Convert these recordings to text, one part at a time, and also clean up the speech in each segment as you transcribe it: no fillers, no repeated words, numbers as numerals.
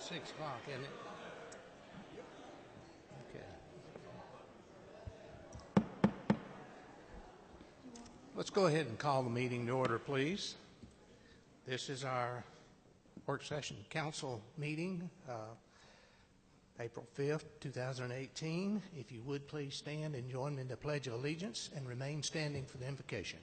6 o'clock, isn't it? Okay. Let's go ahead and call the meeting to order, please. This is our work session council meeting, April 5th, 2018. If you would please stand and join me in the Pledge of Allegiance and remain standing for the invocation.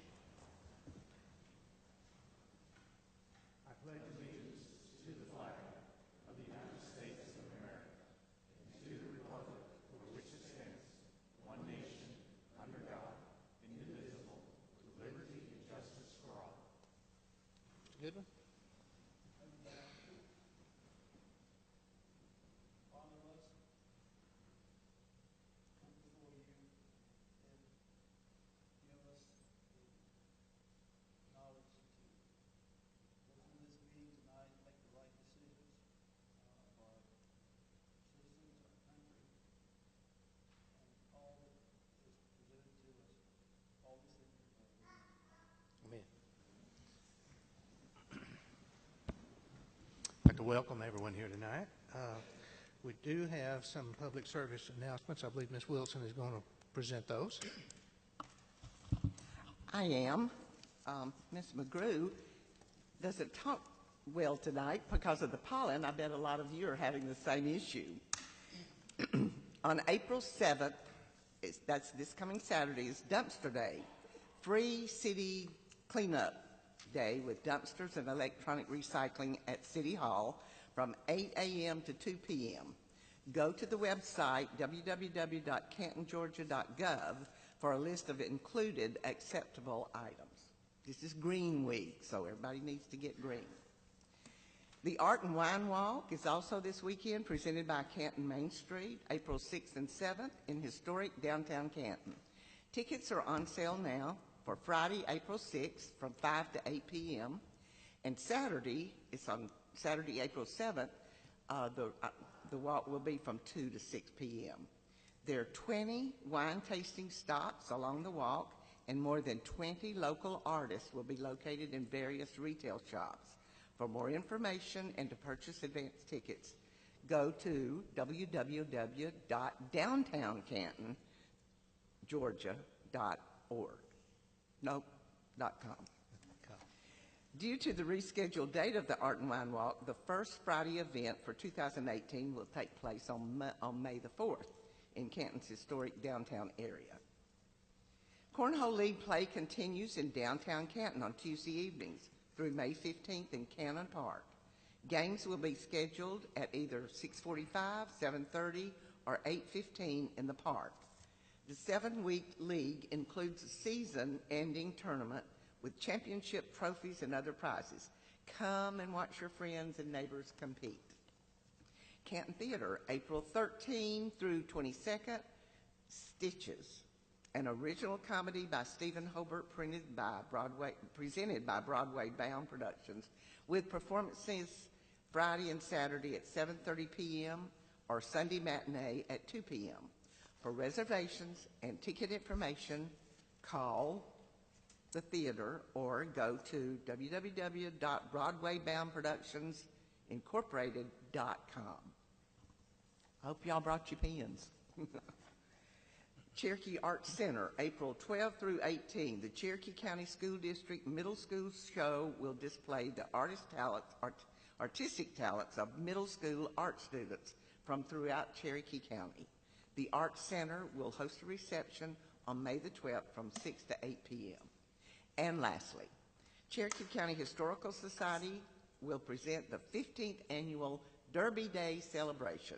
Good one. Amen. I'd like to welcome everyone here tonight. We do have some public service announcements. I believe Ms. Wilson is going to present those. I am. Ms. McGrew doesn't talk well tonight because of the pollen. I bet a lot of you are having the same issue. On April 7th, that's this coming Saturday, is Dumpster Day, free city cleanup day with dumpsters and electronic recycling at City Hall from 8 a.m. to 2 p.m. Go to the website www.cantongeorgia.gov for a list of included acceptable items. This is Green Week, so everybody needs to get green. The Art and Wine Walk is also this weekend, presented by Canton Main Street, April 6th and 7th in historic downtown Canton. Tickets are on sale now for Friday, April 6th from 5 to 8 p.m. And Saturday, it's on Saturday, April 7th, the walk will be from 2 to 6 p.m. There are 20 wine tasting stops along the walk, and more than 20 local artists will be located in various retail shops. For more information and to purchase advance tickets, go to www.downtowncantongeorgia.org. Nope, .com. Due to the rescheduled date of the Art and Wine Walk, the first Friday event for 2018 will take place on May the 4th in Canton's historic downtown area. Cornhole League play continues in downtown Canton on Tuesday evenings through May 15th in Cannon Park. Games will be scheduled at either 6:45, 7:30, or 8:15 in the park. The 7-week league includes a season-ending tournament with championship trophies and other prizes. Come and watch your friends and neighbors compete. Canton Theater, April 13 through 22nd, Stitches, an original comedy by Stephen Hobart presented by Broadway Bound Productions, with performances Friday and Saturday at 7:30 p.m. or Sunday matinee at 2 p.m. For reservations and ticket information, call the theater or go to www.broadwayboundproductionsincorporated.com. I hope y'all brought your pens. Cherokee Arts Center, April 12 through 18. The Cherokee County School District Middle School Show will display the artistic talents of middle school art students from throughout Cherokee County. The Arts Center will host a reception on May the 12th from 6 to 8 p.m. And lastly, Cherokee County Historical Society will present the 15th annual Derby Day celebration.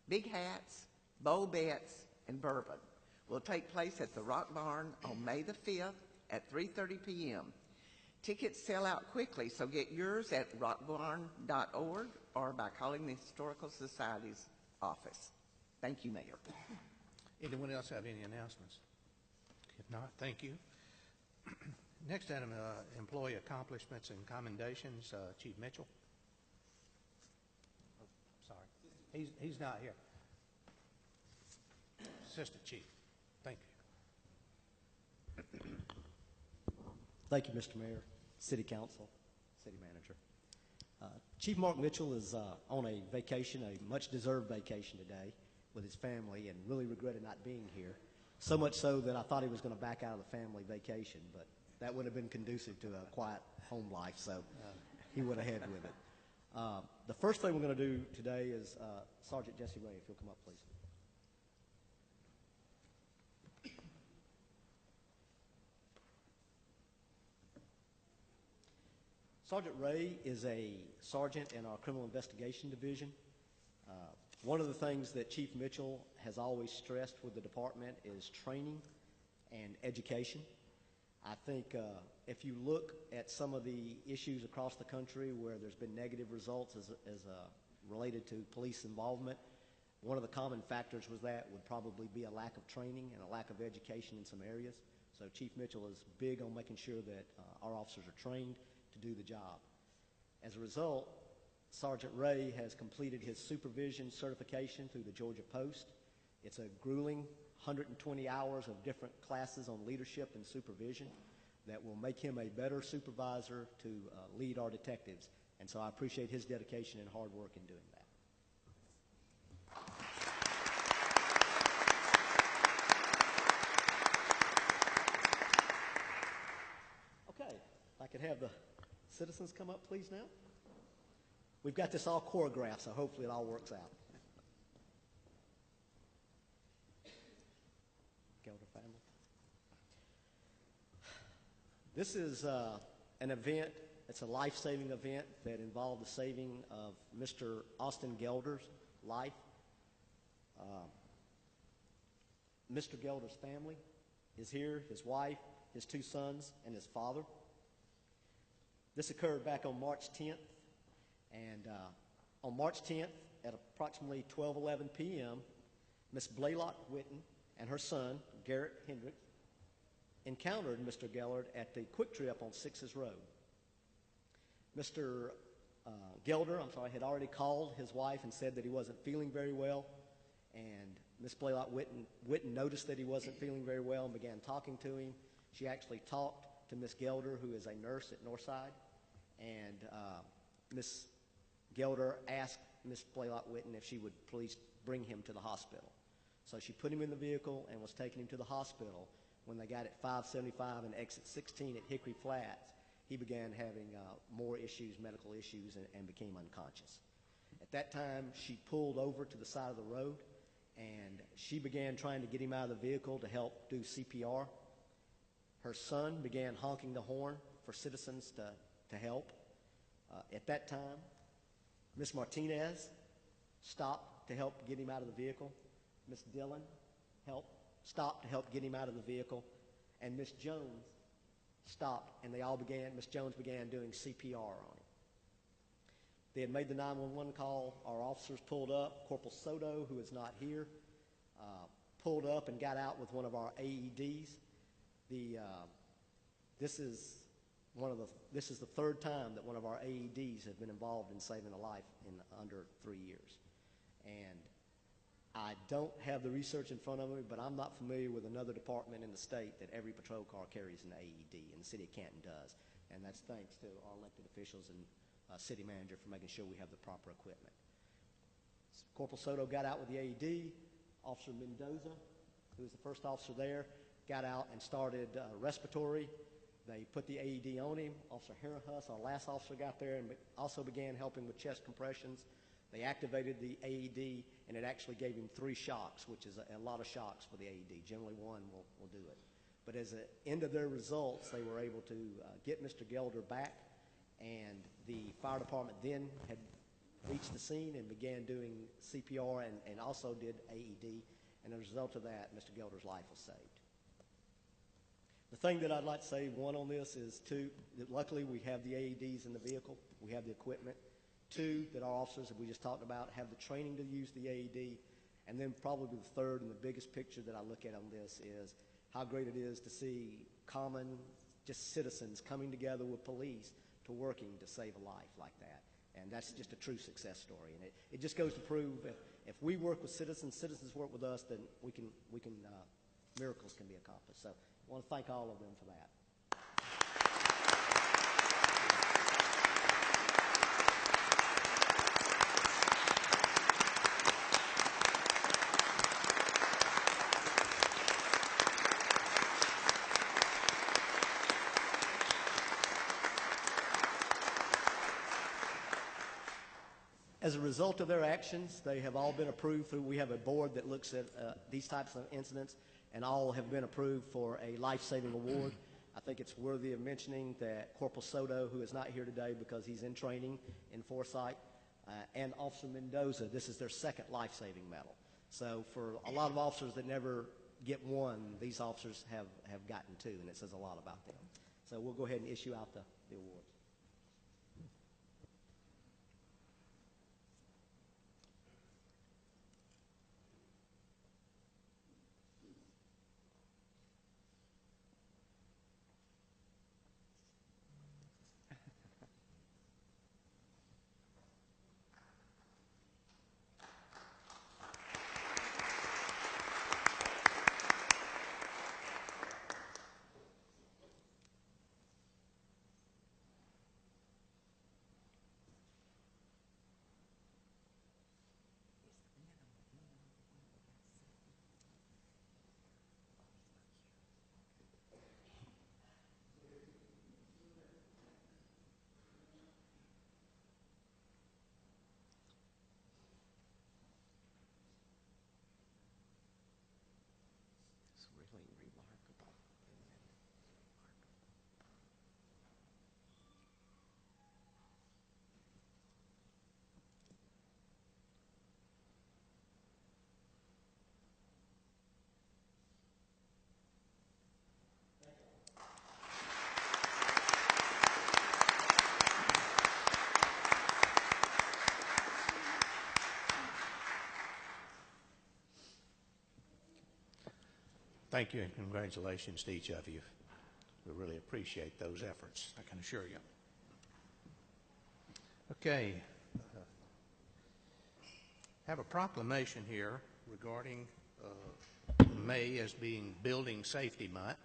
Big hats, bowl bets, and bourbon will take place at the Rock Barn on May the 5th at 3:30 p.m. Tickets sell out quickly, so get yours at rockbarn.org or by calling the Historical Society's office. Thank you, Mayor. Anyone else have any announcements? If not, thank you. Next item, employee accomplishments and commendations. Chief Mitchell. Oh, sorry, he's not here. Assistant Chief. Thank you. Thank you, Mr. Mayor, City Council, City Manager. Chief Mark Mitchell is on a vacation, a much-deserved vacation today with his family, and really regretted not being here. So much so that I thought he was going to back out of the family vacation, but that would have been conducive to a quiet home life, so he went ahead with it. The first thing we're going to do today is Sergeant Jesse Ray, if you'll come up, please. Sergeant Ray is a sergeant in our Criminal Investigation Division. One of the things that Chief Mitchell has always stressed with the department is training and education. I think if you look at some of the issues across the country where there's been negative results as related to police involvement, one of the common factors with that would probably be a lack of training and a lack of education in some areas. So Chief Mitchell is big on making sure that our officers are trained to do the job. As a result, Sergeant Ray has completed his supervision certification through the Georgia Post. It's a grueling 120 hours of different classes on leadership and supervision that will make him a better supervisor to lead our detectives. And so I appreciate his dedication and hard work in doing that. Okay, if I could have the citizens come up, please, now. We've got this all choreographed, so hopefully it all works out. Gelder family. This is an event, it's a life-saving event that involved the saving of Mr. Austin Gelder's life. Mr. Gelder's family is here, his wife, his 2 sons, and his father. This occurred back on March 10th, and on March 10th at approximately 12:11 p.m., Miss Blaylock Witten and her son, Garrett Hendricks, encountered Mr. Gellert at the Quick Trip on Sixes Road. Mr. Gelder, had already called his wife and said that he wasn't feeling very well, and Miss Blaylock Witten noticed that he wasn't feeling very well and began talking to him. She actually talked to Miss Gelder, who is a nurse at Northside, and Miss Gelder asked Miss Blaylock Witten if she would please bring him to the hospital. So she put him in the vehicle and was taking him to the hospital. When they got at 575 and exit 16 at Hickory Flats, he began having more issues, medical issues, and became unconscious. At that time, she pulled over to the side of the road, and she began trying to get him out of the vehicle to help do CPR. Her son began honking the horn for citizens to help. At that time, Miss Martinez stopped to help get him out of the vehicle. Miss Dillon stopped to help get him out of the vehicle. And Miss Jones stopped, and Miss Jones began doing CPR on him. They had made the 911 call. Our officers pulled up. Corporal Soto, who is not here, pulled up and got out with one of our AEDs. This is the 3rd time that one of our AEDs have been involved in saving a life in under 3 years. And I don't have the research in front of me, but I'm not familiar with another department in the state that every patrol car carries an AED, and the city of Canton does. And that's thanks to our elected officials and city manager for making sure we have the proper equipment. Corporal Soto got out with the AED. Officer Mendoza, who was the first officer there, got out and started respiratory. They put the AED on him. Officer Harahus, our last officer, got there and also began helping with chest compressions. They activated the AED, and it actually gave him 3 shocks, which is a lot of shocks for the AED. Generally, 1 will do it. But as the end of their results, they were able to get Mr. Gelder back, and the fire department then had reached the scene and began doing CPR and also did AED. And as a result of that, Mr. Gelder's life was saved. The thing that I'd like to say, 1, on this is, 2, that luckily we have the AEDs in the vehicle. We have the equipment. 2, that our officers, that we just talked about, have the training to use the AED. And then probably the 3rd and the biggest picture that I look at on this is how great it is to see common, just citizens coming together with police to working to save a life like that. And that's just a true success story. And it just goes to prove if we work with citizens, citizens work with us, then miracles can be accomplished. So I want to thank all of them for that. As a result of their actions, they have all been approved through, we have a board that looks at these types of incidents, and all have been approved for a life-saving award. I think it's worthy of mentioning that Corporal Soto, who is not here today because he's in training in Forsyth, and Officer Mendoza, this is their second life-saving medal. So for a lot of officers that never get one, these officers have gotten two, and it says a lot about them. So we'll go ahead and issue out the awards. It's really remarkable. Thank you and congratulations to each of you. We really appreciate those efforts, I can assure you. Okay. Have a proclamation here regarding May as being Building Safety Month.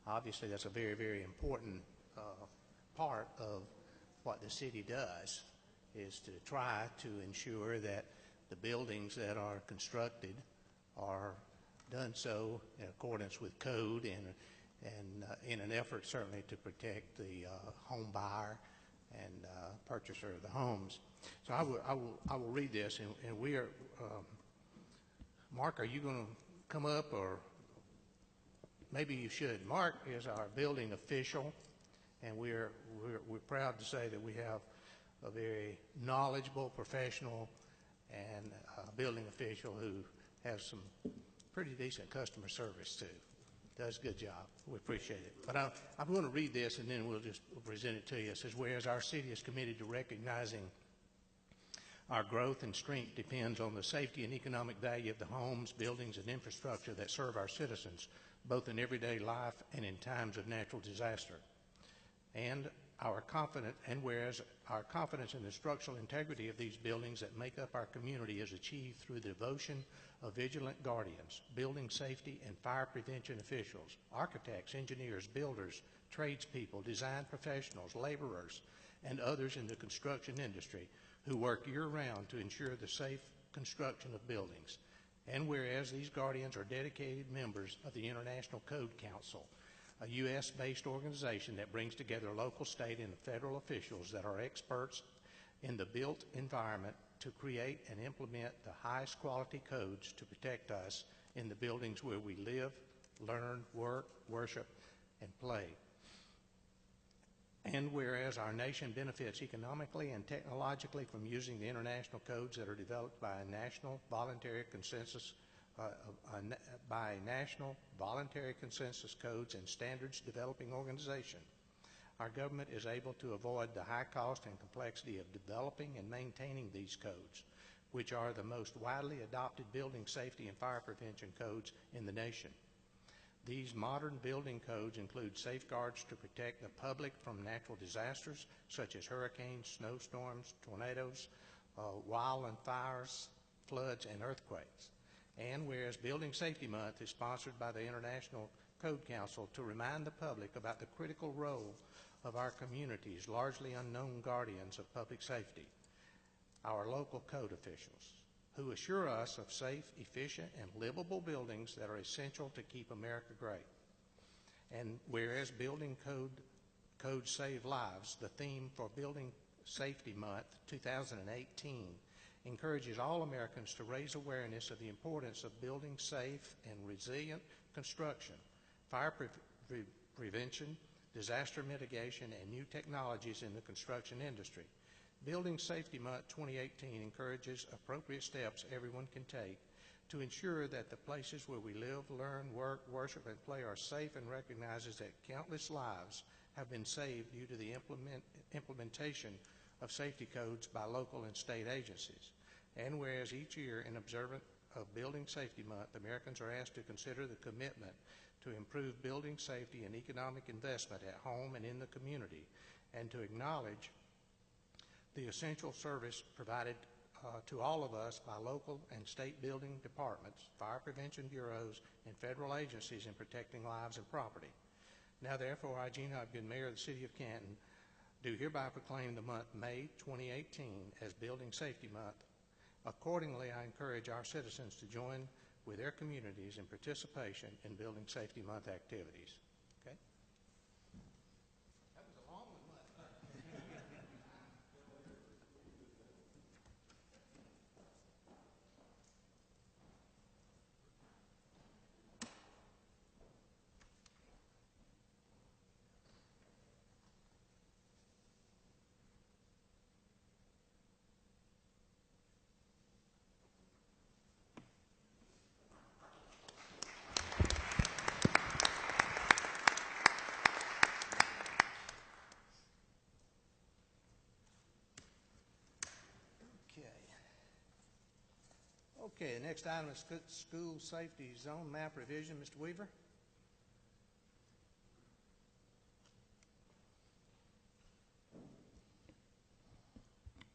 Obviously, that's a very, very important part of what the city does, is to try to ensure that the buildings that are constructed are done so in accordance with code and in an effort certainly to protect the home buyer and purchaser of the homes. So I will read this, and we are. Mark, are you going to come up, or maybe you should? Mark is our building official, and we're proud to say that we have a very knowledgeable, professional, and building official who has some pretty decent customer service too. Does a good job. We appreciate it. But I'm going to read this, and then we'll just present it to you. It says, whereas our city is committed to recognizing our growth and strength depends on the safety and economic value of the homes, buildings, and infrastructure that serve our citizens, both in everyday life and in times of natural disaster. And whereas our confidence in the structural integrity of these buildings that make up our community is achieved through the devotion of vigilant guardians, building safety and fire prevention officials, architects, engineers, builders, tradespeople, design professionals, laborers, and others in the construction industry who work year-round to ensure the safe construction of buildings. And whereas these guardians are dedicated members of the International Code Council, a U.S.-based organization that brings together local, state, and federal officials that are experts in the built environment to create and implement the highest quality codes to protect us in the buildings where we live, learn, work, worship, and play. And whereas our nation benefits economically and technologically from using the international codes that are developed by a national voluntary consensus codes and standards developing organization, our government is able to avoid the high cost and complexity of developing and maintaining these codes, which are the most widely adopted building safety and fire prevention codes in the nation. These modern building codes include safeguards to protect the public from natural disasters such as hurricanes, snowstorms, tornadoes, wildland fires, floods, and earthquakes. And whereas Building Safety Month is sponsored by the International Code Council to remind the public about the critical role of our community's largely unknown guardians of public safety, our local code officials, who assure us of safe, efficient, and livable buildings that are essential to keep America great. And whereas building codes save lives, the theme for Building Safety Month 2018 encourages all Americans to raise awareness of the importance of building safe and resilient construction, fire prevention, disaster mitigation, and new technologies in the construction industry. Building Safety Month 2018 encourages appropriate steps everyone can take to ensure that the places where we live, learn, work, worship, and play are safe, and recognizes that countless lives have been saved due to the implementation of safety codes by local and state agencies. And whereas each year in observance of Building Safety Month, Americans are asked to consider the commitment to improve building safety and economic investment at home and in the community, and to acknowledge the essential service provided to all of us by local and state building departments, fire prevention bureaus, and federal agencies in protecting lives and property. Now therefore, I, Gene Hopgood, Mayor of the City of Canton, do hereby proclaim the month May 2018 as Building Safety Month. Accordingly, I encourage our citizens to join with their communities in participation in Building Safety Month activities. Okay? That was a long one, Okay, the next item is school safety zone map revision. Mr. Weaver?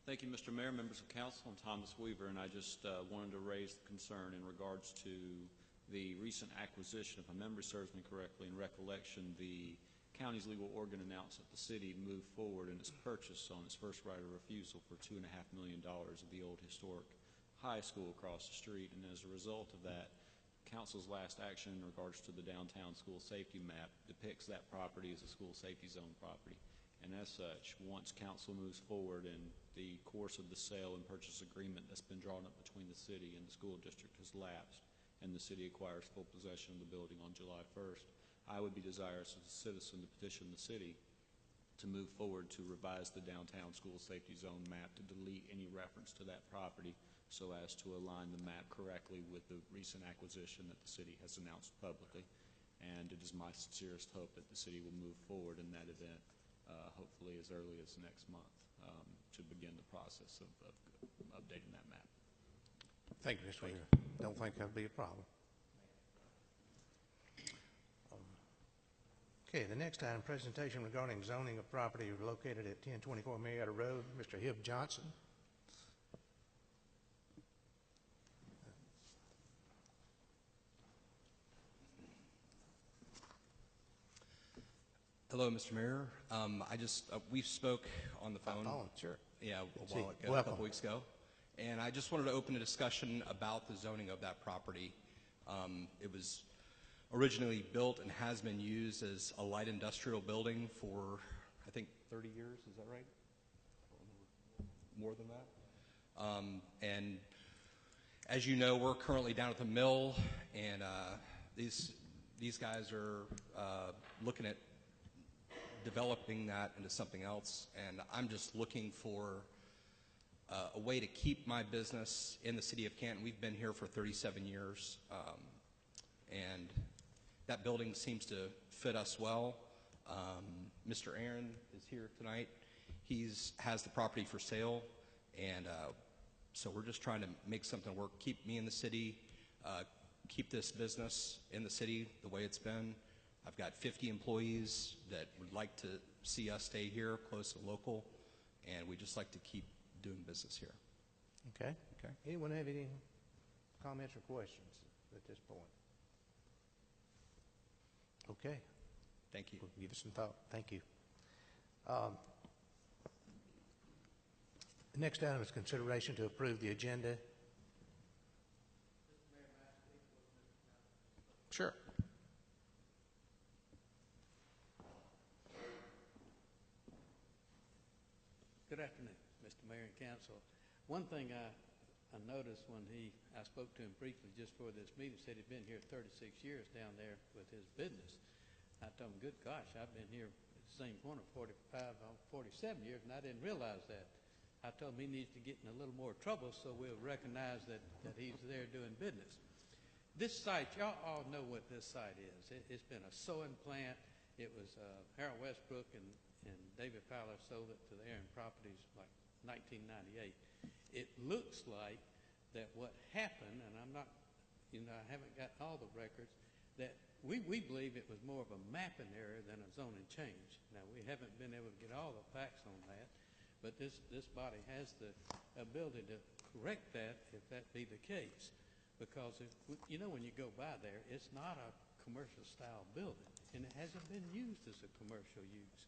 Thank you, Mr. Mayor, members of council. I'm Thomas Weaver, and I just wanted to raise the concern in regards to the recent acquisition. If my memory serves me correctly, in recollection, the county's legal organ announced that the city moved forward in its purchase on its first right of refusal for $2.5 million of the old historic high school across the street, and as a result of that, council's last action in regards to the downtown school safety map depicts that property as a school safety zone property. And as such, once council moves forward and the course of the sale and purchase agreement that's been drawn up between the city and the school district has lapsed, and the city acquires full possession of the building on July 1st, I would be desirous as a citizen to petition the city to move forward to revise the downtown school safety zone map to delete any reference to that property, so as to align the map correctly with the recent acquisition that the city has announced publicly. And it is my sincerest hope that the city will move forward in that event, hopefully as early as next month, to begin the process of updating that map. Thank you, Mr. Weaver. Don't think that'll be a problem. Okay, the next item, presentation regarding zoning of property located at 1024 Marietta Road. Mr. Hib Johnson. Hello, Mr. Mayor. We spoke on the phone. Oh, sure. Yeah, a while ago, a couple weeks ago. And I just wanted to open a discussion about the zoning of that property. It was originally built and has been used as a light industrial building for, I think, 30 years. Is that right? More than that? And as you know, we're currently down at the mill, and these guys are looking at developing that into something else, and I'm just looking for a way to keep my business in the city of Canton. We've been here for 37 years, and that building seems to fit us well. Mr. Aaron is here tonight. He has the property for sale, and so we're just trying to make something work, keep me in the city, keep this business in the city the way it's been. I've got 50 employees that would like to see us stay here, close and local, and we just like to keep doing business here. Okay. Okay. Anyone have any comments or questions at this point? Okay. Thank you. We'll give it some thought. Thank you. The next item is consideration to approve the agenda. Sure. Good afternoon, Mr. Mayor and Council. One thing I I noticed when I spoke to him briefly just for this meeting, said he'd been here 36 years down there with his business. I told him, good gosh, I've been here at the same corner 47 years, and I didn't realize that. I told him he needs to get in a little more trouble so we'll recognize that he's there doing business. This site, y'all all know what this site is. It's been a sewing plant. It was Harold Westbrook and David Fowler sold it to the Aaron Properties like 1998. It looks like that what happened, and I'm not, I haven't got all the records, that we believe it was more of a mapping error than a zoning change. Now, we haven't been able to get all the facts on that, but this body has the ability to correct that if that be the case. Because, when you go by there, it's not a commercial style building, and it hasn't been used as a commercial use.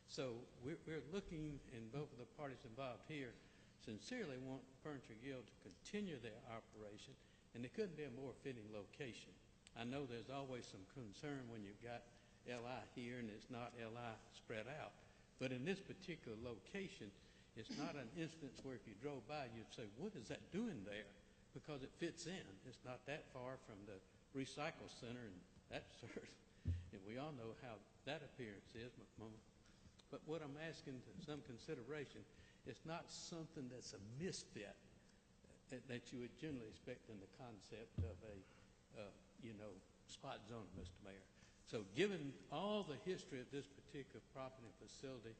So we're looking, and both of the parties involved here sincerely want Furniture Guild to continue their operation, and it couldn't be a more fitting location. I know there's always some concern when you've got LI here and it's not LI spread out. But in this particular location, it's not an instance where if you drove by, you'd say, what is that doing there? Because it fits in. It's not that far from the recycle center, and that's and we all know how that appearance is. But what I'm asking to some consideration, it's not something that's a misfit that you would generally expect in the concept of a, spot zone, Mr. Mayor. So given all the history of this particular property and facility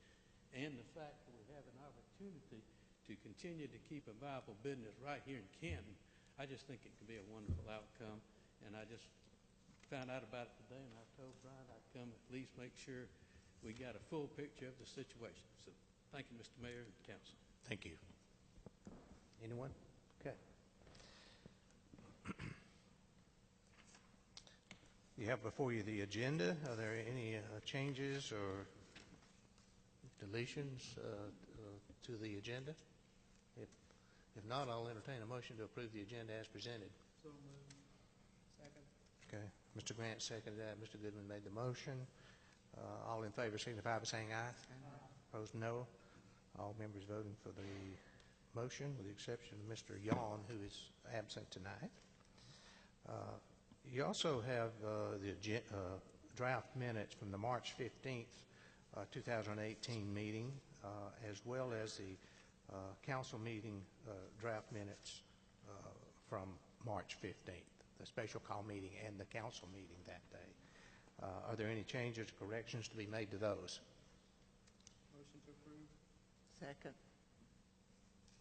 and the fact that we have an opportunity to continue to keep a viable business right here in Canton, I just think it could be a wonderful outcome. And I just found out about it today, and I told Brian I'd come at least make sure we got a full picture of the situation. So thank you, Mr. Mayor and Council. Thank you. Anyone? Okay. You have before you the agenda. Are there any changes or deletions to the agenda? If not, I'll entertain a motion to approve the agenda as presented. So moved. Second. Okay. Mr. Grant seconded that. Mr. Goodman made the motion. All in favor signify by saying aye. Aye. Opposed, no. All members voting for the motion, with the exception of Mr. Yawn, who is absent tonight. You also have the draft minutes from the March 15th, 2018 meeting, as well as the council meeting draft minutes from March 15th, the special call meeting and the council meeting that day. Are there any changes or corrections to be made to those? Motion to approve. Second.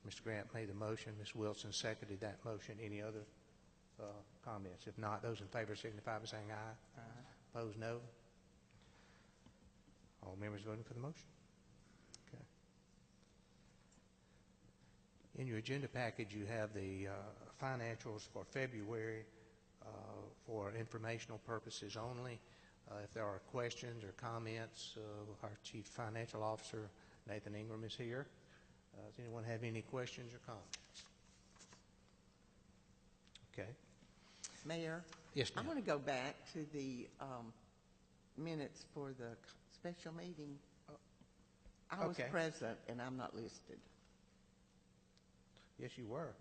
Mr. Grant made the motion. Ms. Wilson seconded that motion. Any other comments? If not, those in favor signify by saying aye. Aye. Opposed, no. All members voting for the motion? Okay. In your agenda package, you have the financials for February for informational purposes only. If there are questions or comments, our Chief Financial Officer, Nathan Ingram, is here. Does anyone have any questions or comments? Okay. Mayor? Yes, ma'am. I want to go back to the minutes for the special meeting. I was Okay. present, and I'm not listed. Yes, you were.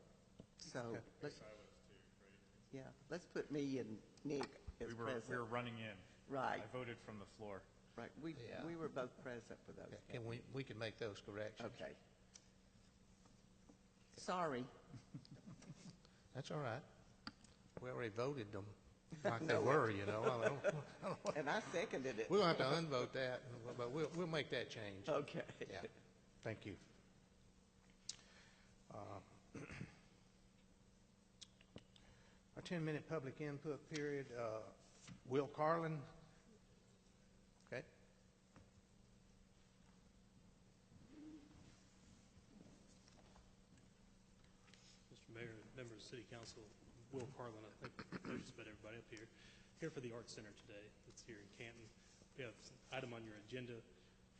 So, Okay. let's put me and Nick as We present. were running in. Right. I voted from the floor. Right, Yeah. we were both present for those. Okay. Can we can make those corrections. Okay. Sorry. That's all right. We already voted them like they were, I don't And I seconded it. we'll have to unvote that, but we'll make that change. Okay. Yeah. Thank you. Our 10-minute public input period. Will Carlin. Okay. Mr. Mayor, members of City Council, Will Carlin, I think I just met everybody up here. Here for the Art Center today. It's here in Canton. We have an item on your agenda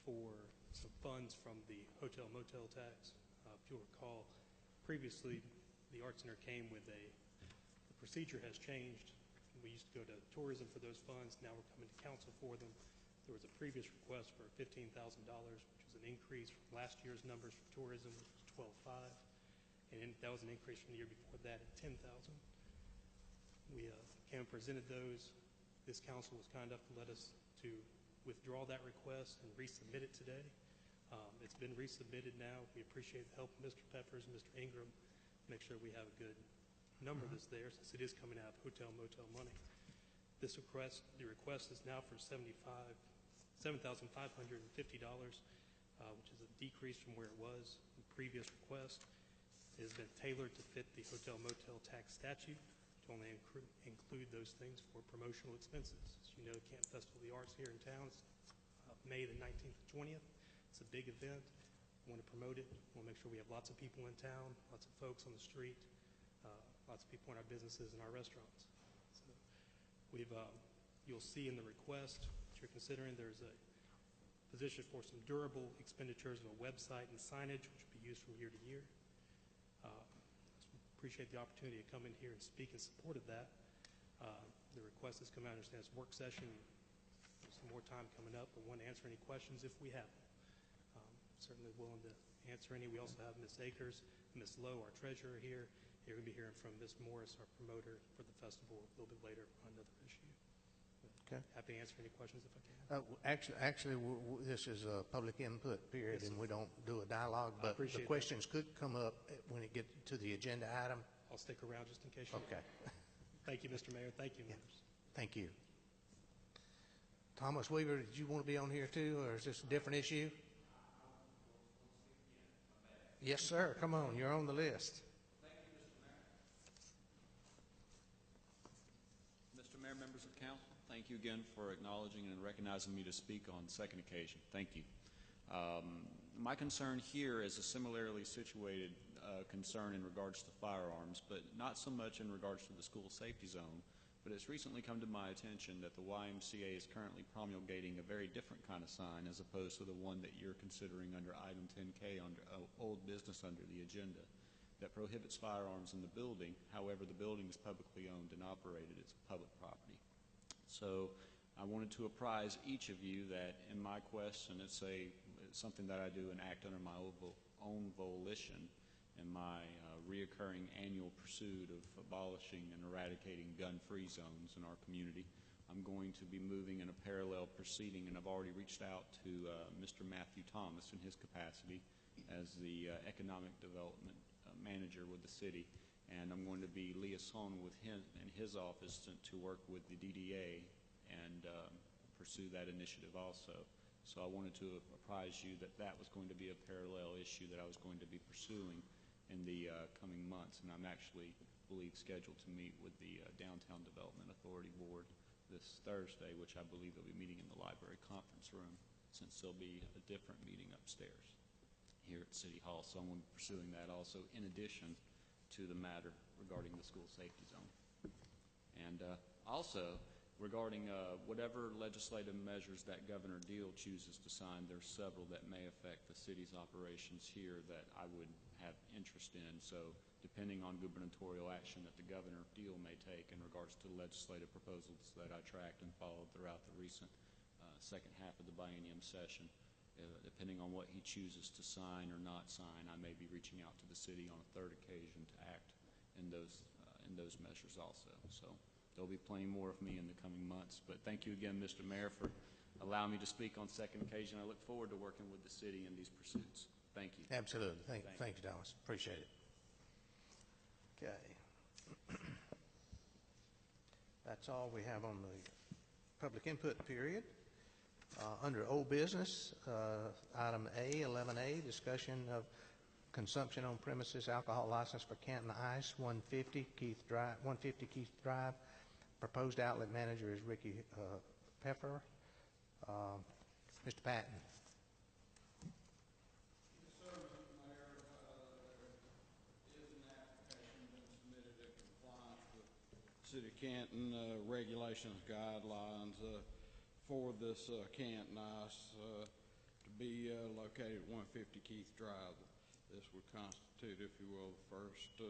for some funds from the hotel motel tax. If you'll recall, previously the Art Center came with the procedure has changed. We used to go to tourism for those funds. Now we're coming to council for them. There was a previous request for $15,000, which was an increase from last year's numbers for tourism, which was $12,500. and that was an increase from the year before that at $10,000. We came and presented those. This council was kind enough to let us to withdraw that request and resubmit it today. It's been resubmitted now. We appreciate the help of Mr. Peppers and Mr. Ingram. Make sure we have a good number that's there, since it is coming out of hotel motel money. The request is now for $7,550, which is a decrease from where it was in the previous request. It has been tailored to fit the hotel motel tax statute, to only include those things for promotional expenses. As you know, Canton Festival of the Arts here in town is May the 19th and 20th. It's a big event. We want to promote it. We want to make sure we have lots of people in town, lots of folks on the street, lots of people in our businesses and our restaurants. So you'll see in the request that you're considering, there's a position for some durable expenditures of a website and signage, which will be used from year to year. Appreciate the opportunity to come in here and speak in support of that. The request has come out, I understand it's work session. There's some more time coming up, but want to answer any questions if we have them. Certainly willing to answer any. We also have Ms. Akers, Ms. Lowe, our treasurer here. You're going to be hearing from Ms. Morris, our promoter for the festival, a little bit later on another issue. Okay. Happy to answer any questions if I can. Actually, this is a public input period, and we don't do a dialogue, but the questions could come up when it gets to the agenda item. I'll stick around just in case. Okay. Thank you, Mr. Mayor. Thank you, members. Thank you. Thomas Weaver, did you want to be on here too, or is this a different issue? Yes, sir. Come on. You're on the list. Mr. Mayor, members of council, thank you again for acknowledging and recognizing me to speak on the second occasion. Thank you. My concern here is a similarly situated concern in regards to firearms, but not so much in regards to the school safety zone. But it's recently come to my attention that the YMCA is currently promulgating a very different kind of sign as opposed to the one that you're considering under item 10K under old business under the agenda that prohibits firearms in the building. However, the building is publicly owned and operated. It's public property. So I wanted to apprise each of you that in my quest, and it's something that I do and act under my own volition, in my reoccurring annual pursuit of abolishing and eradicating gun-free zones in our community, I'm going to be moving in a parallel proceeding, and I've already reached out to Mr. Matthew Thomas in his capacity as the economic development manager with the city, and I'm going to be liaison with him and his office to work with the DDA and pursue that initiative also. So I wanted to apprise you that that was going to be a parallel issue that I was going to be pursuing in the coming months, and I'm actually, believe, scheduled to meet with the Downtown Development Authority Board this Thursday, which I believe they'll be meeting in the library conference room, since there'll be a different meeting upstairs here at City Hall. So I'm going to be pursuing that also in addition to the matter regarding the school safety zone. And also, regarding whatever legislative measures that Governor Deal chooses to sign, there's several that may affect the city's operations here that I would have interest in. So depending on gubernatorial action that the Governor Deal may take in regards to legislative proposals that I tracked and followed throughout the recent second half of the biennium session, depending on what he chooses to sign or not sign, I may be reaching out to the city on a third occasion to act in those measures also. So there'll be plenty more of me in the coming months. But thank you again, Mr. Mayor, for allowing me to speak on second occasion. I look forward to working with the city in these pursuits. Thank you. Absolutely. Thank you, Dallas. Appreciate it. Okay. That's all we have on the public input period. Under old business, item A, 11A, discussion of consumption on premises alcohol license for Canton Ice, 150 Keith Drive. Proposed outlet manager is Ricky Peffer. Mr. Patton. Yes, sir, Mr. Mayor. There is an application been submitted in compliance with City of Canton regulations, guidelines for this Canton Ice to be located at 150 Keith Drive. This would constitute, if you will, the first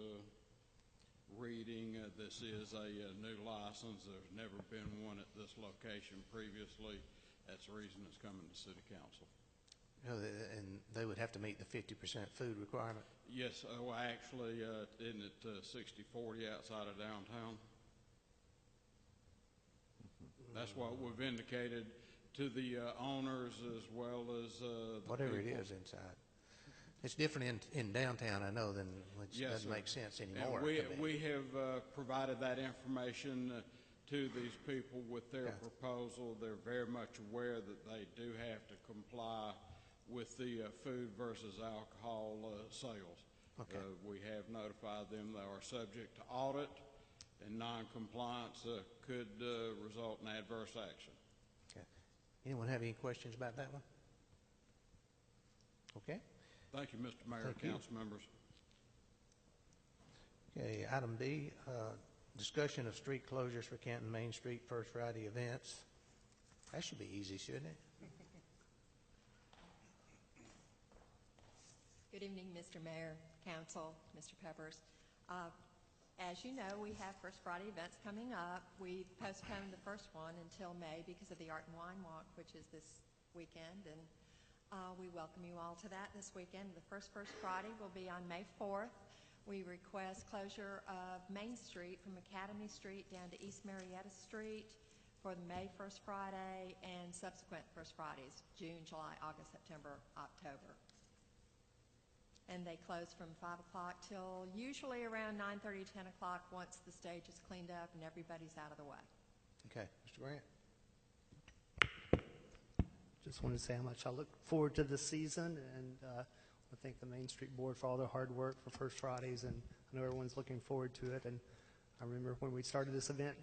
reading. This is a new license. There's never been one at this location previously. That's the reason it's coming to City Council. And they would have to meet the 50% food requirement? Yes, well, actually, isn't it 60/40 outside of downtown? That's what we've indicated to the owners as well as the Whatever it people. is inside. It's different in downtown, I know, than, which Yes, doesn't sir. make sense And anymore. we have provided that information to these people with their Yeah. proposal. They're very much aware that they do have to comply with the food versus alcohol sales. Okay. We have notified them they are subject to audit, and non-compliance could result in adverse action. Okay. Anyone have any questions about that one? Okay. Thank you, Mr. Mayor, Thank you. council members. Okay, item B, discussion of street closures for Canton Main Street First Friday events. That should be easy, shouldn't it? Good evening, Mr. Mayor, Council, Mr. Peppers. As you know, we have First Friday events coming up. We postponed the first one until May because of the Art and Wine Walk, which is this weekend, and we welcome you all to that this weekend. The first Friday will be on May 4th. We request closure of Main Street from Academy Street down to East Marietta Street for the May 1st Friday and subsequent First Fridays, June, July, August, September, October. And they close from 5 o'clock till usually around 9:30, 10 o'clock once the stage is cleaned up and everybody's out of the way. Okay, Mr. Grant? Just wanted to say how much I look forward to this season, and I thank the Main Street Board for all their hard work for First Fridays, and I know everyone's looking forward to it. And I remember when we started this event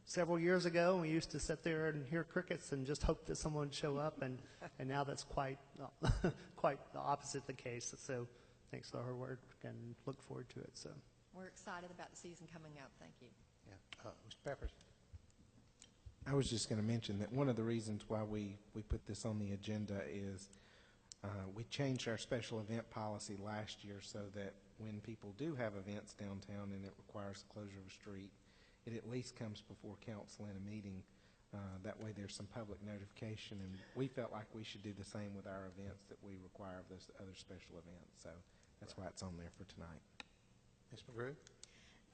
several years ago, we used to sit there and hear crickets and just hope that someone would show up, and now that's quite quite the opposite the case. So thanks for the hard work, and look forward to it. So We're excited about the season coming up. Thank you. Yeah, Mr. Peppers? I was just going to mention that one of the reasons why we put this on the agenda is we changed our special event policy last year so that when people do have events downtown and it requires the closure of a street, it at least comes before council in a meeting. That way there's some public notification, and we felt like we should do the same with our events that we require of those other special events. So that's why it's on there for tonight. Ms. McGrew?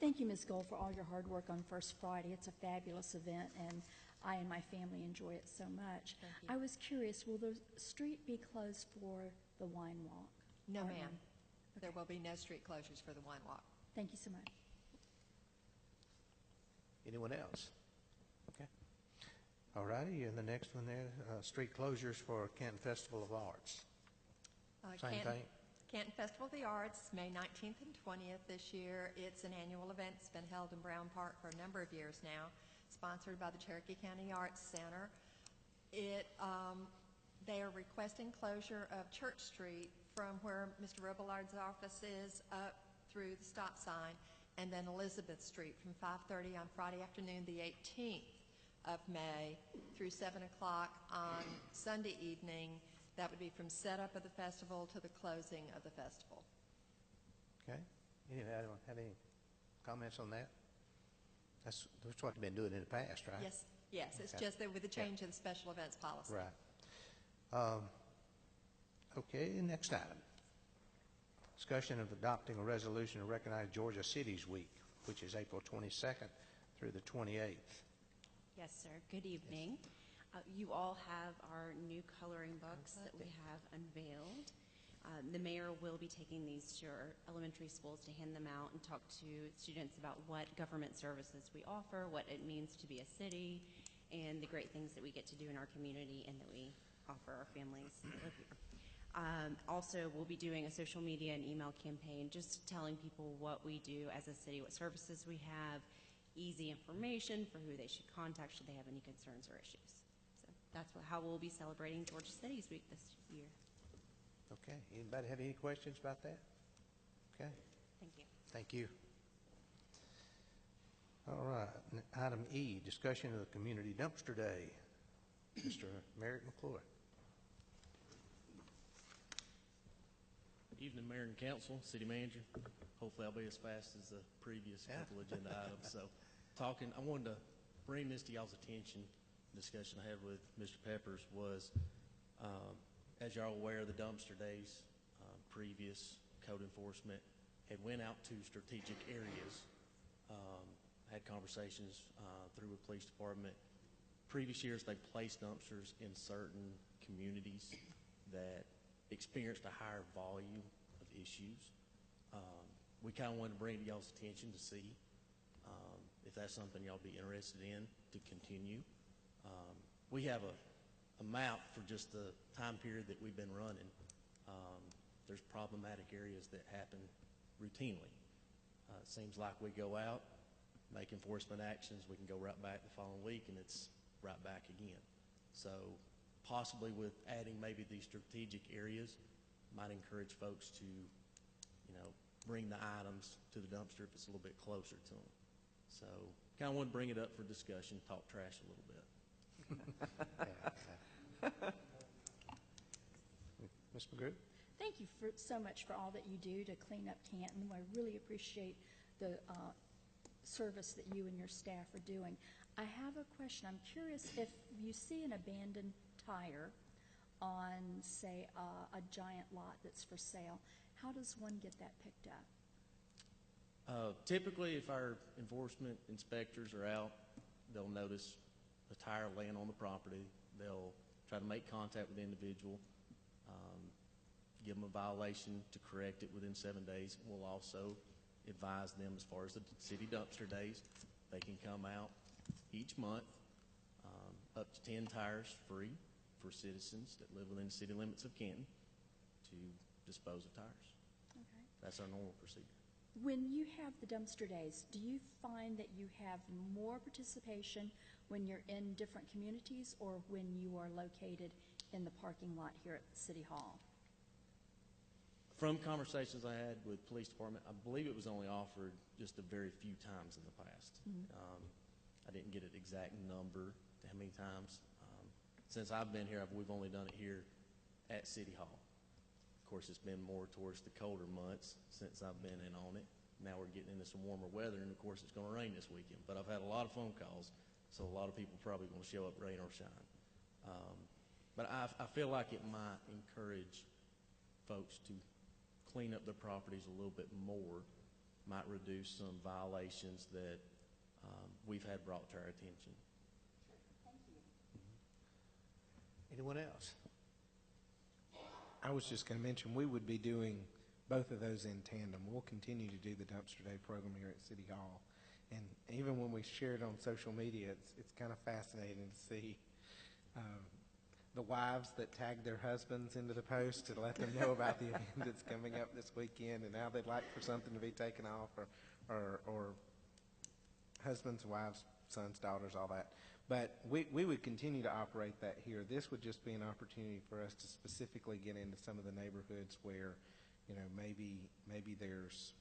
Thank you, Ms. Gold, for all your hard work on First Friday. It's a fabulous event, and I and my family enjoy it so much. Thank you. I was curious, will the street be closed for the wine walk? No, Or ma'am. There will be no street closures for the wine walk. Thank you so much. Anyone else? Okay. All righty, and the next one there, street closures for Canton Festival of Arts. Same thing? Canton Festival of the Arts, May 19th and 20th this year. It's an annual event. It's been held in Brown Park for a number of years now, sponsored by the Cherokee County Arts Center. They are requesting closure of Church Street from where Mr. Robillard's office is up through the stop sign, and then Elizabeth Street from 5:30 on Friday afternoon, the 18th of May, through 7 o'clock on Sunday evening. That would be from setup of the festival to the closing of the festival. Okay. Anyone have any comments on that? That's what they've been doing in the past, right? Yes, it's Okay. just that with the change of the special events policy. Right. Okay, next item. Discussion of adopting a resolution to recognize Georgia Cities Week, which is April 22nd through the 28th. Yes, sir. Good evening. You all have our new coloring books that we have unveiled. The mayor will be taking these to our elementary schools to hand them out and talk to students about what government services we offer, what it means to be a city, and the great things that we get to do in our community and that we offer our families that live here. Also, we'll be doing a social media and email campaign just telling people what we do as a city, what services we have, easy information for who they should contact should they have any concerns or issues. So that's how we'll be celebrating Georgia Cities Week this year. Okay. Anybody have any questions about that? Okay. Thank you. Thank you. All right. Item E, discussion of the Community Dumpster Day. Mr. Merrick McClure. Evening, Mayor and Council, City Manager. Hopefully I'll be as fast as the previous couple agenda items. So, I wanted to bring this to y'all's attention. The discussion I had with Mr. Peppers was, As you're all aware, the dumpster days, previous code enforcement had went out to strategic areas, had conversations through the police department. Previous years, they placed dumpsters in certain communities that experienced a higher volume of issues. We kind of wanted to bring to y'all's attention to see if that's something y'all be interested in to continue. We have a map for just the time period that we've been running. There's problematic areas that happen routinely. It seems like we go out, make enforcement actions, we can go right back the following week, and it's right back again. So possibly with adding maybe these strategic areas might encourage folks to, bring the items to the dumpster if it's a little bit closer to them. So kind of want to bring it up for discussion, talk trash a little bit. Ms. McGrew? Thank you so much for all that you do to clean up Canton. I really appreciate the service that you and your staff are doing. I have a question. I'm curious if you see an abandoned tire on, say, a giant lot that's for sale, how does one get that picked up? Typically, if our enforcement inspectors are out, they'll notice a tire laying on the property. They'll try to make contact with the individual, give them a violation to correct it within 7 days. We'll also advise them as far as the city dumpster days. They can come out each month, up to 10 tires free for citizens that live within the city limits of Canton to dispose of tires. Okay. That's our normal procedure. When you have the dumpster days, do you find that you have more participation when you're in different communities or when you are located in the parking lot here at City Hall? From conversations I had with police department, I believe it was only offered just a very few times in the past. I didn't get an exact number to how many times. Since I've been here, we've only done it here at City Hall. Of course, it's been more towards the colder months since I've been in on it. Now we're getting into some warmer weather, and of course it's going to rain this weekend. But I've had a lot of phone calls, so a lot of people probably going to show up rain or shine. But I feel like it might encourage folks to clean up their properties a little bit more, might reduce some violations that we've had brought to our attention. Thank you. Anyone else? I was just going to mention we would be doing both of those in tandem. We'll continue to do the Dumpster Day program here at City Hall. And even when we share it on social media, it's kind of fascinating to see the wives that tag their husbands into the post to let them know about the event that's coming up this weekend and how they'd like for something to be taken off, or husbands, wives, sons, daughters, all that. But we would continue to operate that here. This would just be an opportunity for us to specifically get into some of the neighborhoods where, maybe there's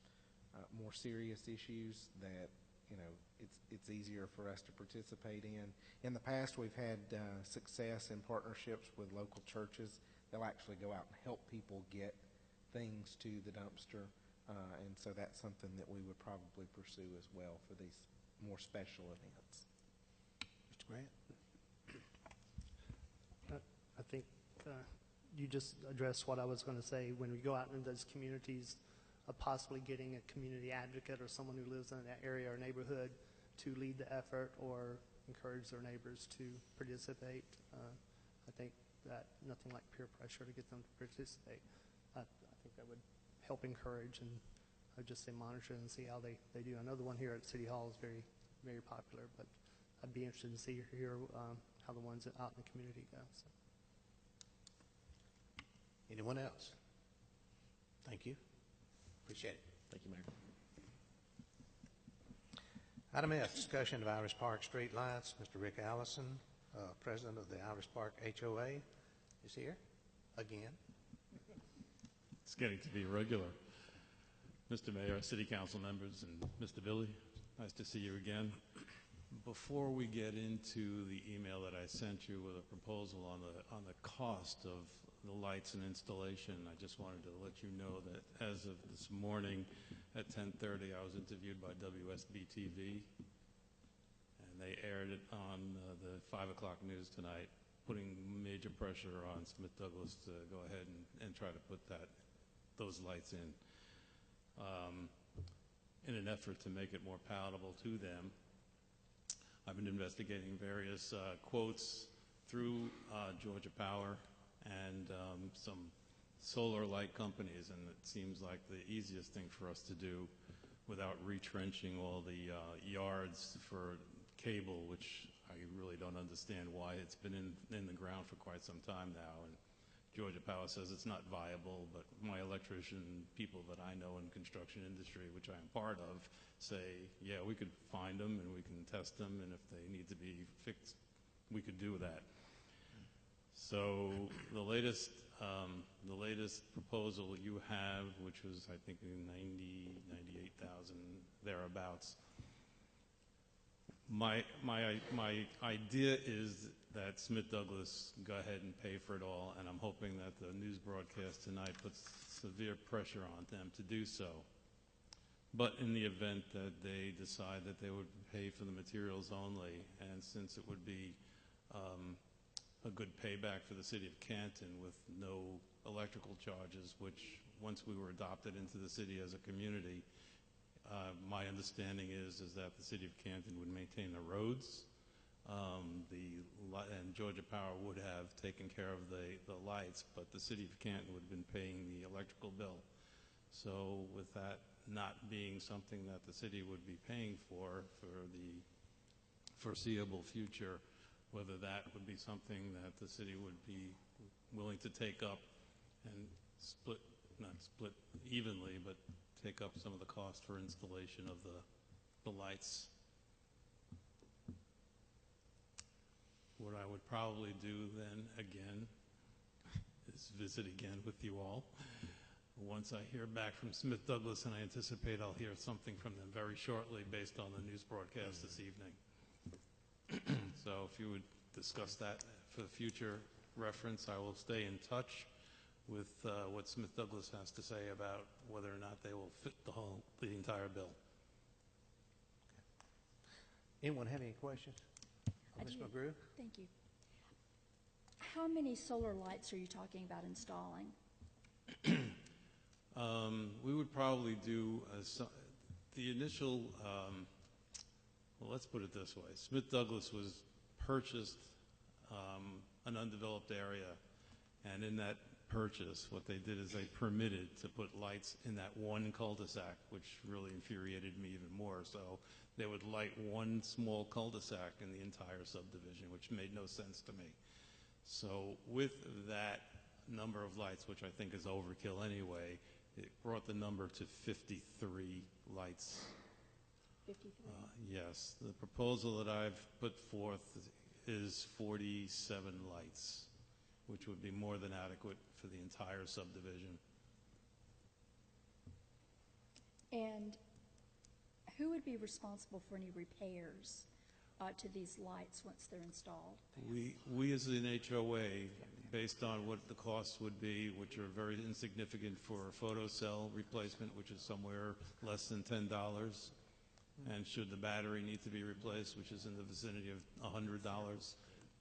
more serious issues that, it's easier for us to participate in. In the past, we've had success in partnerships with local churches. They'll actually go out and help people get things to the dumpster. And so that's something that we would probably pursue as well for these more special events. Mr. Grant? I think you just addressed what I was going to say. When we go out into those communities, possibly getting a community advocate or someone who lives in that area or neighborhood to lead the effort or encourage their neighbors to participate. I think that nothing like peer pressure to get them to participate. I think that would help encourage, and I'd just say monitor and see how they do. I know the one here at City Hall is very, very popular, but I'd be interested to see hear how the ones out in the community go. So. Anyone else? Thank you. Appreciate it. Thank you, Mayor. Item F, discussion of Iris Park street lights. Mr. Rick Allison, president of the Iris Park HOA, is here again. It's getting to be regular. Mr. Mayor, City Council members, and Mr. Billy, nice to see you again. Before we get into the email that I sent you with a proposal on the cost of the lights and installation, I just wanted to let you know that as of this morning at 10:30, I was interviewed by WSB-TV, and they aired it on the 5 o'clock news tonight, putting major major pressure on Smith Douglas to go ahead and try to put those lights in an effort to make it more palatable to them. I've been investigating various quotes through Georgia Power and some solar light companies, and it seems like the easiest thing for us to do without retrenching all the yards for cable, which I really don't understand why it's been in the ground for quite some time now. And Georgia Power says it's not viable, but my electrician people that I know in construction industry, which I am part of, say, yeah, we could find them and we can test them, and if they need to be fixed, we could do that. So the latest proposal you have, which was I think 98,000 thereabouts. My idea is that Smith Douglas go ahead and pay for it all, and I'm hoping that the news broadcast tonight puts severe pressure on them to do so. But in the event that they decide that they would pay for the materials only, and since it would be a good payback for the city of Canton with no electrical charges, which once we were adopted into the city as a community, my understanding is that the city of Canton would maintain the roads, and Georgia Power would have taken care of the lights, but the city of Canton would have been paying the electrical bill. So with that not being something that the city would be paying for the foreseeable future, whether that would be something that the city would be willing to take up and not split evenly, but take up some of the cost for installation of the lights. What I would probably do then again is visit again with you all. Once I hear back from Smith Douglas, and I anticipate I'll hear something from them very shortly based on the news broadcast this evening. So if you would discuss that for future reference, I will stay in touch with what Smith Douglas has to say about whether or not they will fit the entire bill. Anyone have any questions? Ms. McGrew? Thank you. How many solar lights are you talking about installing? We would probably do the initial, well, let's put it this way. Smith Douglas was purchased an undeveloped area, and in that purchase, what they did is they permitted to put lights in that one cul-de-sac, which really infuriated me even more. So they would light one small cul-de-sac in the entire subdivision, which made no sense to me. So with that number of lights, which I think is overkill anyway, it brought the number to 53 lights. 53? Yes. The proposal that I've put forth is 47 lights, which would be more than adequate for the entire subdivision. And who would be responsible for any repairs to these lights once they're installed? We as an HOA, based on what the costs would be, which are very insignificant for a photo cell replacement, which is somewhere less than $10, and should the battery need to be replaced, which is in the vicinity of $100,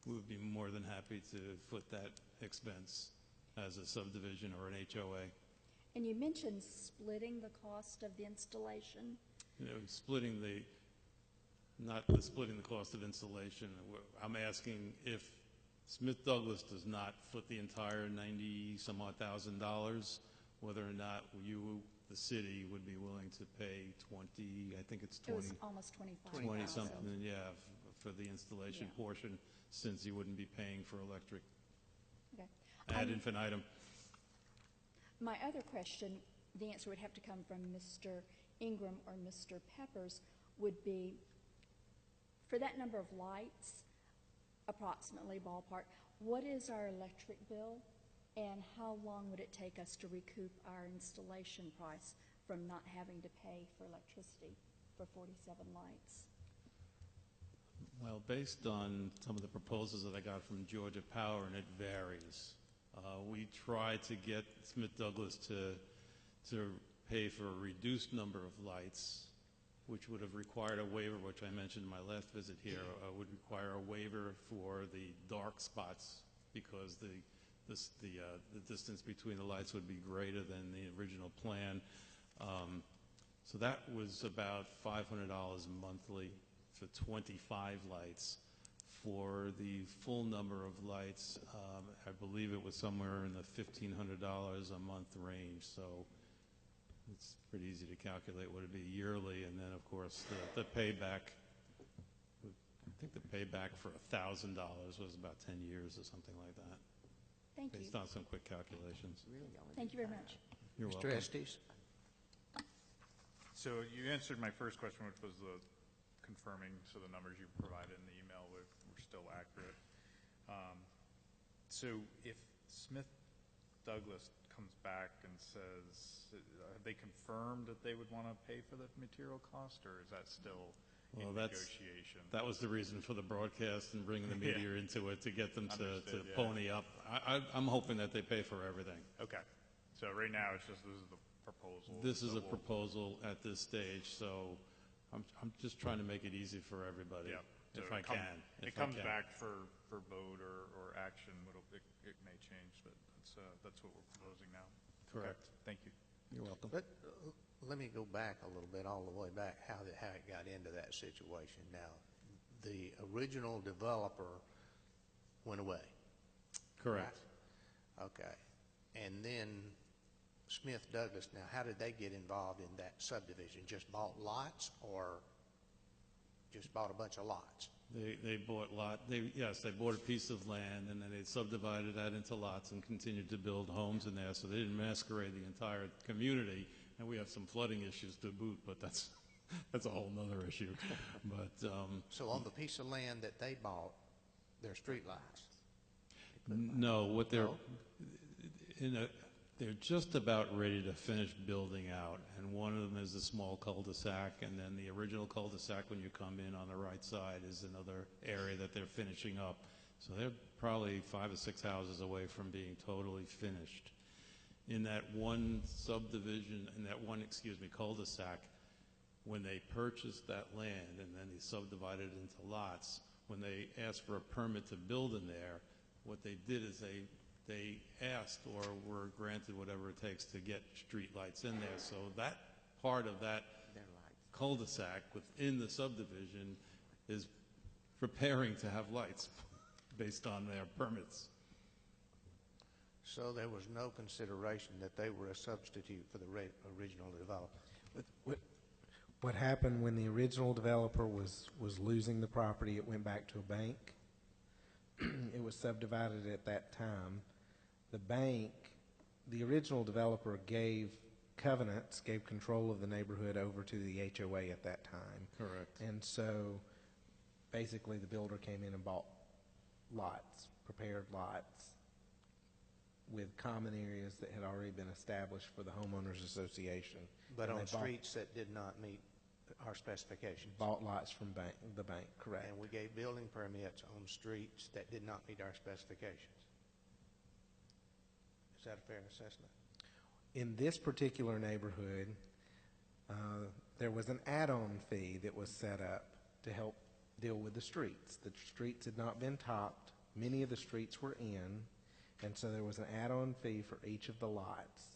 we would be more than happy to foot that expense as a subdivision or an HOA. And you mentioned splitting the cost of the installation. You know, splitting the cost of installation. I'm asking if Smith Douglas does not foot the entire $90-some-odd thousand, whether or not you, the city, would be willing to pay 20, I think it's 20. It was almost 25,000. 20 something, yeah, for the installation portion, since you wouldn't be paying for electric Okay. ad infinitum. My other question, the answer would have to come from Mr. Ingram or Mr. Peppers, would be, for that number of lights, approximately ballpark, what is our electric bill, and how long would it take us to recoup our installation price from not having to pay for electricity for 47 lights? Well, based on some of the proposals that I got from Georgia Power, and it varies, we tried to get Smith Douglas to pay for a reduced number of lights, which would have required a waiver, which I mentioned in my last visit here, would require a waiver for the dark spots because the distance between the lights would be greater than the original plan. So that was about $500 monthly for 25 lights. For the full number of lights, I believe it was somewhere in the $1,500 a month range. So it's pretty easy to calculate what it'd be yearly, and then of course the payback. I think the payback for $1,000 was about 10 years or something like that. Thank you. Based on some quick calculations. Thank you very much. You're Mr. welcome. Estes? So you answered my first question, which was the confirming, so the numbers you provided in the email were still accurate. So if Smith Douglas comes back and says, have they confirmed that they would want to pay for the material cost, or is that still in negotiation? That was the reason for the broadcast and bringing the media into it, to get them to Understood, yeah. pony up. I'm hoping that they pay for everything. Okay. So right now, it's just, this is the proposal. This is that a proposal at this stage, so I'm just trying to make it easy for everybody. Yeah. So If I can. It comes back for vote or action. It may change, but that's what we're proposing now. Correct. Okay. Thank you. You're welcome. But let me go back a little bit, all the way back, how it got into that situation. Now, the original developer went away. Correct. Right? Okay. And then Smith Douglas, now how did they get involved in that subdivision? Just bought lots, or just bought a bunch of lots? They bought they bought a piece of land, and then they subdivided that into lots and continued to build homes in there, so they didn't masquerade the entire community. And we have some flooding issues to boot, but that's a whole nother issue. But So on the piece of land that they bought, there are street lights? no, what they're just about ready to finish building out, and one of them is a small cul-de-sac, and then the original cul-de-sac, when you come in on the right side, is another area that they're finishing up. So they're probably 5 or 6 houses away from being totally finished. In that one subdivision, cul-de-sac, when they purchased that land and then they subdivided it into lots, when they asked for a permit to build in there, what they did is they asked or were granted whatever it takes to get street lights in there. So that part of that cul-de-sac within the subdivision is preparing to have lights based on their permits. So there was no consideration that they were a substitute for the original developer? What happened when the original developer was losing the property, it went back to a bank. It was subdivided at that time. The bank, the original developer gave covenants, gave control of the neighborhood over to the HOA at that time. Correct. And so basically the builder came in and bought lots, prepared lots, with common areas that had already been established for the homeowners association. But And on they bought- streets that did not meet our specifications? Bought lots from the bank, correct. And we gave building permits on streets that did not meet our specifications. Is that a fair assessment? In this particular neighborhood, there was an add-on fee that was set up to help deal with the streets. The streets had not been topped. Many of the streets were in, and so there was an add-on fee for each of the lots.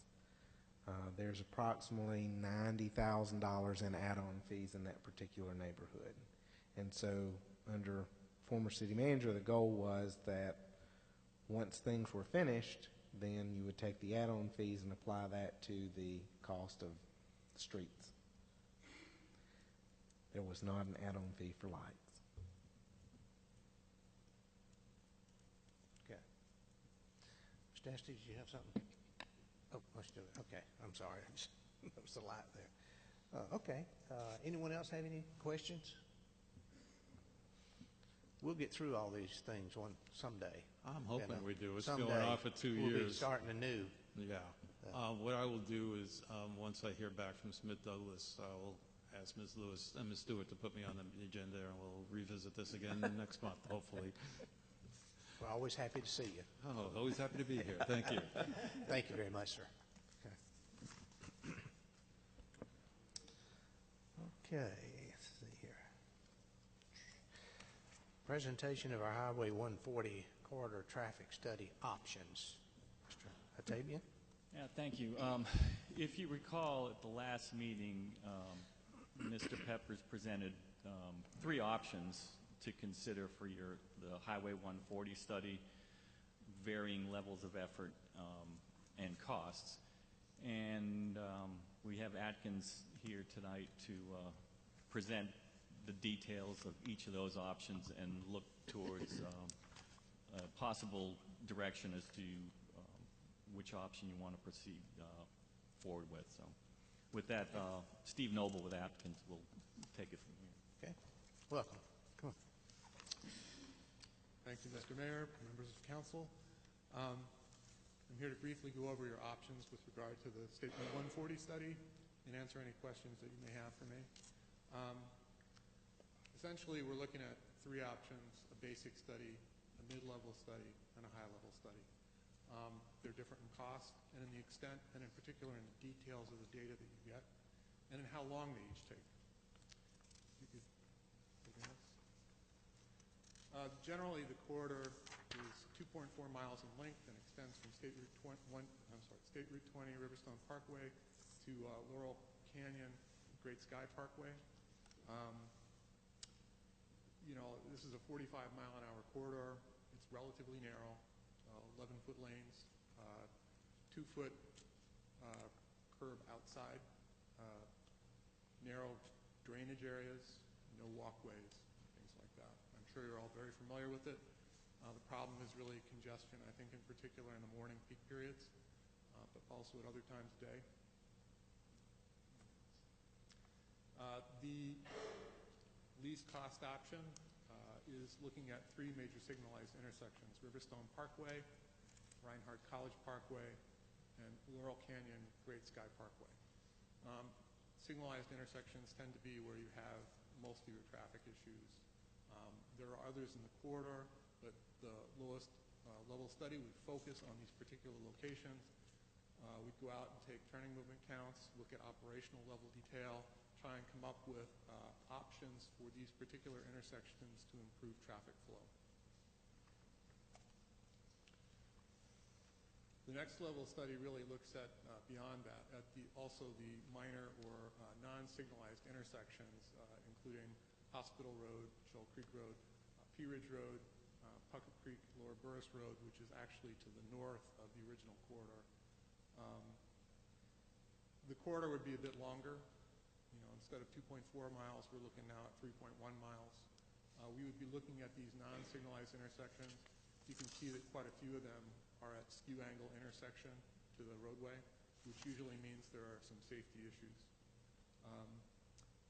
There's approximately $90,000 in add-on fees in that particular neighborhood. And so under former city manager, the goal was that once things were finished, then you would take the add-on fees and apply that to the cost of the streets. There was not an add-on fee for lights. Okay. Mr. Estes, did you have something? Oh, let's do it. Okay, I'm sorry. There was a light there. Okay. Anyone else have any questions? We'll get through all these things someday. I'm hoping we do. It's Someday going on for 2 years. We'll be starting anew. Yeah. What I will do is, once I hear back from Smith Douglas, I will ask Ms. Lewis and Ms. Stewart to put me on the agenda, and we'll revisit this again next month, hopefully. We're always happy to see you. Oh, always happy to be here. Thank you. Thank you very much, sir. Okay, let's see here. Presentation of our Highway 140 corridor traffic study options. Mr. Hatabian? Yeah, thank you. If you recall, at the last meeting, Mr. Peppers presented 3 options to consider for the Highway 140 study, varying levels of effort and costs. And we have Atkins here tonight to present the details of each of those options and look towards a possible direction as to which option you want to proceed forward with. So with that, Steve Noble with Atkins will take it from here. Okay. Welcome. Come on. Thank you, Mr. Mayor, members of council. I'm here to briefly go over your options with regard to the Statement 140 study and answer any questions that you may have for me. Essentially, we're looking at 3 options: a basic study, a mid-level study, and a high-level study. They're different in cost and in the extent, and in particular in the details of the data that you get, and in how long they each take. You could take this. Generally, the corridor is 2.4 miles in length and extends from State Route 20, Riverstone Parkway, to Laurel Canyon, Great Sky Parkway. This is a 45-mile-an-hour corridor. It's relatively narrow, 11-foot lanes, 2-foot curb outside, narrow drainage areas, no walkways, things like that. I'm sure you're all very familiar with it. The problem is really congestion, I think in particular in the morning peak periods, but also at other times of day. The least cost option is looking at 3 major signalized intersections: Riverstone Parkway, Reinhardt College Parkway, and Laurel Canyon Great Sky Parkway. Signalized intersections tend to be where you have most of your traffic issues. There are others in the corridor, but the lowest level study would focus on these particular locations. We'd go out and take turning movement counts, look at operational level detail, try and come up with options for these particular intersections to improve traffic flow. The next level study really looks at beyond that, at also the minor or non-signalized intersections, including Hospital Road, Shoal Creek Road, Pea Ridge Road, Puckett Creek, Lower Burris Road, which is actually to the north of the original corridor. The corridor would be a bit longer. Instead of 2.4 miles, we're looking now at 3.1 miles. We would be looking at these non-signalized intersections. You can see that quite a few of them are at skew angle intersection to the roadway, which usually means there are some safety issues.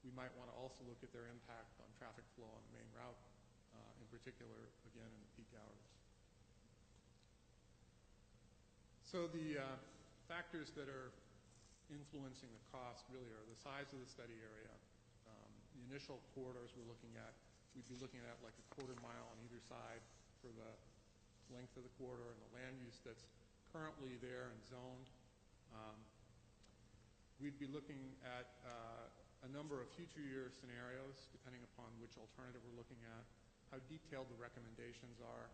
We might want to also look at their impact on traffic flow on the main route, in particular, again, in the peak hours. So the factors that are influencing the cost really are the size of the study area. The initial corridors we'd be looking at like a quarter mile on either side for the length of the corridor and the land use that's currently there and zoned. We'd be looking at a number of future year scenarios, depending upon which alternative we're looking at, how detailed the recommendations are.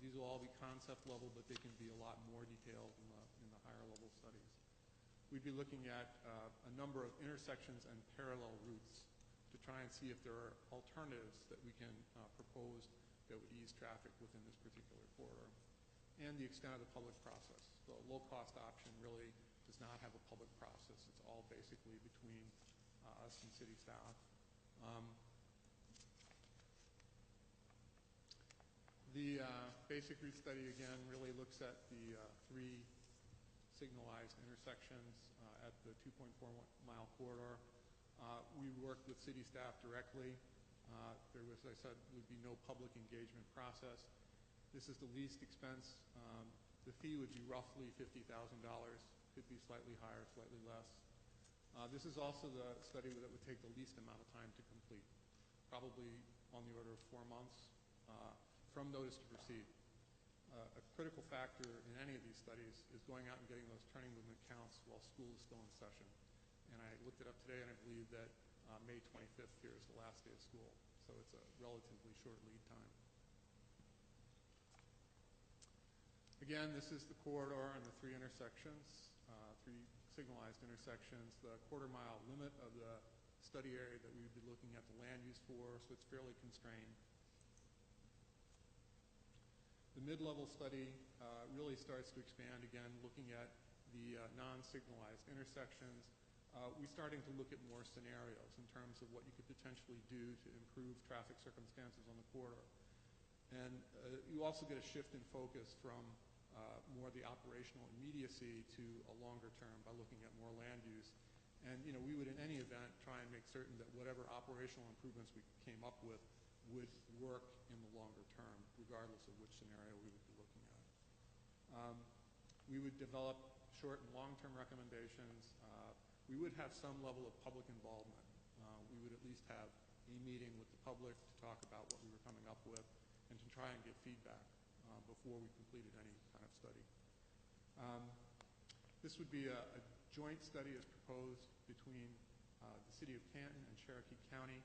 These will all be concept level, but they can be a lot more detailed in the higher level studies. We'd be looking at a number of intersections and parallel routes to try and see if there are alternatives that we can propose that would ease traffic within this particular corridor, and the extent of the public process. The low-cost option really does not have a public process. It's all basically between us and city staff. The basic route study, again, really looks at the 3 signalized intersections at the 2.4-mile corridor. We worked with city staff directly. There was, as I said, would be no public engagement process. This is the least expense. The fee would be roughly $50,000. Could be slightly higher, slightly less. This is also the study that would take the least amount of time to complete, probably on the order of 4 months from notice to proceed. A critical factor in any of these studies is going out and getting those turning movement counts while school is still in session. And I looked it up today, and I believe that May 25th here is the last day of school. So it's a relatively short lead time. Again, this is the corridor and the three intersections, three signalized intersections, the quarter-mile limit of the study area that we would be looking at the land use for, so it's fairly constrained. The mid-level study really starts to expand, again, looking at the non-signalized intersections. We're starting to look at more scenarios in terms of what you could potentially do to improve traffic circumstances on the corridor. And you also get a shift in focus from more the operational immediacy to a longer term by looking at more land use. And we would in any event try and make certain that whatever operational improvements we came up with would work in the longer term, regardless of which scenario we would be looking at. We would develop short and long-term recommendations. We would have some level of public involvement. We would at least have a meeting with the public to talk about what we were coming up with and to try and get feedback before we completed any kind of study. This would be a joint study as proposed between the City of Canton and Cherokee County,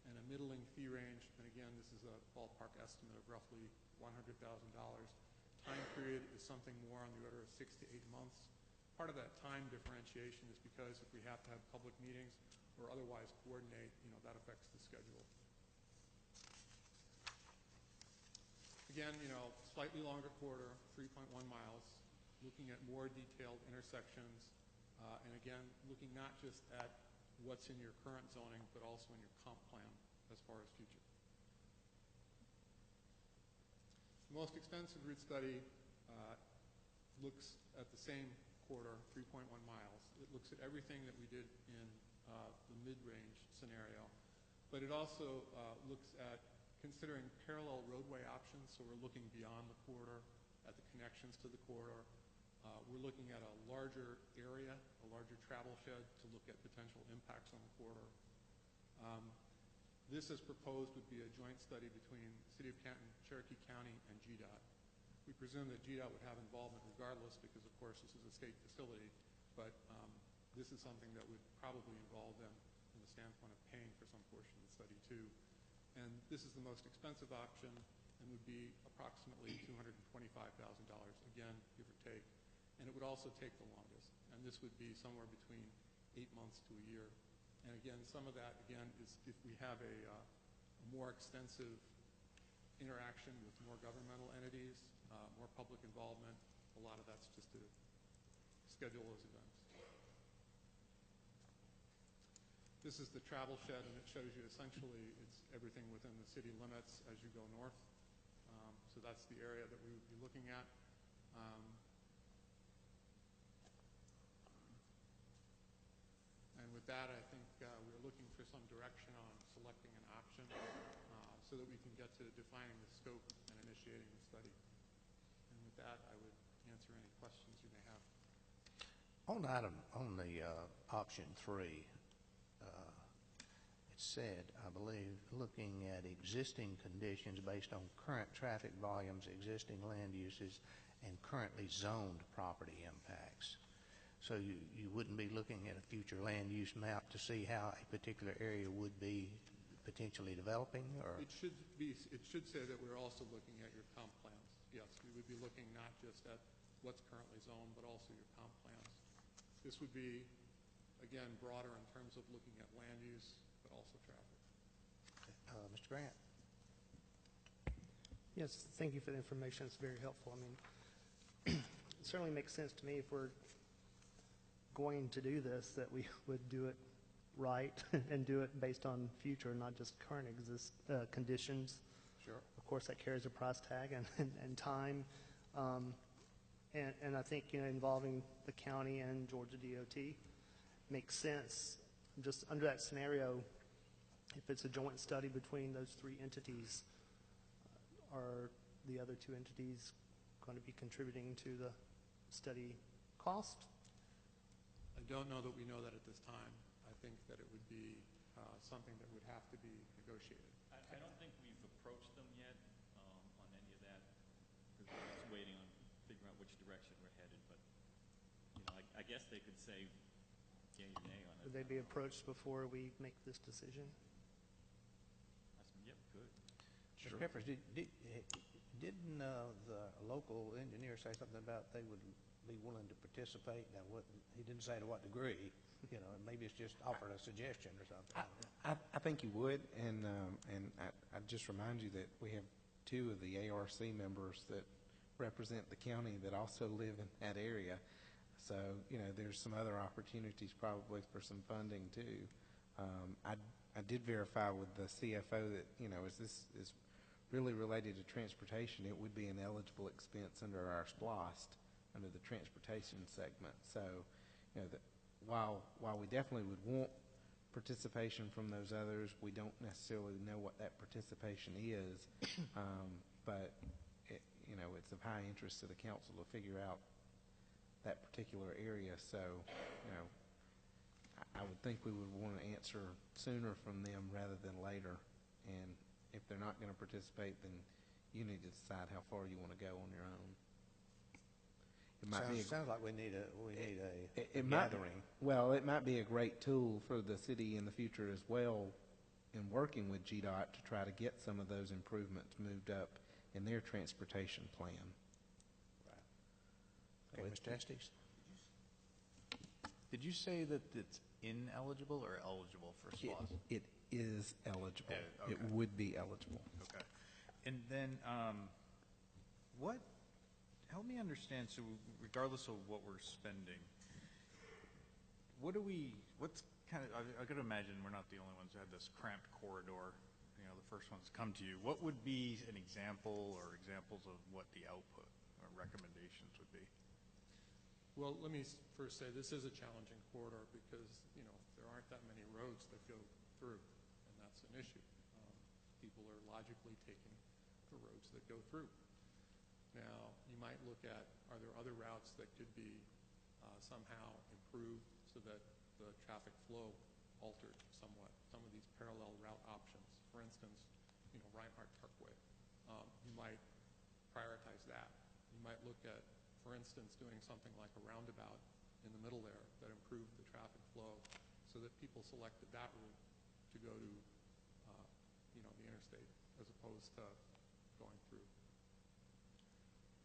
and a middling fee range. And again, this is a ballpark estimate of roughly $100,000. Time period is something more on the order of 6 to 8 months. Part of that time differentiation is because if we have to have public meetings or otherwise coordinate, that affects the schedule. Again, slightly longer corridor, 3.1 miles, looking at more detailed intersections, and again, looking not just at what's in your current zoning, but also in your comp plan as far as future. The most extensive route study looks at the same corridor, 3.1 miles. It looks at everything that we did in the mid-range scenario, but it also looks at considering parallel roadway options, so we're looking beyond the corridor at the connections to the corridor. We're looking at a larger area, a larger travel shed to look at potential impacts on the corridor. This, as proposed, would be a joint study between the City of Canton, Cherokee County, and GDOT. We presume that GDOT would have involvement regardless because, of course, this is a state facility, but this is something that would probably involve them from the standpoint of paying for some portion of the study, too. And this is the most expensive option and would be approximately $225,000, again, give or take. And it would also take the longest. And this would be somewhere between 8 months to a year. And again, some of that, again, is if we have a more extensive interaction with more governmental entities, more public involvement, a lot of that's just to schedule those events. This is the travel shed, and it shows you essentially it's everything within the city limits as you go north. So that's the area that we would be looking at. And with that, I think we're looking for some direction on selecting an option so that we can get to defining the scope and initiating the study. And with that, I would answer any questions you may have. On the option 3, it said, I believe, looking at existing conditions based on current traffic volumes, existing land uses, and currently zoned property impacts. So you wouldn't be looking at a future land use map to see how a particular area would be potentially developing, or? It should say that we're also looking at your comp plans. Yes, we would be looking not just at what's currently zoned, but also your comp plans. This would be, again, broader in terms of looking at land use, but also traffic. Mr. Grant. Yes, thank you for the information. It's very helpful. I mean, it certainly makes sense to me if we're going to do this, that we would do it right and do it based on future, not just current conditions. Sure. Of course, that carries a price tag and time. And I think, involving the county and Georgia DOT makes sense. Just under that scenario, if it's a joint study between those 3 entities, are the other 2 entities going to be contributing to the study cost? I don't know that we know that at this time. I think that it would be something that would have to be negotiated. I don't think we've approached them yet on any of that, because we're just waiting on figuring out which direction we're headed. But I guess they could say yay or nay on it. Would they be approached before we make this decision? Yep, good. Mr. Peppers, Didn't the local engineer say something about they would be willing to participate? Now, he didn't say to what degree, maybe it's just offered a suggestion or something. I think you would, and I'd just remind you that we have 2 of the ARC members that represent the county that also live in that area. So, there's some other opportunities probably for some funding too. I did verify with the CFO that, as this is really related to transportation, it would be an eligible expense under our SPLOST, under the transportation segment. So, while we definitely would want participation from those others, we don't necessarily know what that participation is, but it's of high interest to the council to figure out that particular area. So, I would think we would want to answer sooner from them rather than later. And if they're not going to participate, then you need to decide how far you want to go on your own. Sounds like we need a gathering. Well, it might be a great tool for the city in the future as well in working with GDOT to try to get some of those improvements moved up in their transportation plan. Right. Okay, Mr. Estes? Did you say that it's ineligible or eligible for SPLOST? It is eligible. Okay. It would be eligible. Okay. And then help me understand, so regardless of what we're spending, I could imagine we're not the only ones who had this cramped corridor, the first ones to come to you. What would be an example or examples of what the output or recommendations would be? Well, let me first say this is a challenging corridor because, there aren't that many roads that go through, and that's an issue. People are logically taking the roads that go through. Now, you might look at, are there other routes that could be somehow improved so that the traffic flow altered somewhat? Some of these parallel route options, for instance, Reinhardt Parkway, you might prioritize that. You might look at, for instance, doing something like a roundabout in the middle there that improved the traffic flow so that people selected that route to go to, the interstate as opposed to going through.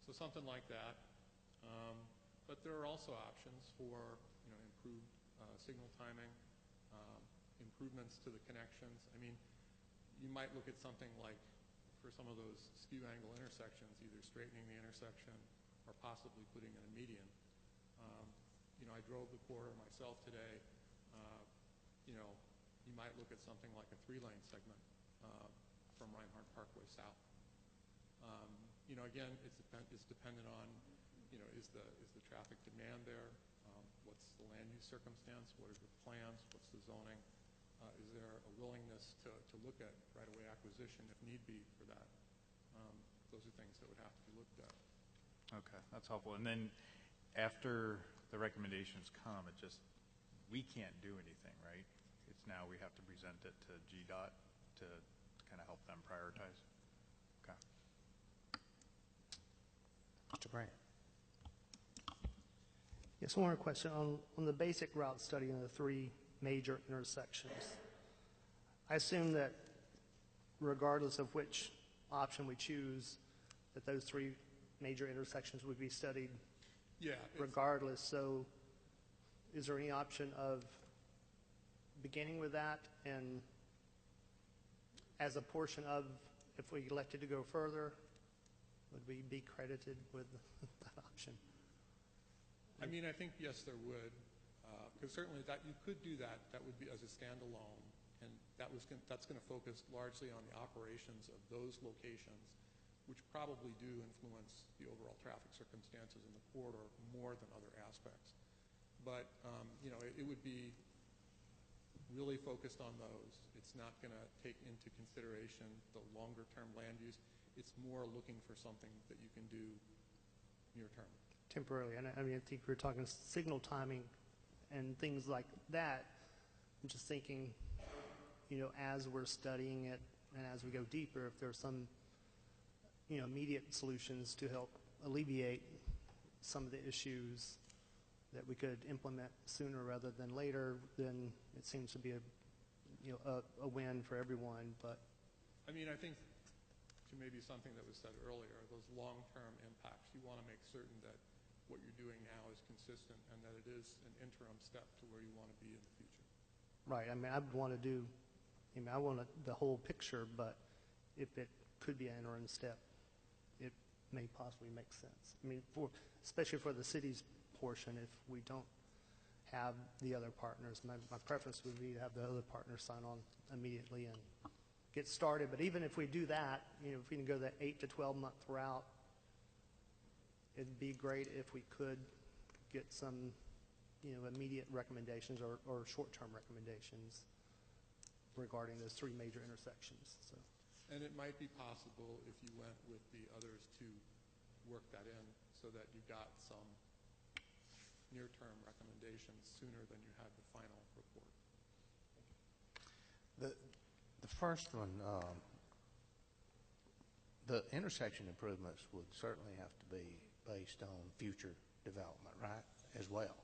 So something like that. But there are also options for, improved signal timing, improvements to the connections. I mean, you might look at something like, for some of those skew angle intersections, either straightening the intersection or possibly putting in a median. I drove the corridor myself today. You might look at something like a 3-lane segment from Reinhardt Parkway south. Again, it's dependent on, is the traffic demand there? What's the land use circumstance? What are the plans? What's the zoning? Is there a willingness to look at right-of-way acquisition if need be for that? Those are things that would have to be looked at. Okay, that's helpful. And then after the recommendations come, we can't do anything, right? It's now we have to present it to GDOT to kind of help them prioritize. Okay. Mr. Brandt. Yes, one more question. On the basic route study in the 3 major intersections, I assume that regardless of which option we choose, that those 3 major intersections would be studied regardless. So is there any option of beginning with that and as a portion of, if we elected to go further, would we be credited with that option? I mean, I think, yes, there would. Because certainly that you could do that. That would be as a standalone. And that's going to focus largely on the operations of those locations, which probably do influence the overall traffic circumstances in the corridor more than other aspects. But, it would be really focused on those. It's not going to take into consideration the longer-term land use. It's more looking for something that you can do near-term. Temporarily. And I mean, I think we're talking signal timing and things like that. I'm just thinking, as we're studying it and as we go deeper, if there's some, immediate solutions to help alleviate some of the issues that we could implement sooner rather than later, then it seems to be a win for everyone. But I mean, I think to maybe something that was said earlier, those long-term impacts. You want to make certain that what you're doing now is consistent and that it is an interim step to where you want to be in the future. Right, I mean, I want to do, I want the whole picture, but if it could be an interim step, it may possibly make sense. I mean, especially for the city's portion, if we don't have the other partners, my preference would be to have the other partners sign on immediately and get started. But even if we do that, if we can go that 8 to 12 month route, it'd be great if we could get some, immediate recommendations or short-term recommendations regarding those 3 major intersections. So. And it might be possible if you went with the others to work that in so that you got some near-term recommendations sooner than you had the final report. The first one, the intersection improvements would certainly have to be based on future development, right, as well.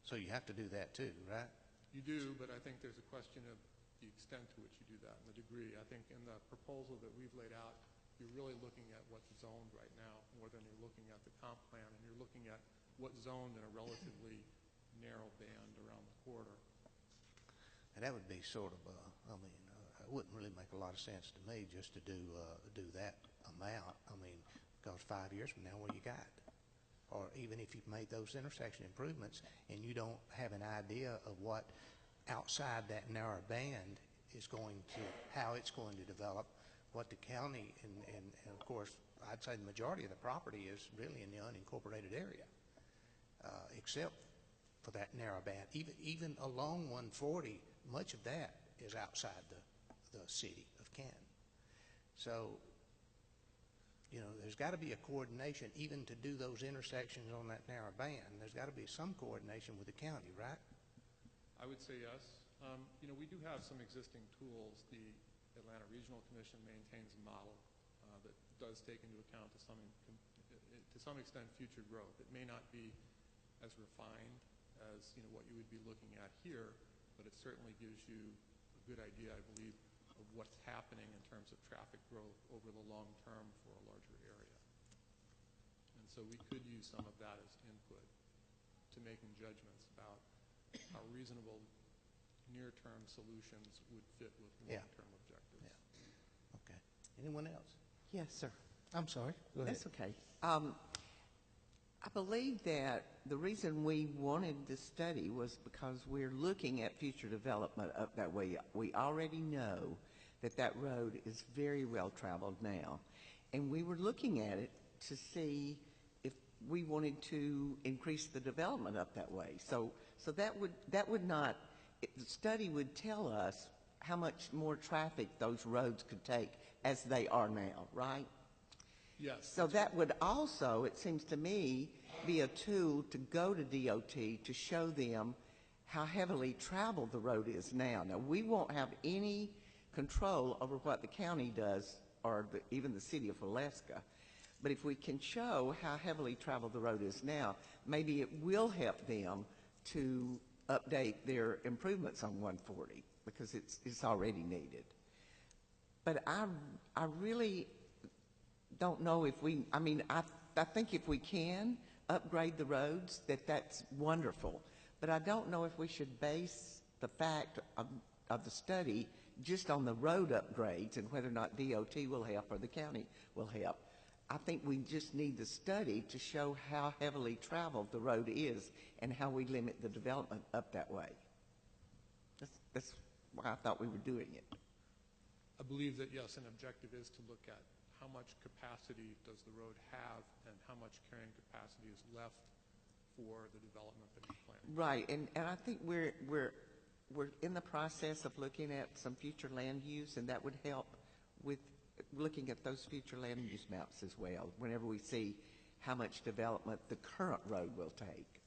So you have to do that too, right? You do, but I think there's a question of the extent to which you do that and the degree. I think in the proposal that we've laid out, you're really looking at what's zoned right now more than you're looking at the comp plan, and you're looking at what's zoned in a relatively narrow band around the corridor. And that would be sort of, it wouldn't really make a lot of sense to me just to do that amount. I mean, because 5 years from now, what do you got? Or even if you've made those intersection improvements and you don't have an idea of what outside that narrow band is going to, how it's going to develop, what the county, and of course, I'd say the majority of the property is really in the unincorporated area, except for that narrow band. Even along 140, much of that is outside the city of Canton. So, there's got to be a coordination even to do those intersections on that narrow band. There's got to be some coordination with the county, right? I would say yes. We do have some existing tools. The Atlanta Regional Commission maintains a model that does take into account to some extent future growth. It may not be as refined as what you would be looking at here, but it certainly gives you a good idea, I believe, of what's happening in terms of traffic growth over the long term for a larger area. And so we could use some of that as input to making judgments about how reasonable near-term solutions would fit with long-term objectives. Yeah. Okay. Anyone else? Yes, sir. I'm sorry. Go ahead. That's okay. I believe that the reason we wanted this study was because we're looking at future development up that way. We already know that road is very well traveled now, and we were looking at it to see if we wanted to increase the development up that way. So that would not. The study would tell us how much more traffic those roads could take as they are now, right? Yes. So that would also, it seems to me, be a tool to go to DOT to show them how heavily traveled the road is now. Now, we won't have any control over what the county does or even the city of Valeska. But if we can show how heavily traveled the road is now, maybe it will help them to update their improvements on 140 because it's already needed. But I really don't know if we, I think if we can upgrade the roads, that's wonderful. But I don't know if we should base the fact of the study just on the road upgrades and whether or not DOT will help or the county will help. I think we just need the study to show how heavily traveled the road is and how we limit the development up that way. That's why I thought we were doing it. I believe that, yes, an objective is to look at how much capacity does the road have and how much carrying capacity is left for the development that you're planning. Right, and I think we're in the process of looking at some future land use, and that would help with looking at those future land use maps as well, whenever we see how much development the current road will take.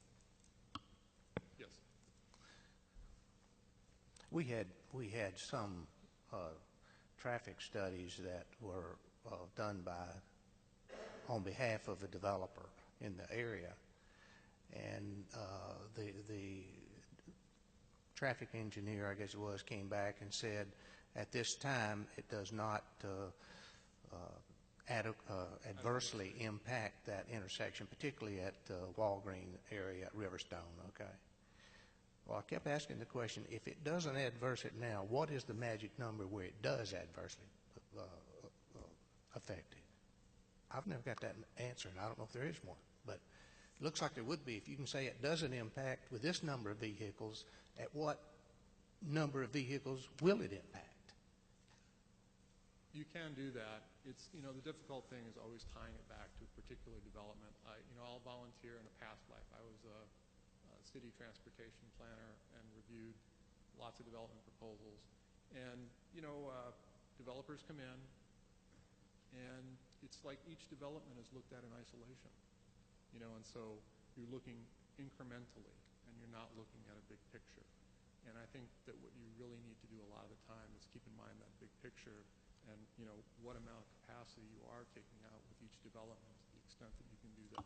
Yes. We had some traffic studies that were done on behalf of a developer in the area, and the traffic engineer, I guess it was, came back and said, at this time, it does not adversely impact that intersection, particularly at Walgreen area at Riverstone, okay? Well, I kept asking the question, if it doesn't adverse it now, what is the magic number where it does adversely affect it? I've never got that answer, and I don't know if there is one, but it looks like there would be. If you can say it doesn't impact with this number of vehicles, at what number of vehicles will it impact? You can do that. It's, the difficult thing is always tying it back to a particular development. I'll volunteer in a past life. I was a city transportation planner and reviewed lots of development proposals. And, developers come in, and it's like each development is looked at in isolation. And so you're looking incrementally, and you're not looking at a big picture. And I think that what you really need to do a lot of the time is keep in mind that big picture and, what amount of capacity you are taking out with each development to the extent that you can do that.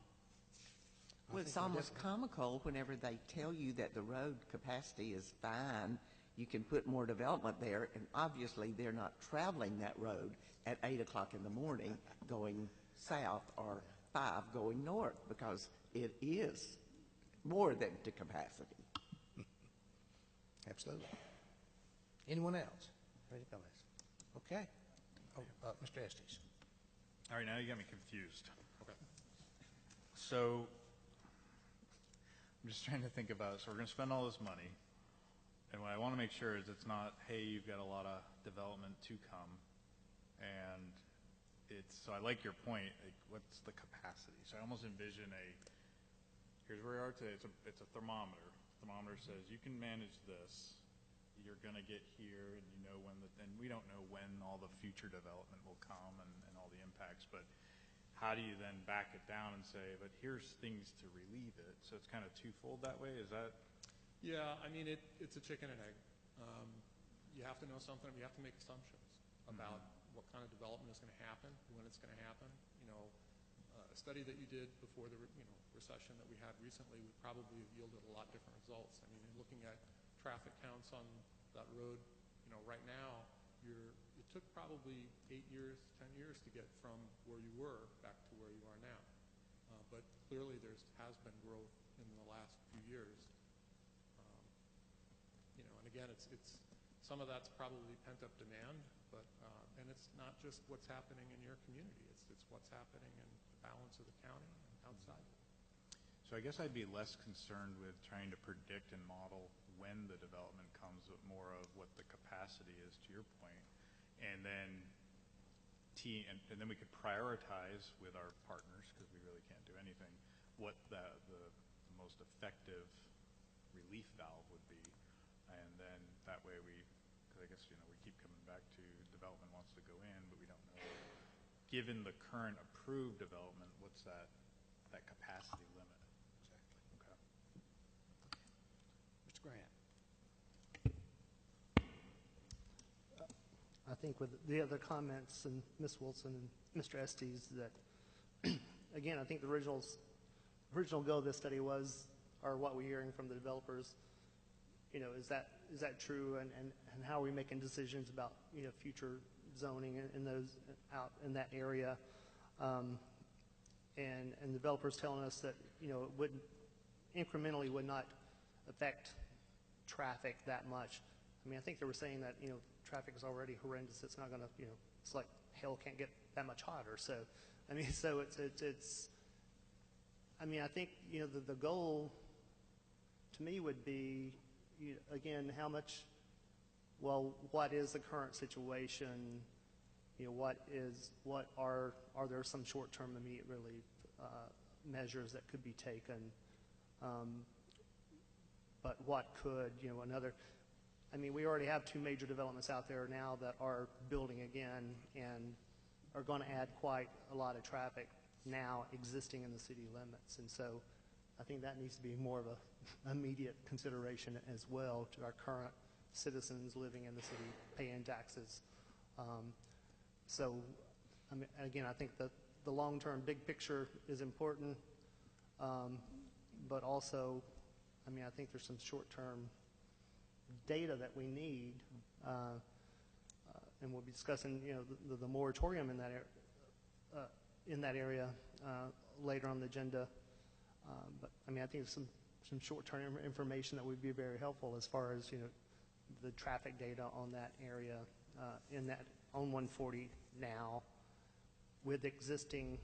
Well, it's almost comical whenever they tell you that the road capacity is fine, you can put more development there, and obviously they're not traveling that road at 8 o'clock in the morning going south or 5 going north, because it is more than to capacity. Absolutely. Anyone else? Ready to comments? Okay. Mr. Estes. All right, now you got me confused. Okay. So I'm just trying to think about it. So we're going to spend all this money, and what I want to make sure is it's not, hey, you've got a lot of development to come, and so I like your point, like, what's the capacity? So I almost envision here's where we are today, it's a thermometer. The thermometer says you can manage this, you're going to get here, and and we don't know when all the future development will come and all the impacts, but how do you then back it down and say, but here's things to relieve it? So it's kind of twofold that way, is that? Yeah, I mean, it's a chicken and egg. You have to know something, you have to make assumptions about what kind of development is going to happen, when it's going to happen. A study that you did before the recession that we had recently would probably have yielded a lot different results. I mean, looking at traffic counts on that road, right now, it took probably 8 years, 10 years to get from where you were back to where you are now. But clearly has been growth in the last few years. And again, it's some of that's probably pent-up demand, but and it's not just what's happening in your community. It's what's happening in the balance of the county and outside. So I guess I'd be less concerned with trying to predict and model when the development comes, but more of what the capacity is, to your point. And then and then we could prioritize with our partners, because we really can't do anything, what the most effective relief valve would be. And then that way because I guess, we keep coming back to development wants to go in, but we don't know, given the current approved development, what's that capacity limit? Exactly. Okay. Mr. Grant. I think with the other comments and Ms. Wilson and Mr. Estes that, again, I think the original goal of this study was, or what we're hearing from the developers, is that true, and how are we making decisions about, future zoning in those out in that area, and developers telling us that, it incrementally would not affect traffic that much. I mean, I think they were saying that, traffic is already horrendous. It's not going to, it's like hell can't get that much hotter. So, I mean, so it's I mean, I think, the goal to me would be, again, what is the current situation? Are there some short-term immediate relief measures that could be taken? But what could, I mean, we already have 2 major developments out there now that are building again and are going to add quite a lot of traffic now existing in the city limits. And so I think that needs to be more of a immediate consideration as well to our current citizens living in the city, paying taxes. So, I mean, again, I think that the long-term big picture is important, but also, I mean, I think there's some short-term data that we need and we'll be discussing, the moratorium in that area later on the agenda. But I mean, I think some short-term information that would be very helpful as far as, the traffic data on that area, on 140 now, with existing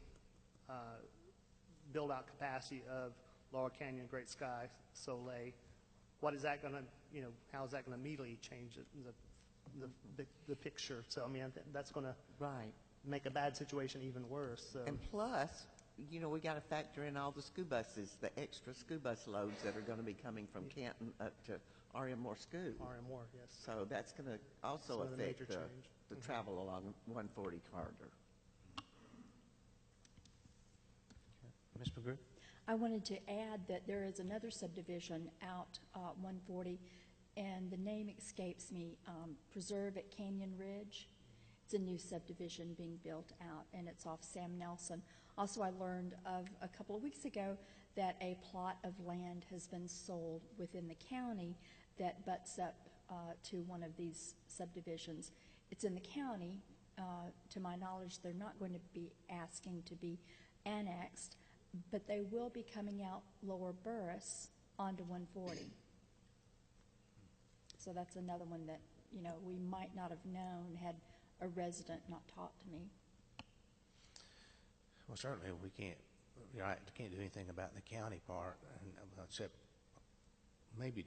build-out capacity of Laurel Canyon, Great Sky, Soleil. What is that going to, how is that going to immediately change the picture? So, I mean, that's going to make a bad situation even worse. So. And plus, we got to factor in all the school buses, the extra school bus loads that are going to be coming from Canton up to R.M. Moore School. R.M. Moore, yes. So that's going to also affect the travel along 140 corridor. Ms. McGrew? I wanted to add that there is another subdivision out 140, and the name escapes me, Preserve at Canyon Ridge. It's a new subdivision being built out, and it's off Sam Nelson. Also, I learned of a couple of weeks ago that a plot of land has been sold within the county that butts up to one of these subdivisions. It's in the county. To my knowledge, they're not going to be asking to be annexed, but they will be coming out Lower Burris onto 140. So that's another one that, we might not have known had a resident not talked to me. Well, certainly we can't do anything about the county part, except maybe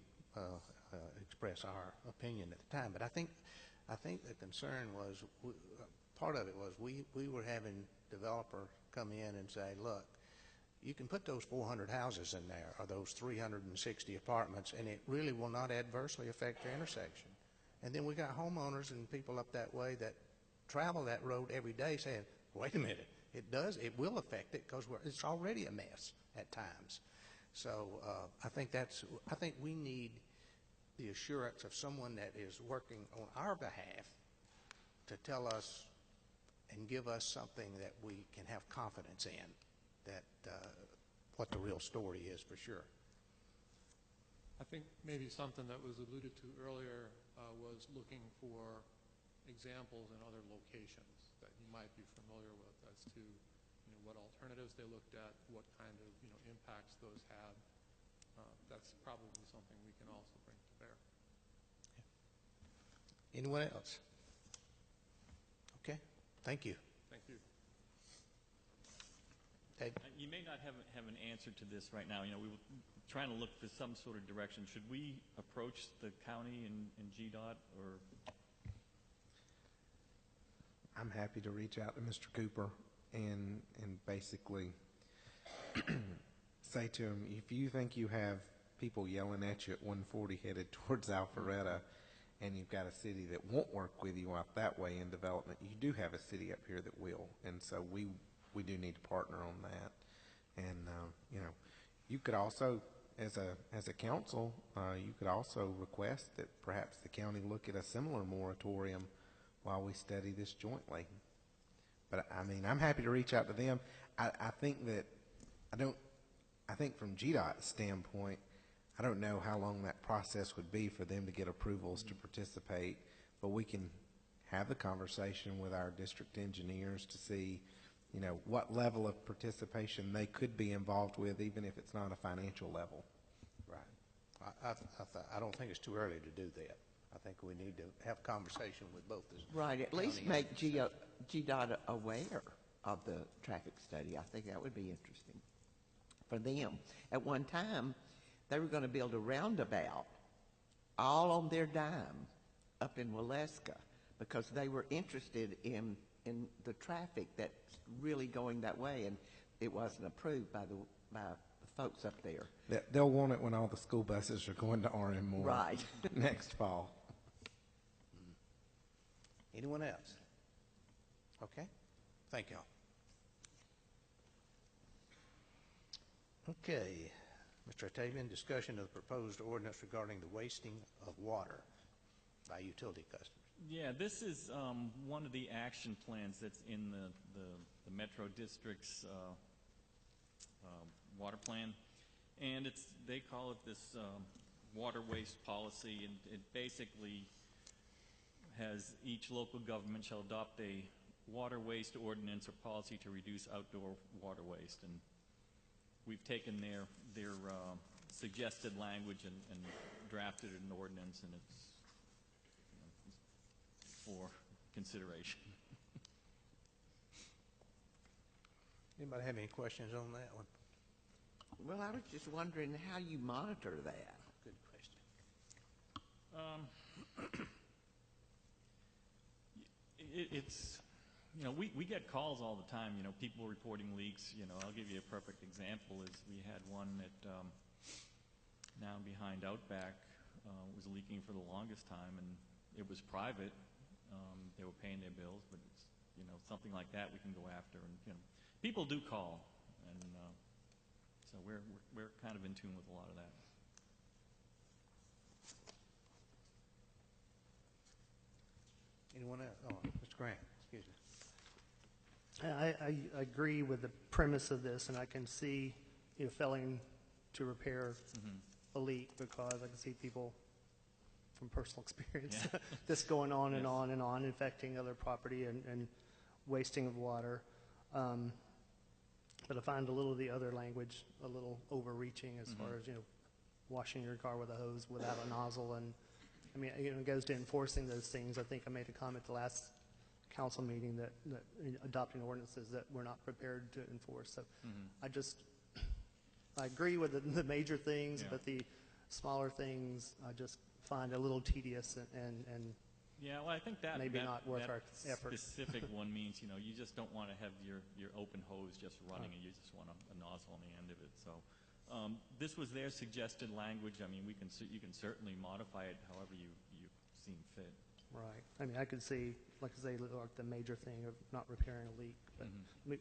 express our opinion at the time. But I think the concern was, part of it was we were having developers come in and say, look, you can put those 400 houses in there, or those 360 apartments, and it really will not adversely affect the intersection. And then we got homeowners and people up that way that travel that road every day saying, wait a minute, it will affect it because it's already a mess at times. So I think we need the assurance of someone that is working on our behalf to tell us and give us something that we can have confidence in, that what the real story is for sure. I think maybe something that was alluded to earlier was looking for examples in other locations that you might be familiar with as to what alternatives they looked at, what kind of impacts those had. That's probably something we can also bring to bear. Anyone else? Okay, thank you. Thank you. You may not have an answer to this right now. We were trying to look for some sort of direction. Should we approach the county and GDOT, or? I'm happy to reach out to Mr. Cooper and basically say to him, if you think you have people yelling at you at 140 headed towards Alpharetta, and you've got a city that won't work with you out that way in development, you do have a city up here that will, and so we do need to partner on that. And you could also, as a council, you could also request that perhaps the county look at a similar moratorium while we study this jointly. But I mean, I'm happy to reach out to them. I think from GDOT's standpoint, I don't know how long that process would be for them to get approvals to participate, but we can have the conversation with our district engineers to see, what level of participation they could be involved with, even if it's not a financial level. Right. I don't think it's too early to do that. I think we need to have a conversation with both the Right, at least county make and GDOT aware of the traffic study. I think that would be interesting for them. At one time, they were going to build a roundabout all on their dime up in Waleska because they were interested in the traffic that's really going that way, and it wasn't approved by the folks up there. They'll want it when all the school buses are going to R.M. Moore Right. next fall. Anyone else? Okay. Thank you all. Okay. Mr. Octavian, discussion of the proposed ordinance regarding the wasting of water by utility customers. Yeah, this is one of the action plans that's in the Metro District's water plan. And they call it this water waste policy, and it basically has each local government shall adopt a water waste ordinance or policy to reduce outdoor water waste. And we've taken their suggested language and drafted an ordinance, and it's for consideration. Anybody have any questions on that one? Well, I was just wondering how you monitor that. Good question. It's, we get calls all the time, people reporting leaks. I'll give you a perfect example is we had one that down behind Outback was leaking for the longest time, and it was private. They were paying their bills, but it's, something like that we can go after. And, people do call, and so we're kind of in tune with a lot of that. Anyone else? Oh, Mr. Grant, excuse me. I agree with the premise of this, and I can see, failing to repair a leak, because I can see people from personal experience this going on and on and on, infecting other property and wasting of water. But I find a little of the other language a little overreaching as far as, washing your car with a hose without a nozzle. And I mean, it goes to enforcing those things. I think I made a comment at the last council meeting that adopting ordinances that we're not prepared to enforce. So I agree with the major things, but the smaller things I just find a little tedious and yeah, well, I think that maybe not worth our effort. Specific one means, you just don't want to have your open hose just running, and you just want a nozzle on the end of it. So this was their suggested language. I mean, you can certainly modify it however you seem fit. Right. I mean, I could see, like I say, like the major thing of not repairing a leak, but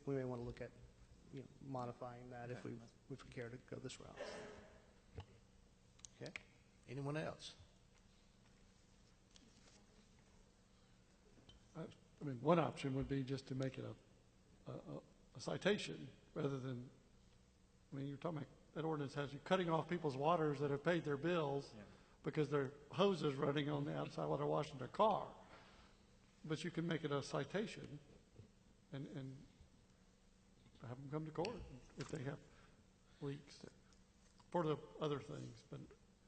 we may want to look at modifying that if we care to go this route. Okay. Anyone else? I mean, one option would be just to make it a citation rather than, I mean, you're talking about that ordinance has you cutting off people's waters that have paid their bills because their hose is running on the outside while they're washing their car. But you can make it a citation and have them come to court if they have leaks for the other things.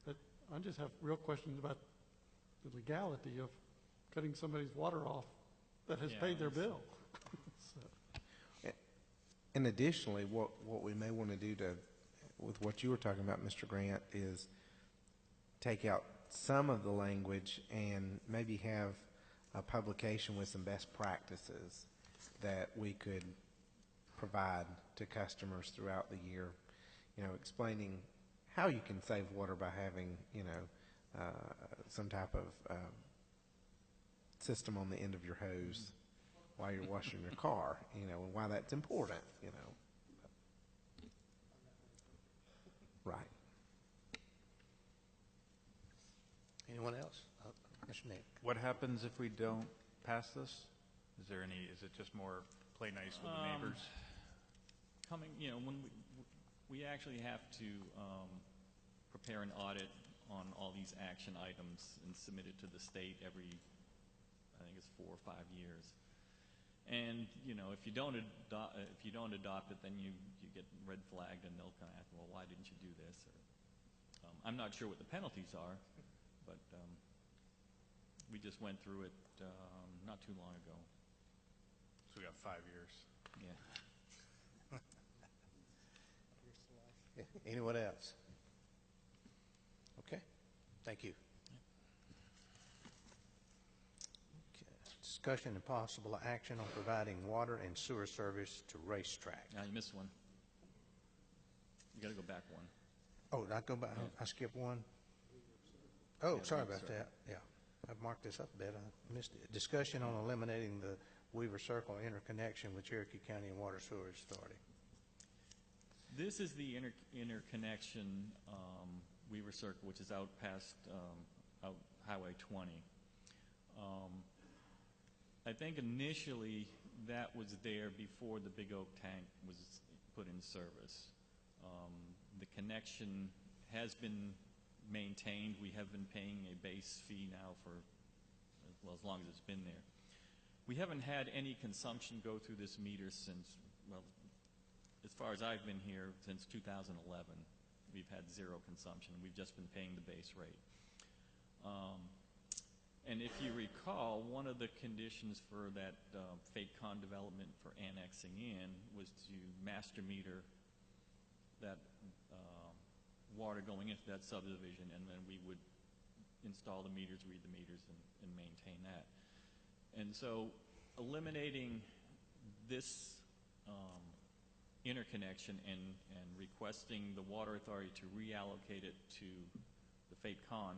But I just have real questions about the legality of cutting somebody's water off that has paid their bill. And additionally, what we may want to do with what you were talking about, Mr. Grant, is take out some of the language and maybe have a publication with some best practices that we could provide to customers throughout the year, explaining how you can save water by having, some type of system on the end of your hose while you're washing your car, and why that's important, Right. Anyone else? Mr. Nick. What happens if we don't pass this? Is it just more play nice with the neighbors? When we actually have to prepare an audit on all these action items and submit it to the state every, I think it's 4 or 5 years. And if you don't adopt it, then you get red flagged, and they'll kind of ask, well, why didn't you do this? Or I'm not sure what the penalties are, but we just went through it not too long ago. So we got 5 years. Yeah. Anyone else? Okay. Thank you. Discussion and possible action on providing water and sewer service to racetrack. Now you missed one. You got to go back one. Oh, did I go back? I skipped one. Oh, sorry about that. Yeah, I've marked this up a bit. I missed it. Discussion on eliminating the Weaver Circle interconnection with Cherokee County Water Sewerage Authority. This is the interconnection Weaver Circle, which is out past out Highway 20. I think initially that was there before the Big Oak tank was put in service. The connection has been maintained. We have been paying a base fee now for as well, as long as it's been there. We haven't had any consumption go through this meter since, well, as far as I've been here, since 2011. We've had zero consumption. We've just been paying the base rate. And if you recall, one of the conditions for that FATECON development for annexing in was to master meter that water going into that subdivision, and then we would install the meters, read the meters, and maintain that. And so eliminating this interconnection and requesting the water authority to reallocate it to the FATECON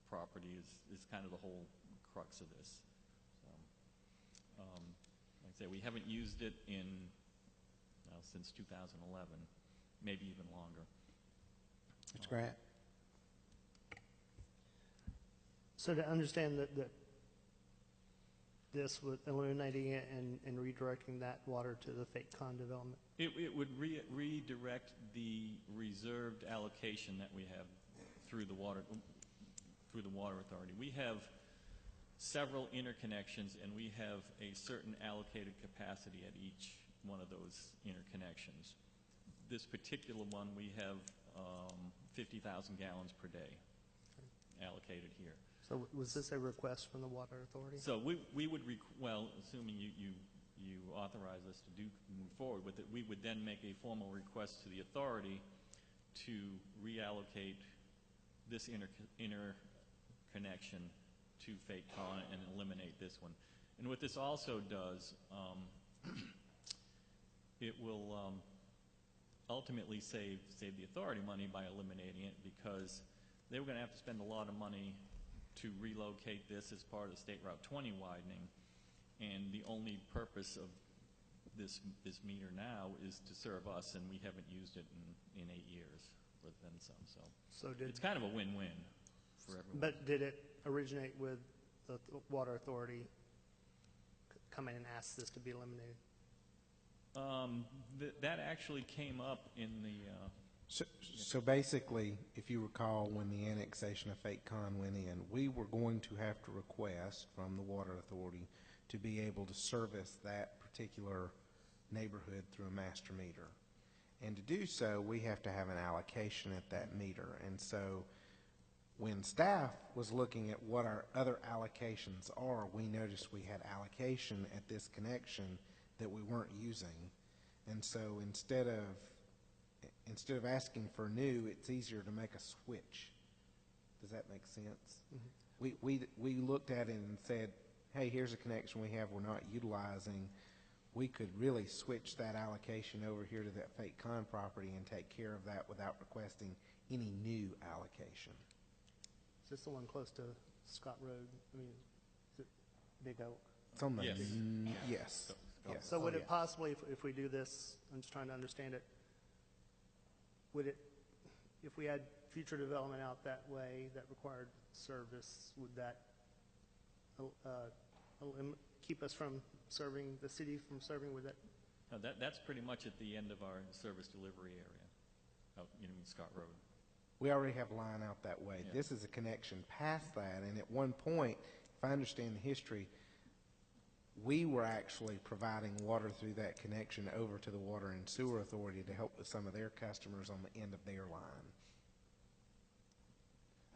property is kind of the whole crux of this. So, like I say, we haven't used it in since 2011, maybe even longer. Mr. Grant? So to understand that this with eliminating it and redirecting that water to the FATECON development? It would redirect the reserved allocation that we have through the water authority. We have several interconnections, and we have a certain allocated capacity at each one of those interconnections. This particular one, we have 50,000 gallons per day allocated here. So was this a request from the water authority? So we would, well, assuming you authorize us to move forward with it, we would then make a formal request to the authority to reallocate this interconnection to FATECON and eliminate this one. And what this also does, it will ultimately save the authority money by eliminating it, because they were going to have to spend a lot of money to relocate this as part of the State Route 20 widening, and the only purpose of this meter now is to serve us, and we haven't used it in 8 years, or then some. So it's kind of a win-win for everyone. But did it originate with the water authority come in and ask this to be eliminated? That actually came up in the... So basically, if you recall, when the annexation of FATECON went in, we were going to have to request from the water authority to be able to service that particular neighborhood through a master meter. And to do so, we have to have an allocation at that meter. And so when staff was looking at what our other allocations are, we noticed we had allocation at this connection that we weren't using. And so instead of asking for new, it's easier to make a switch. Does that make sense? Mm-hmm. We looked at it and said, hey, here's a connection we have we're not utilizing. We could really switch that allocation over here to that FATECON property and take care of that without requesting any new allocation. Is this the one close to Scott Road? I mean, is it Big Oak? It's on the yes. Yes. Yes. So would it possibly, if we do this, I'm just trying to understand it, would it, if we had future development out that way that required service, would that keep us from serving, the city from serving with that? No, that's pretty much at the end of our service delivery area, Scott Road. We already have a line out that way. Yeah. This is a connection past that, and at one point, if I understand the history, we were actually providing water through that connection over to the Water and Sewer Authority to help with some of their customers on the end of their line.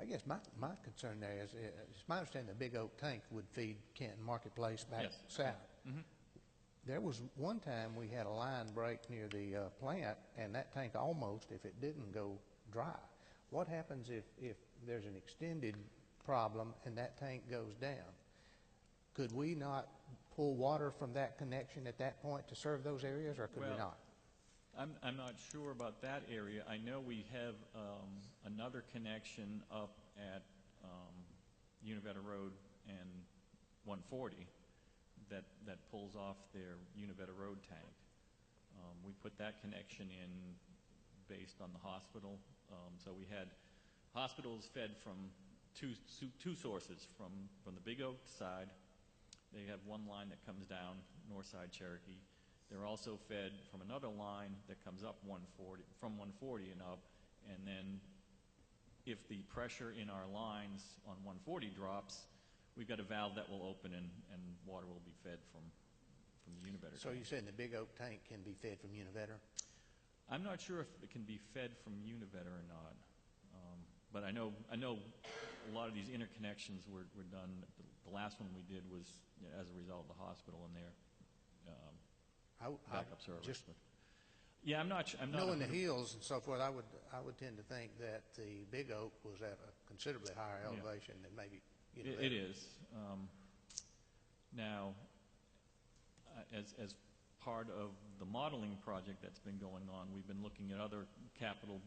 I guess my concern there is, it's my understanding the Big Oak tank would feed Canton Marketplace back south. Mm-hmm. There was one time we had a line break near the plant, and that tank almost, if it didn't go dry. What happens if there's an extended problem and that tank goes down? Could we not pull water from that connection at that point to serve those areas, or could we not? I'm not sure about that area. I know we have another connection up at Univetta Road and 140 that pulls off their Univetta Road tank. We put that connection in based on the hospital. So we had hospitals fed from two sources, from the Big Oak side. They have one line that comes down north side Cherokee. They're also fed from another line that comes up from 140 and up, and then if the pressure in our lines on 140 drops, we've got a valve that will open and water will be fed from the Univetter. So you're saying the big oak tank can be fed from Univetter? I'm not sure if it can be fed from Univetter or not, but I know a lot of these interconnections were done. The last one we did was as a result of the hospital and their backup service. Yeah, I'm not. Knowing the hills and so forth, I would tend to think that the big oak was at a considerably higher elevation than maybe Univetter. It is. Now, as part of the modeling project that's been going on, we've been looking at other capital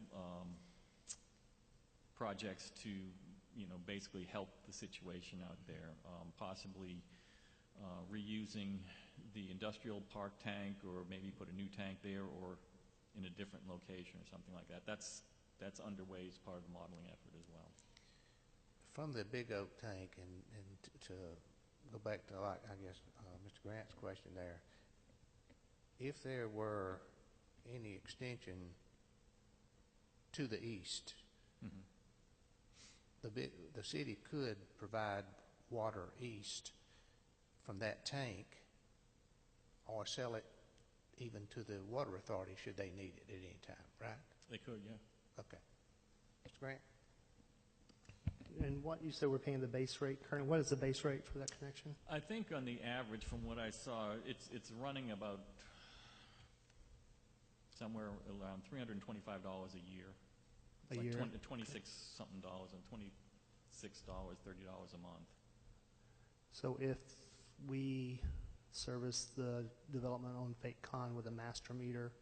projects to, basically help the situation out there, possibly reusing the industrial park tank, or maybe put a new tank there, or in a different location or something like that. That's underway as part of the modeling effort as well. From the big oak tank, and to go back to, like, I guess, Mr. Grant's question there, if there were any extension to the east, the city could provide water east from that tank, or sell it even to the water authority should they need it at any time, right? They could, yeah. Okay. Mr. Grant? And what you said we're paying the base rate currently, what is the base rate for that connection? I think on the average, from what I saw, it's running about somewhere around $325 a year. A like year? 26 something dollars, and $26, $30 a month. So if we service the development on Fake Con with a master meter,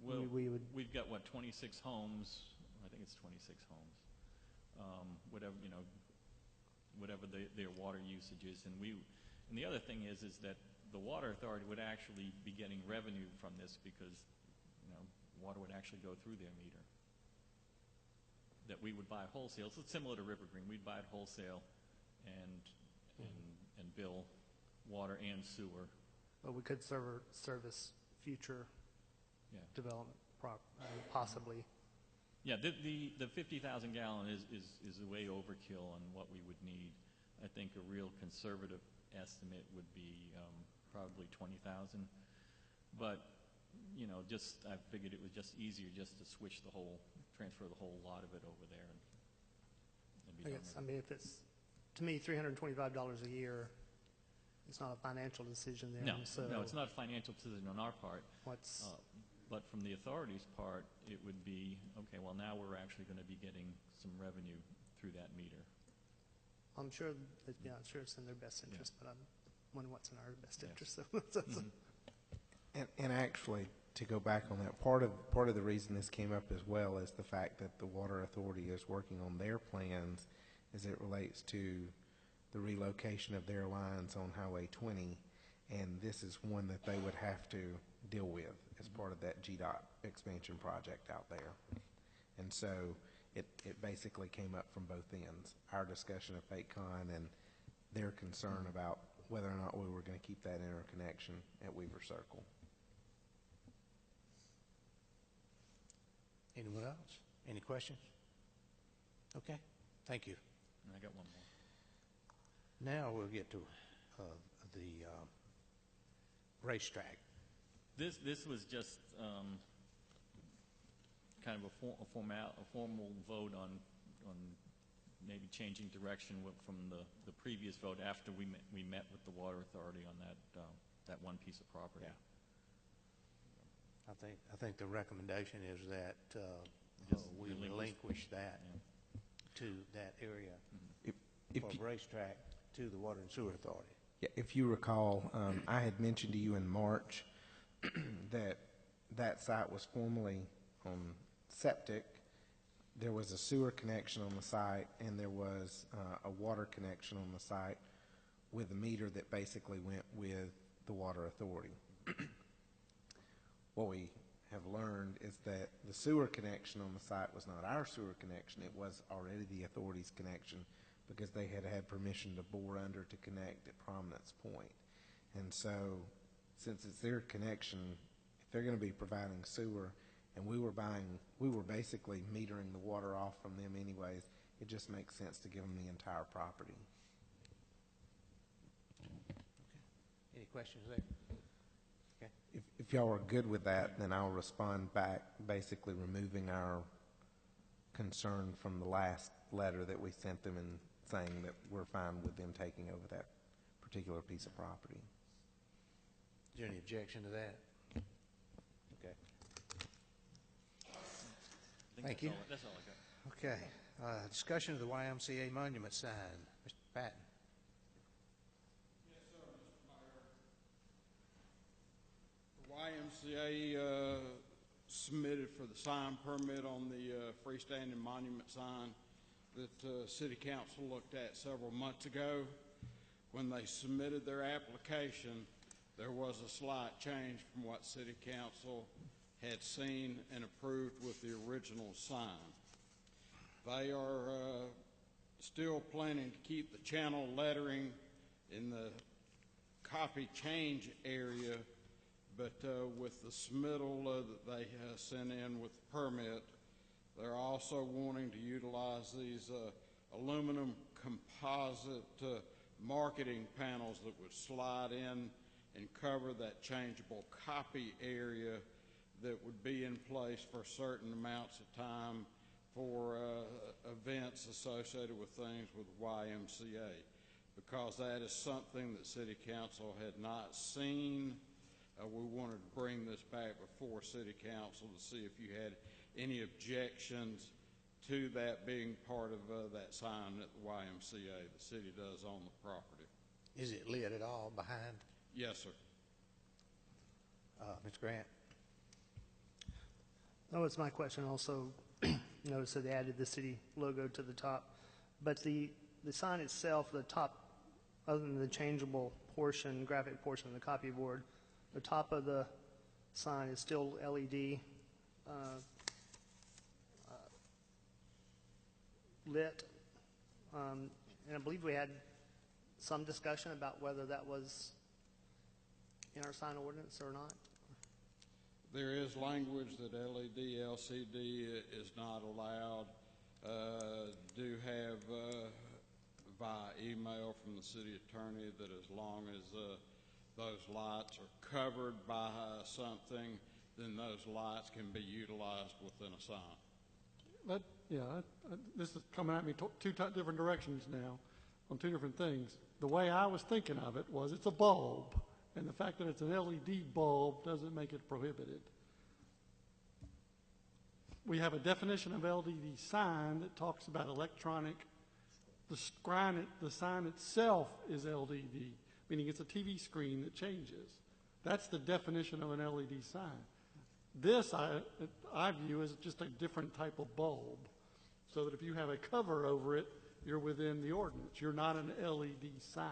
Well, we would, we've got, 26 homes, I think it's 26 homes, whatever their water usage is. And the other thing is that the water authority would actually be getting revenue from this, because, water would actually go through their meter that we would buy wholesale. So it's similar to River Green. We'd buy it wholesale and bill water and sewer. but we could service future development possibly. Yeah, the 50,000 gallon is a way overkill on what we would need. I think a real conservative estimate would be probably 20,000. But I figured it was just easier just to transfer the whole lot of it over there and be done with it. I mean, if it's, to me, $325 a year, it's not a financial decision there. No, it's not a financial decision on our part. But from the authority's part, it would be, okay, well, now we're actually going to be getting some revenue through that meter. I'm sure it's in their best interest, but I'm wondering what's in our best interest. And actually, to go back on that, part of the reason this came up as well is the fact that the Water Authority is working on their plans as it relates to the relocation of their lines on Highway 20, and this is one that they would have to deal with as part of that GDOT expansion project out there. And so it basically came up from both ends, our discussion of Fake Con and their concern about whether or not we were going to keep that interconnection at Weaver Circle. Anyone else? Any questions? Okay, thank you. And I got one more. Now we'll get to the racetrack. This was just kind of a formal vote on maybe changing direction from the previous vote after we met with the Water Authority on that one piece of property. Yeah. I think the recommendation is that we relinquish that to that area for racetrack to the Water and Sewer Authority. Yeah, if you recall, I had mentioned to you in March that site was formerly on septic. There was a sewer connection on the site, and there was a water connection on the site with a meter that basically went with the Water Authority. What we have learned is that the sewer connection on the site was not our sewer connection. It was already the authority's connection, because they had had permission to bore under to connect at Prominence Point. And so, since it's their connection, if they're going to be providing sewer, and we were basically metering the water off from them anyways, it just makes sense to give them the entire property. Any questions there? Okay. If y'all are good with that, then I'll respond back, basically removing our concern from the last letter that we sent them and saying that we're fine with them taking over that particular piece of property. Is there any objection to that? Okay. Thank you. That's all I got. Okay. Discussion of the YMCA monument sign. Mr. Patton. The YMCA submitted for the sign permit on the freestanding monument sign that City Council looked at several months ago. When they submitted their application, there was a slight change from what City Council had seen and approved with the original sign. They are still planning to keep the channel lettering in the copy change area, but with the submittal that they sent in with the permit, they're also wanting to utilize these aluminum composite marketing panels that would slide in and cover that changeable copy area that would be in place for certain amounts of time for events associated with things with YMCA, because that is something that City Council had not seen. We wanted to bring this back before City Council to see if you had any objections to that being part of that sign that the YMCA, the city, does on the property. Is it lit at all behind? Yes, sir. Mr. Grant? Oh, it's my question also. Notice that they added the city logo to the top, but the sign itself, the top, other than the changeable portion, graphic portion of the copy board, the top of the sign is still LED lit, and I believe we had some discussion about whether that was in our sign ordinance or not. There is language that LED, LCD is not allowed. Do have via email from the city attorney that as long as those lights are covered by something, then those lights can be utilized within a sign. This is coming at me two different directions now on two different things. The way I was thinking of it was it's a bulb, and the fact that it's an LED bulb doesn't make it prohibited. We have a definition of LED sign that talks about electronic. The sign itself is LED, meaning it's a TV screen that changes. That's the definition of an LED sign. This I view as just a different type of bulb, so that if you have a cover over it, you're within the ordinance. You're not an LED sign.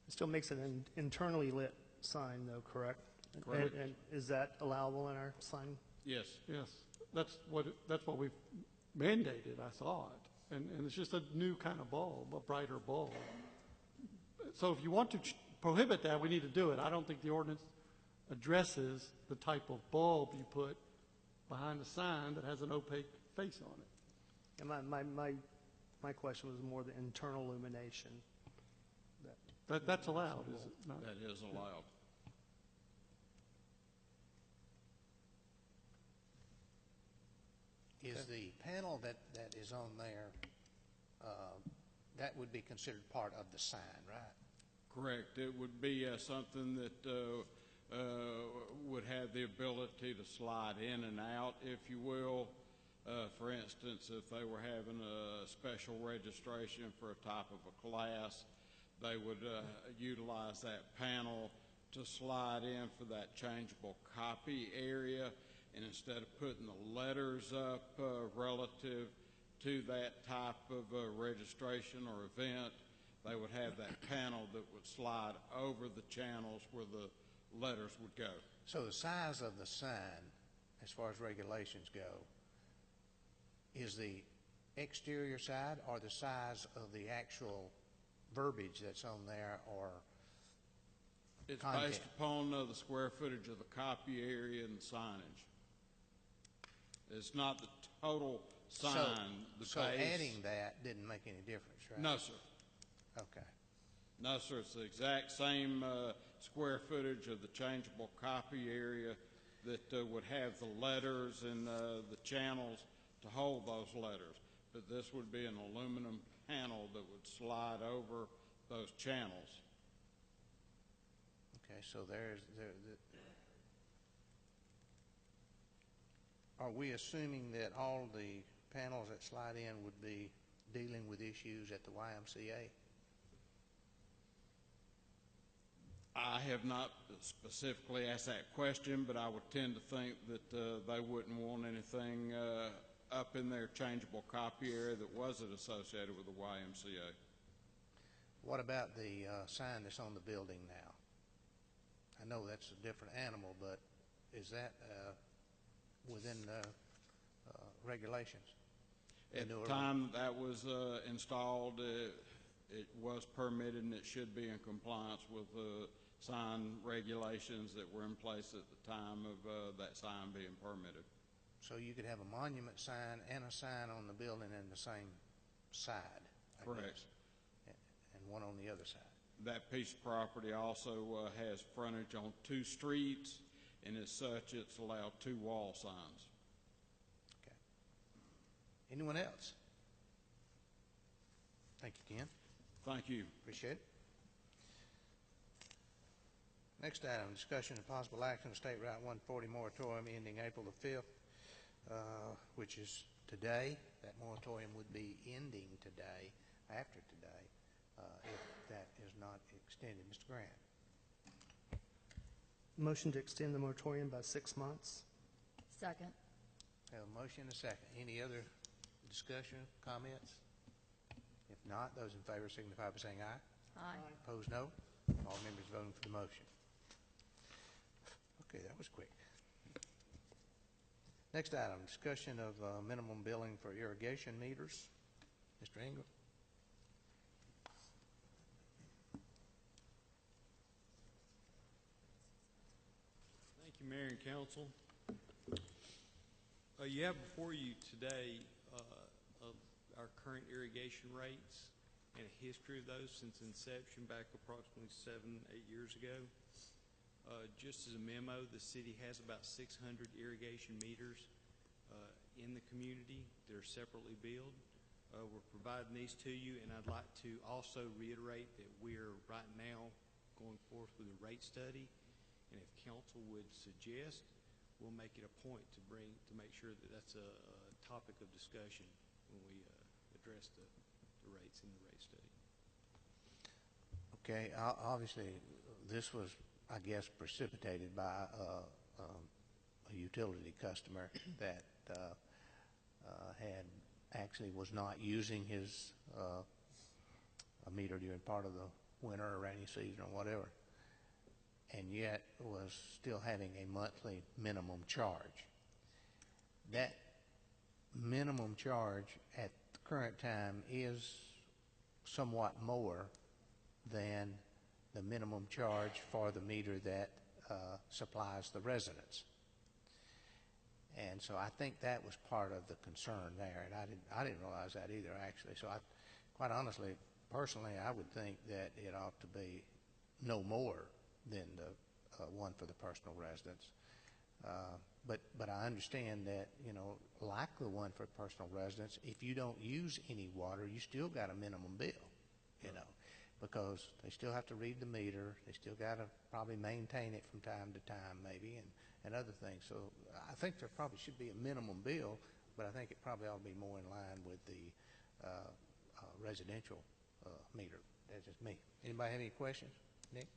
It still makes it an internally lit sign, though, correct? Correct. And is that allowable in our sign? Yes. Yes, that's what we've mandated. I saw it, and it's just a new kind of bulb, a brighter bulb. So if you want to prohibit that, we need to do it. I don't think the ordinance addresses the type of bulb you put behind a sign that has an opaque face on it. And my question was more the internal illumination. That's allowed, is it not? That is allowed. Is the panel that is on there, that would be considered part of the sign, right? Correct. It would be something that would have the ability to slide in and out, if you will. For instance, if they were having a special registration for a type of a class, they would utilize that panel to slide in for that changeable copy area, and instead of putting the letters up relative to that type of registration or event, they would have that panel that would slide over the channels where the letters would go. So the size of the sign, as far as regulations go, is the exterior side or the size of the actual verbiage that's on there, or it's content? based upon the square footage of the copy area and the signage. It's not the total sign. The So base. adding that didn't make any difference, right? No, sir. Okay. No, sir, it's the exact same square footage of the changeable copy area that would have the letters and the channels to hold those letters. But this would be an aluminum panel that would slide over those channels. Okay, so are we assuming that all the panels that slide in would be dealing with issues at the YMCA? I have not specifically asked that question, but I would tend to think that they wouldn't want anything up in their changeable copy area that wasn't associated with the YMCA. What about the sign that's on the building now? I know that's a different animal, but is that within the regulations? At the time that was installed, it was permitted and it should be in compliance with the sign regulations that were in place at the time of that sign being permitted. So you could have a monument sign and a sign on the building in the same side, I Correct. guess, and one on the other side. That piece of property also has frontage on 2 streets, and as such, it's allowed 2 wall signs. Okay. Anyone else? Thank you, Ken. Thank you. Appreciate it. Next item, discussion and possible action, State Route 140 moratorium ending April the 5th, which is today. That moratorium would be ending today, after today, if that is not extended. Mr. Grant. Motion to extend the moratorium by 6 months. Second. Have a motion and a second. Any other discussion, comments? If not, those in favor signify by saying aye. Aye. Opposed, no. All members voting for the motion. Okay, that was quick. Next item, discussion of minimum billing for irrigation meters. Mr. Ingram. Thank you, Mayor and Council. You have before you today of our current irrigation rates and a history of those since inception back approximately 7-8 years ago. Just as a memo, the city has about 600 irrigation meters in the community that are separately billed. We're providing these to you, and I'd like to also reiterate that we're right now going forth with a rate study, and if council would suggest, we'll make it a point to make sure that that's a topic of discussion when we address the rates in the rate study. Okay, obviously, this was, I guess, precipitated by a utility customer that was not using his a meter during part of the winter or rainy season or whatever, and yet was still having a monthly minimum charge. That minimum charge at the current time is somewhat more than the minimum charge for the meter that supplies the residents. And so I think that was part of the concern there, and I didn't realize that either, actually. So quite honestly, personally, I would think that it ought to be no more than the one for the personal residents. But I understand that, like the one for personal residents, if you don't use any water, you still got a minimum bill, because they still have to read the meter, they still got to probably maintain it from time to time, maybe, and other things. So I think there probably should be a minimum bill, but I think it probably ought to be more in line with the residential meter. That's just me. Anybody have any questions? Nick?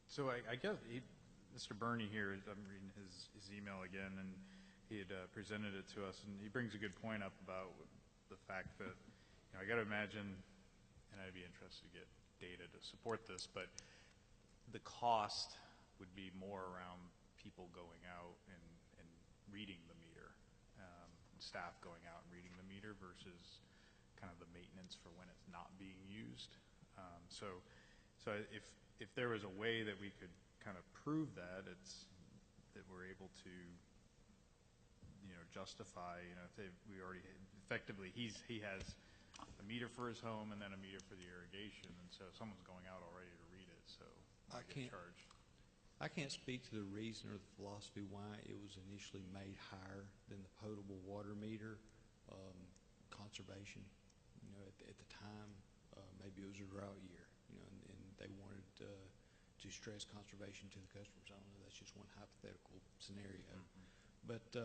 So I guess Mr. Burney here, I'm reading his email again, and he had presented it to us, and he brings a good point up about the fact that, I got to imagine, and I'd be interested to get data to support this, but the cost would be more around people going out and reading the meter, staff going out and reading the meter versus kind of the maintenance for when it's not being used. So if there was a way that we could kind of prove that that we're able to, justify, if we already, effectively, he has a meter for his home and then a meter for the irrigation, and so someone's going out already to read it, so I get charged. I can't speak to the reason or the philosophy why it was initially made higher than the potable water meter. Conservation, at the time, maybe it was a drought year, and they wanted to stress conservation to the customers. I don't know, that's just one hypothetical scenario. But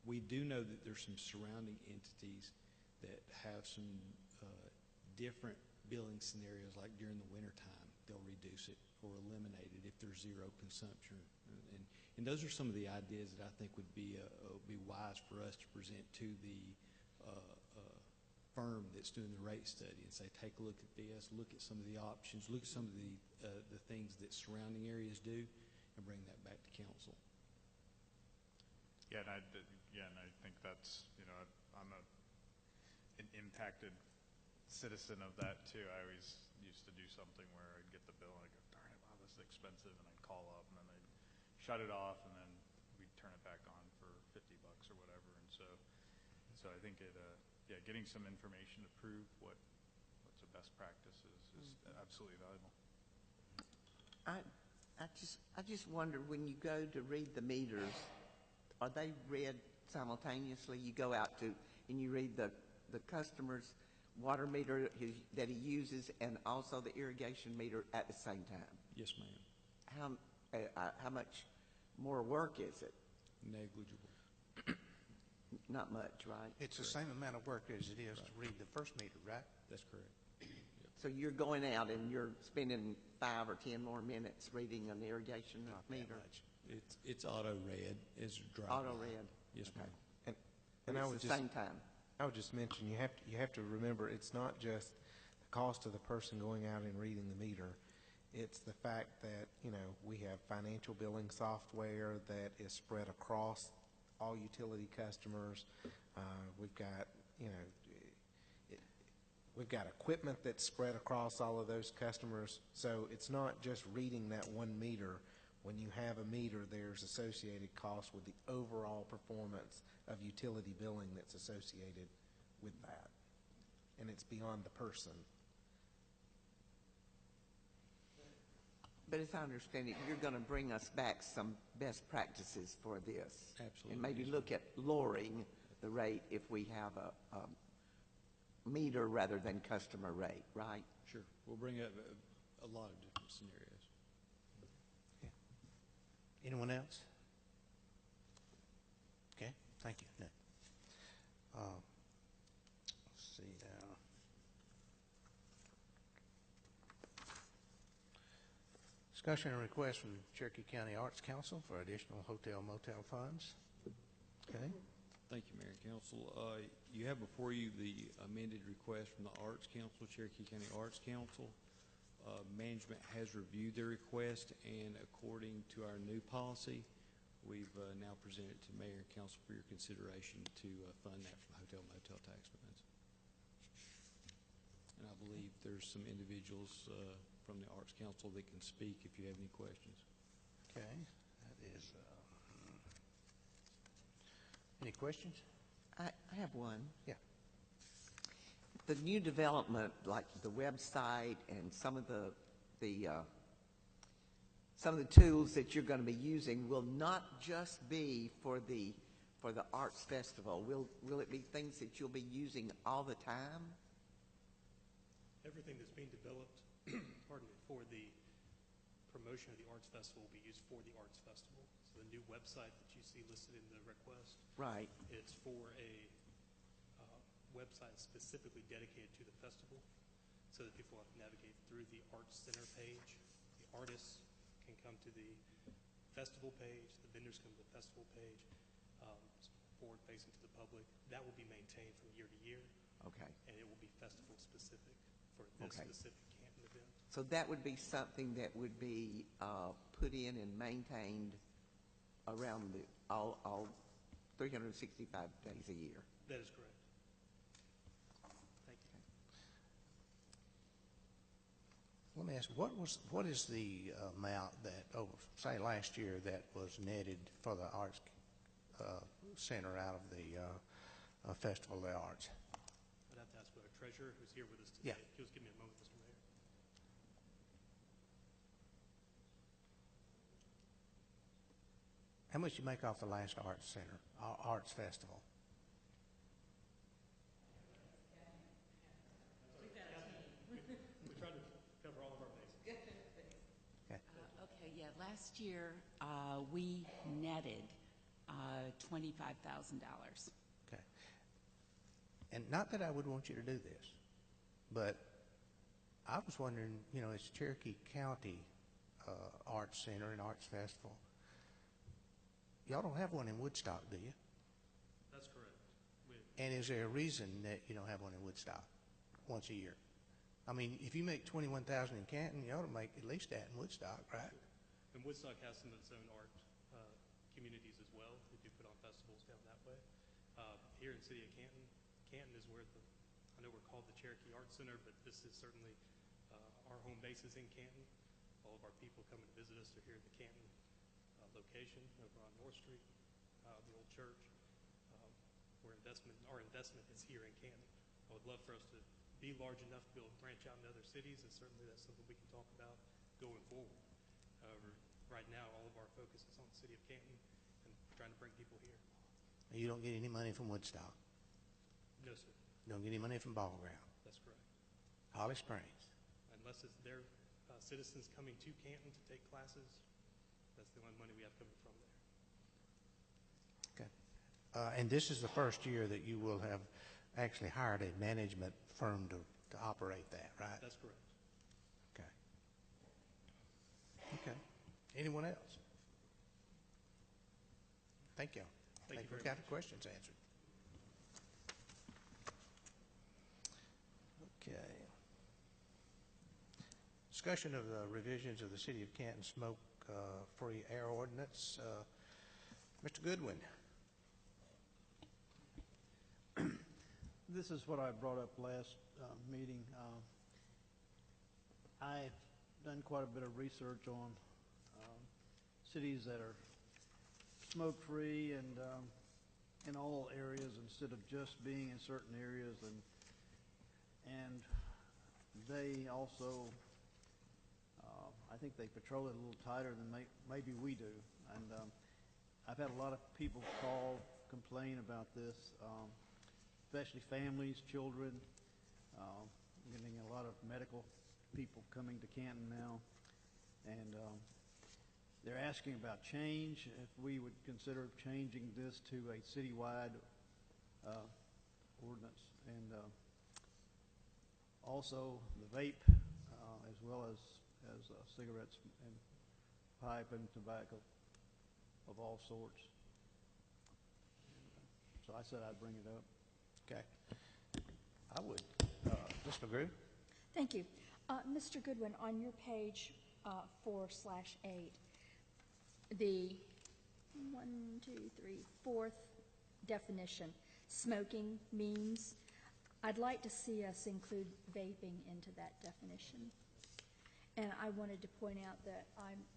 we do know that there's some surrounding entities that have some different billing scenarios, like during the wintertime, they'll reduce it or eliminate it if there's zero consumption. And those are some of the ideas that I think would be wise for us to present to the firm that's doing the rate study and say, take a look at this, look at some of the options, look at some of the things that surrounding areas do, and bring that back to council. Yeah, and I think that's, I'm an impacted citizen of that too. I always used to do something where I'd get the bill and I'd go, darn it, wow, this is expensive, and I'd call up and then they'd shut it off and then we'd turn it back on for $50 or whatever. And so I think getting some information to prove what's the best practice is absolutely valuable. I just wonder, when you go to read the meters, are they read simultaneously? You go out and you read the customer's water meter that he uses and also the irrigation meter at the same time? Yes, ma'am. How much more work is it? Negligible. Not much, right? It's the same amount of work as it is to read the first meter, right? That's correct. So you're going out and you're spending 5 or 10 more minutes reading an irrigation meter? It's auto-read. It's dry. Auto-read? Yes, ma'am. And it's the same time? I would just mention, you have to remember, it's not just the cost of the person going out and reading the meter. It's the fact that, we have financial billing software that is spread across all utility customers. We've got, we've got equipment that's spread across all of those customers. So it's not just reading that one meter. When you have a meter, there's associated costs with the overall performance of utility billing that's associated with that. And it's beyond the person. But as I understand it, you're going to bring us back some best practices for this. Absolutely. And maybe look at lowering the rate if we have a meter rather than customer rate, right? Sure. We'll bring up a lot of different scenarios. Anyone else? Okay, thank you, Nick. Let's see now. Discussion and request from Cherokee County Arts Council for additional hotel motel funds. Okay. Thank you, Mayor and Council. You have before you the amended request from the Arts Council, Cherokee County Arts Council. Management has reviewed their request, and according to our new policy, we've now presented to Mayor and Council for your consideration to fund that from hotel motel tax funds. And I believe there's some individuals from the Arts Council that can speak if you have any questions. Okay, that is. Any questions? I have one. Yeah. The new development, like the website and some of the tools that you're going to be using, will not just be for the arts festival. Will it be things that you'll be using all the time? Everything that's being developed, pardon me, for the promotion of the arts festival will be used for the arts festival. So the new website that you see listed in the request, right? It's for a website specifically dedicated to the festival, so that people have to navigate through the Arts Center page. The artists can come to the festival page. The vendors come to the festival page. Forward-facing to the public. That will be maintained from year to year. Okay. And it will be festival specific for this specific Canton event. So that would be something that would be put in and maintained around all 365 days a year. That is correct. Thank you. Let me ask, what is the amount that, say last year, that was netted for the arts center out of the Festival of the Arts. I'd have to ask our treasurer, who's here with us today. Yeah. Just give me a moment, Mr. Mayor. How much you make off the last arts center, arts festival? We tried to cover all of our bases. Okay. Okay, yeah, last year, we netted $25,000. Okay. And not that I would want you to do this, but I was wondering, you know, it's Cherokee County Arts Center and Arts Festival. Y'all don't have one in Woodstock, do you? That's correct. And is there a reason that you don't have one in Woodstock once a year? I mean, if you make $21,000 in Canton, you ought to make at least that in Woodstock, right? And Woodstock has some of its own art communities as well. They do put on festivals down that way. Here in the city of Canton, Canton is where I know we're called the Cherokee Arts Center, but this is certainly our home base is in Canton. All of our people coming to visit us are here at the Canton location over on North Street, the old church. Our investment is here in Canton. I would love for us to be large enough to be able to branch out in other cities, and certainly that's something we can talk about going forward. However, right now, all of our focus is on the city of Canton and trying to bring people here. You don't get any money from Woodstock? No, sir. You don't get any money from Ball Ground? That's correct. Holly Springs? Unless it's their citizens coming to Canton to take classes, that's the only money we have coming from there. Okay. And this is the first year that you will have actually hired a management firm to operate that, right? That's correct. Okay. Okay. Anyone else? Thank you. Thank you we very got much. the questions answered. Okay. Discussion of the revisions of the City of Canton smoke-free air ordinance. Mr. Goodwin. This is what I brought up last meeting. I've done quite a bit of research on cities that are smoke-free and in all areas instead of just being in certain areas, and they also, I think they patrol it a little tighter than maybe we do. And I've had a lot of people call, complain about this. Especially families, children, getting a lot of medical people coming to Canton now, and they're asking about change, if we would consider changing this to a citywide ordinance, and also the vape, as well as cigarettes and pipe and tobacco of all sorts. So I said I'd bring it up. Okay. I would. Ms. McGrew? Thank you. Mr. Goodwin, on your page 4/8, the 4th definition, smoking means, I'd like to see us include vaping into that definition. And I wanted to point out that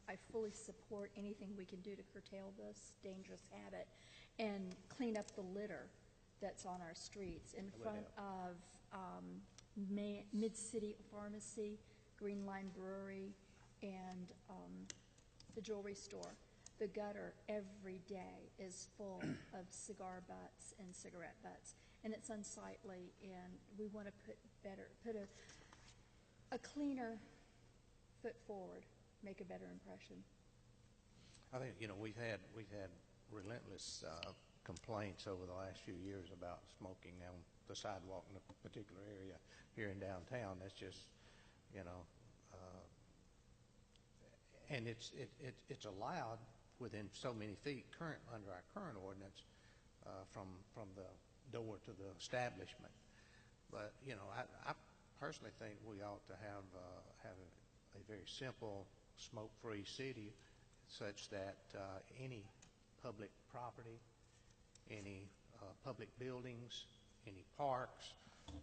I fully support anything we can do to curtail this dangerous habit and clean up the litter that's on our streets in front of Mid-City Pharmacy, Green Line Brewery, and the jewelry store. The gutter every day is full of cigar butts and cigarette butts, and it's unsightly, and we want to put a cleaner foot forward, make a better impression. I think, you know, we've had relentless complaints over the last few years about smoking on the sidewalk in a particular area here in downtown. That's just, you know, and it's allowed within so many feet under our current ordinance from the door to the establishment. But, you know, I personally think we ought to have a very simple smoke-free city, such that any public property, any public buildings, any parks,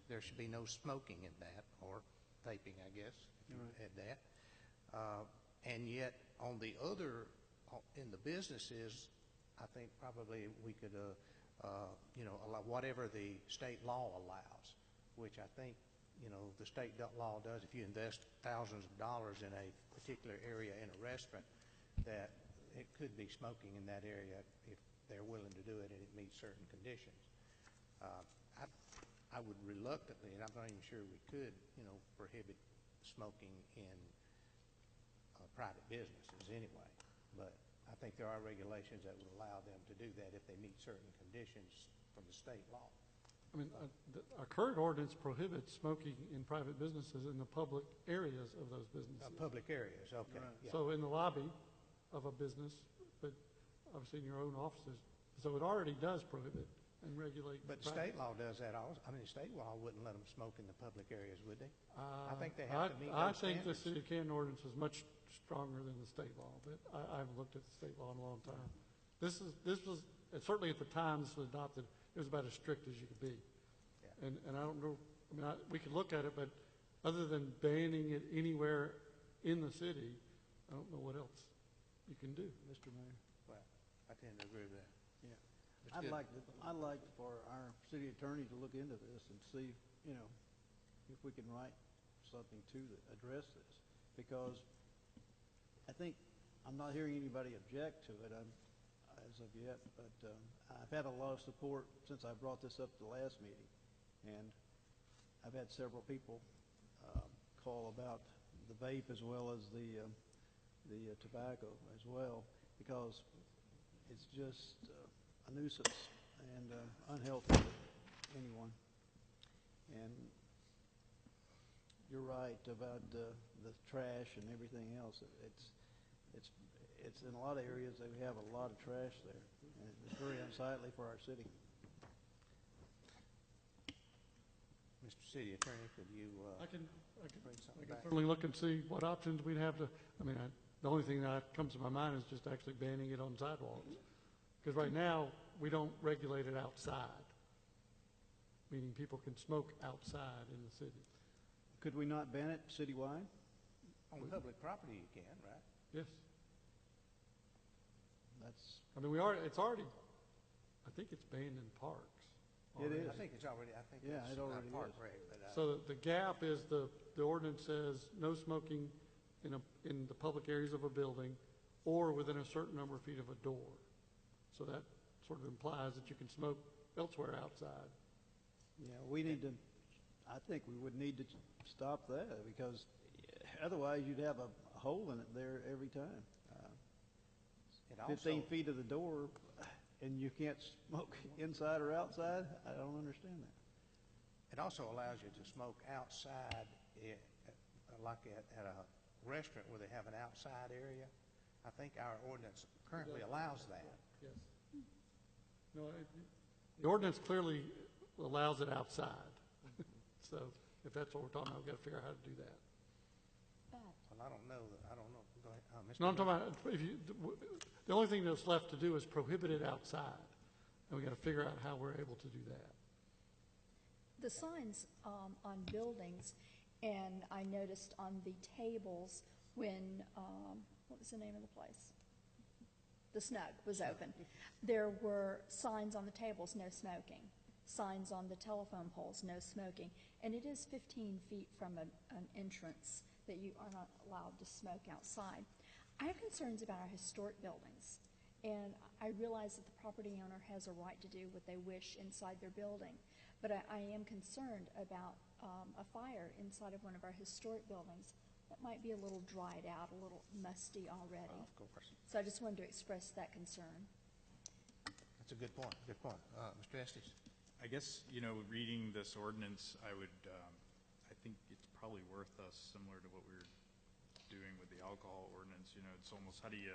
there should be no smoking in that, or vaping, I guess, if you had that. And yet, on the other, in the businesses, I think probably we could, allow whatever the state law allows, which I think, the state law does. If you invest thousands of dollars in a particular area in a restaurant, that it could be smoking in that area if they're willing to do it and it meets certain conditions. I would reluctantly, and I'm not even sure we could, prohibit smoking in private businesses anyway. But I think there are regulations that would allow them to do that if they meet certain conditions from the state law. I mean, our current ordinance prohibits smoking in private businesses in the public areas of those businesses. Public areas, okay. Right. Yeah. So in the lobby of a business, but obviously in your own offices. So it already does prohibit and regulate. But the state law does that also. I mean, the state law wouldn't let them smoke in the public areas, would they? I think they have to meet those I think the standards. city of Canton ordinance is much stronger than the state law, but I haven't looked at the state law in a long time. This was certainly at the time this was adopted, it was about as strict as you could be. Yeah. And I don't know, I mean, we could look at it, but other than banning it anywhere in the city, I don't know what else you can do. Mr. Mayor? Well, I tend to agree with that. Yeah. That's good. I'd like for our city attorney to look into this and see, if we can write something to address this. Because I think, I'm not hearing anybody object to it as of yet, but I've had a lot of support since I brought this up at the last meeting. And I've had several people call about the vape as well as the tobacco as well, because it's just a nuisance and unhealthy for anyone. And you're right about the trash and everything else. It's in a lot of areas that we have a lot of trash there, and it's very unsightly for our city. Mr. City Attorney, could you I can bring something back? certainly look and see what options we'd have to, the only thing that comes to my mind is just actually banning it on sidewalks. Because right now, we don't regulate it outside, meaning people can smoke outside in the city. Could we not ban it citywide? On public property you can, right? Yes. That's. It's already, I think it's banned in parks. It is. I think it's already, Yeah, it's it already park is. reg, but So the gap is the ordinance says no smoking in the public areas of a building or within a certain number of feet of a door. So that sort of implies that you can smoke elsewhere outside. Yeah, I think we would need to stop that, because otherwise you'd have a hole in it there every time. it also, 15 feet of the door, and you can't smoke inside or outside? I don't understand that. it also allows you to smoke outside, like at a restaurant where they have an outside area. I think our ordinance currently allows that. Yes. No, the ordinance clearly allows it outside. So if that's what we're talking about, we've got to figure out how to do that. Well, I don't know. Go ahead. Mr. No, I'm talking about, the only thing that's left to do is prohibit it outside. And we've got to figure out how we're able to do that. The signs on buildings, and I noticed on the tables when, what was the name of the place? The Snug was open. There were signs on the tables, no smoking. Signs on the telephone poles, no smoking. And it is 15 feet from an entrance that you are not allowed to smoke outside. I have concerns about our historic buildings. And I realize that the property owner has a right to do what they wish inside their building. But I am concerned about a fire inside of one of our historic buildings that might be a little dried out, a little musty already. Of course. So I just wanted to express that concern. That's a good point. Good point. Mr. Estes? I guess, reading this ordinance, I think it's probably worth us, similar to what we were doing with the alcohol ordinance, it's almost how do you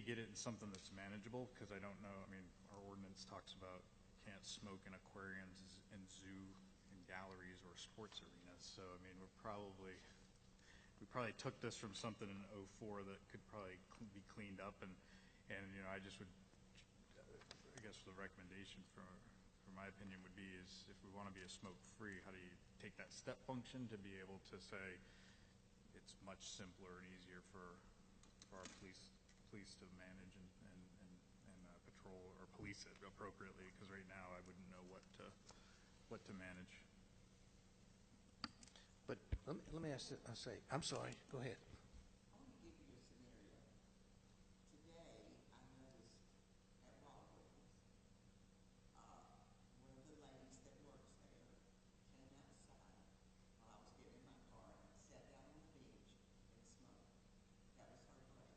get it in something that's manageable? Because I don't know, our ordinance talks about can't smoke in aquariums and zoo and galleries or sports arenas. So, we probably took this from something in 2004 that could probably be cleaned up, and I just would, I guess the recommendation for my opinion would be is if we want to be a smoke-free, how do you take that step function to be able to say it's much simpler and easier for our police to manage and police it appropriately, because right now I wouldn't know what to manage. But let me ask, I'm sorry, go ahead. I want to give you a scenario. Today, I noticed at Walgreens, one of the ladies that works there came outside while I was getting in my car and sat down on the bench and smoked. That was her break.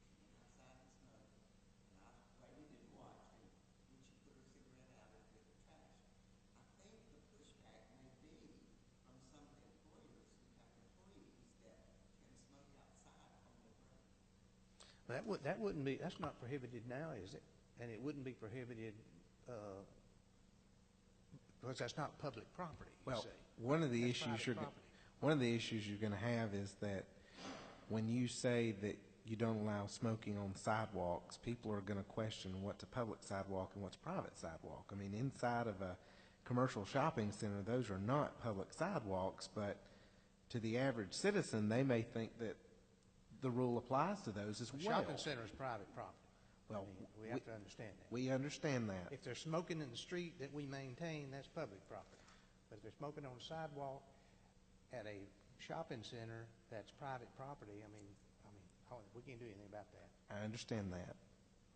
She went outside and smoked. And I waited and watched, and when she put her cigarette out into the trash, I think the pushback may be from some of the employers who have employees that can smoke outside on their break. That wouldn't be, that's not prohibited now, is it? And it wouldn't be prohibited because that's not public property, you Well, say. one of the That's issues private you're property. one of the issues you're going to have is that when you say that you don't allow smoking on sidewalks, people are going to question what's a public sidewalk and what's a private sidewalk. I mean, inside of a commercial shopping center, those are not public sidewalks, but to the average citizen, they may think that the rule applies to those as A well. shopping center is private property. Well, I mean, we have to understand that. We understand that. If they're smoking in the street that we maintain, that's public property. But if they're smoking on a sidewalk at a shopping center, that's private property. I mean, we can't do anything about that. I understand that,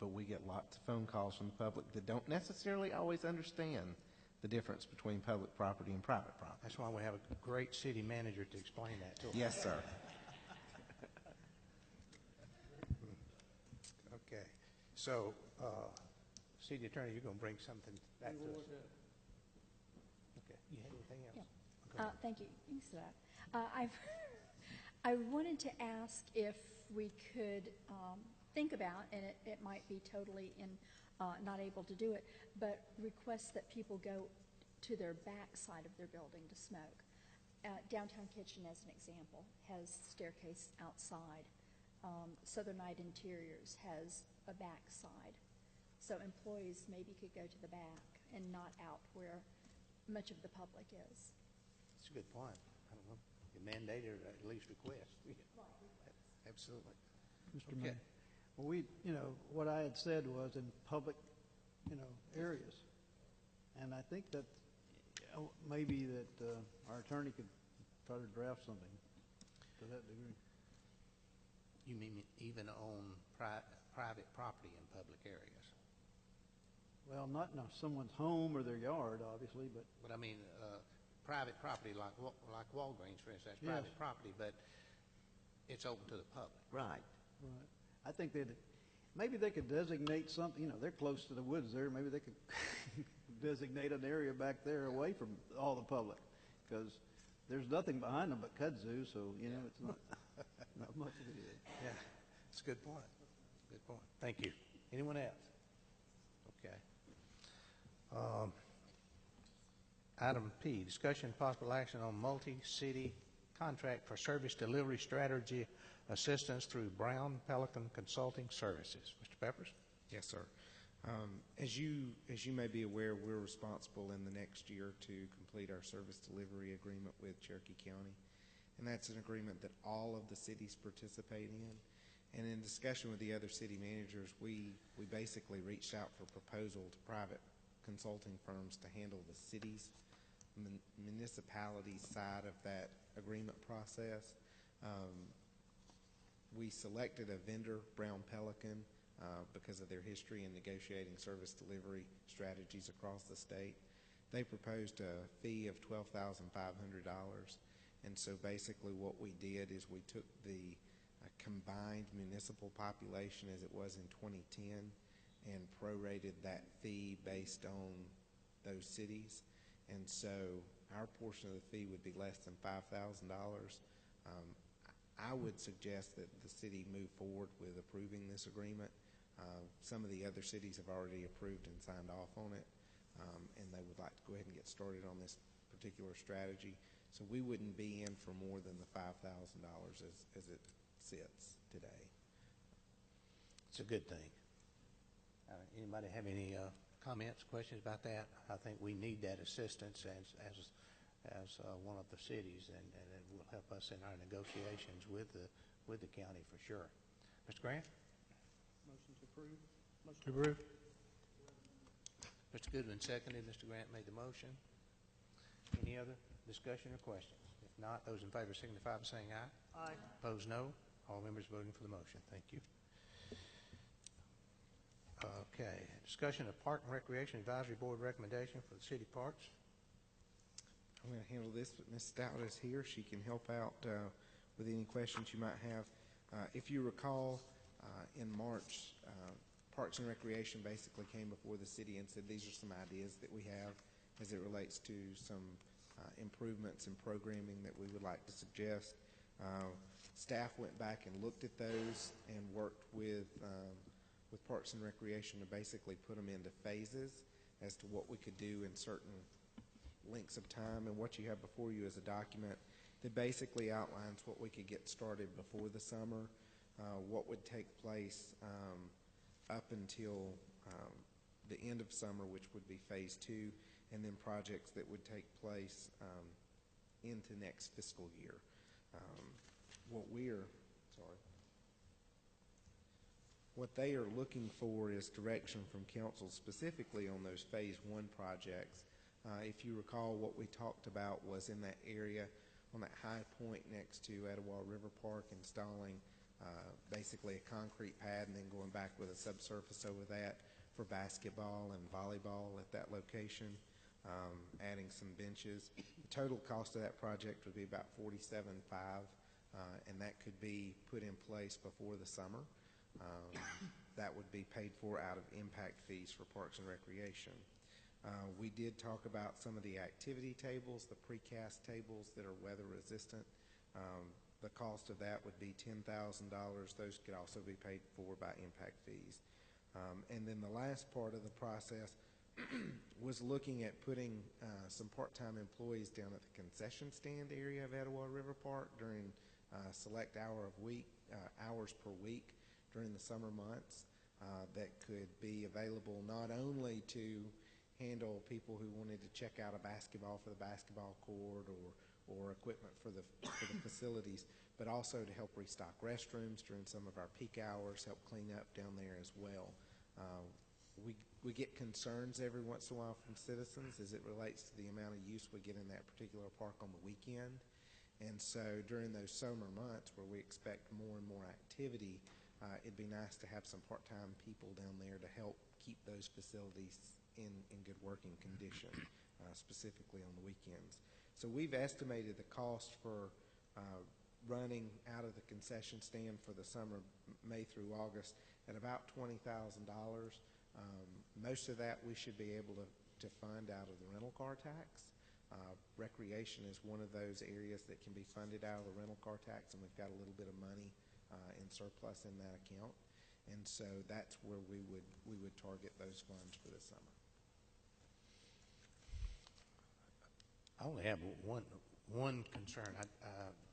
but we get lots of phone calls from the public that don't necessarily always understand the difference between public property and private property. That's why we have a great city manager to explain that to us. Yes, sir. Okay. So, City Attorney, you're going to bring something back to us? Okay. You have anything else? Yeah. Thank you. You can sit down. I wanted to ask if we could think about, and it might be totally not able to do it, but request that people go to their back side of their building to smoke. Downtown Kitchen, as an example, has staircase outside. Southern Night Interiors has a back side. So employees maybe could go to the back and not out where much of the public is. That's a good point. I don't know. You mandate or at least request. Absolutely. Mr. Okay. Mayor. Well, what I had said was in public, areas. And I think that maybe that our attorney could try to draft something to that degree. You mean even on private property in public areas? Well, not in someone's home or their yard, obviously, but. But I mean, private property like Walgreens, for instance, that's Yes. private property, but it's open to the public. Right. Right. I think maybe they could designate something, they're close to the woods there, maybe they could designate an area back there away from all the public, because there's nothing behind them but kudzu, so, it's not much of it is. Yeah, that's a good point. Good point. Thank you. Anyone else? Okay. Item P, discussion and possible action on multi-city contract for service delivery strategy assistance through Brown Pelican Consulting Services. Mr. Peppers? Yes, sir. As you may be aware, we're responsible in the next year to complete our service delivery agreement with Cherokee County, and that's an agreement that all of the cities participate in. And in discussion with the other city managers, we basically reached out for proposal to private consulting firms to handle the city's municipality side of that agreement process. We selected a vendor, Brown Pelican, because of their history in negotiating service delivery strategies across the state. They proposed a fee of $12,500, and so basically what we did is we took the combined municipal population as it was in 2010 and prorated that fee based on those cities. And so our portion of the fee would be less than $5,000. I would suggest that the city move forward with approving this agreement. Some of the other cities have already approved and signed off on it, and they would like to go ahead and get started on this particular strategy. So we wouldn't be in for more than the $5,000 as it sits today. It's a good thing. Anybody have any comments, questions about that? I think we need that assistance as one of the cities, and it will help us in our negotiations with the county for sure. Mr. Grant? Motion to approve. To approve. Mr. Goodwin seconded, Mr. Grant made the motion. Any other discussion or questions? If not, those in favor signify by saying aye. Aye. Opposed, no. All members voting for the motion. Thank you. Okay, discussion of Park and Recreation Advisory Board recommendation for the city parks. I'm going to handle this, but Ms. Stout is here. She can help out with any questions you might have. If you recall, in March, Parks and Recreation basically came before the city and said these are some ideas that we have as it relates to some improvements in programming that we would like to suggest. Staff went back and looked at those and worked with Parks and Recreation to basically put them into phases as to what we could do in certain lengths of time. And what you have before you is a document that basically outlines what we could get started before the summer, what would take place up until the end of summer, which would be phase 2, and then projects that would take place into next fiscal year. What they are looking for is direction from council specifically on those phase 1 projects. If you recall, what we talked about was in that area on that high point next to Etowah River Park, installing basically a concrete pad and then going back with a subsurface over that for basketball and volleyball at that location, adding some benches. The total cost of that project would be about $47.5 million, and that could be put in place before the summer. That would be paid for out of impact fees for Parks and Recreation. We did talk about some of the activity tables, the precast tables that are weather resistant. The cost of that would be $10,000. Those could also be paid for by impact fees. And then the last part of the process was looking at putting some part-time employees down at the concession stand area of Etowah River Park during select hours per week during the summer months that could be available not only to handle people who wanted to check out a basketball for the basketball court or equipment for the facilities, but also to help restock restrooms during some of our peak hours, help clean up down there as well. We get concerns every once in a while from citizens as it relates to the amount of use we get in that particular park on the weekend. And so during those summer months where we expect more and more activity, it'd be nice to have some part-time people down there to help keep those facilities in good working condition, specifically on the weekends. So we've estimated the cost for running out of the concession stand for the summer, May through August, at about $20,000. Most of that we should be able to fund out of the rental car tax. Recreation is one of those areas that can be funded out of the rental car tax, and we've got a little bit of money in surplus in that account. And so that's where we would target those funds for the summer. I only have one concern. I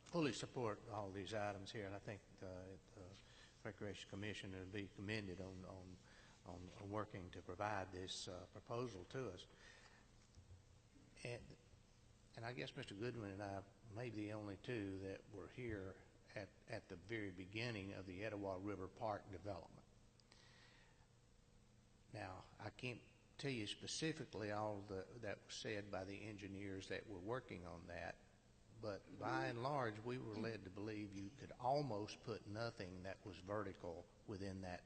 fully support all these items here, and I think the Recreation Commission would be commended on working to provide this proposal to us. And I guess Mr. Goodwin and I may be the only two that were here at the very beginning of the Etowah River Park development. Now, I can't tell you specifically all that was said by the engineers that were working on that, but by and large, we were led to believe you could almost put nothing that was vertical within that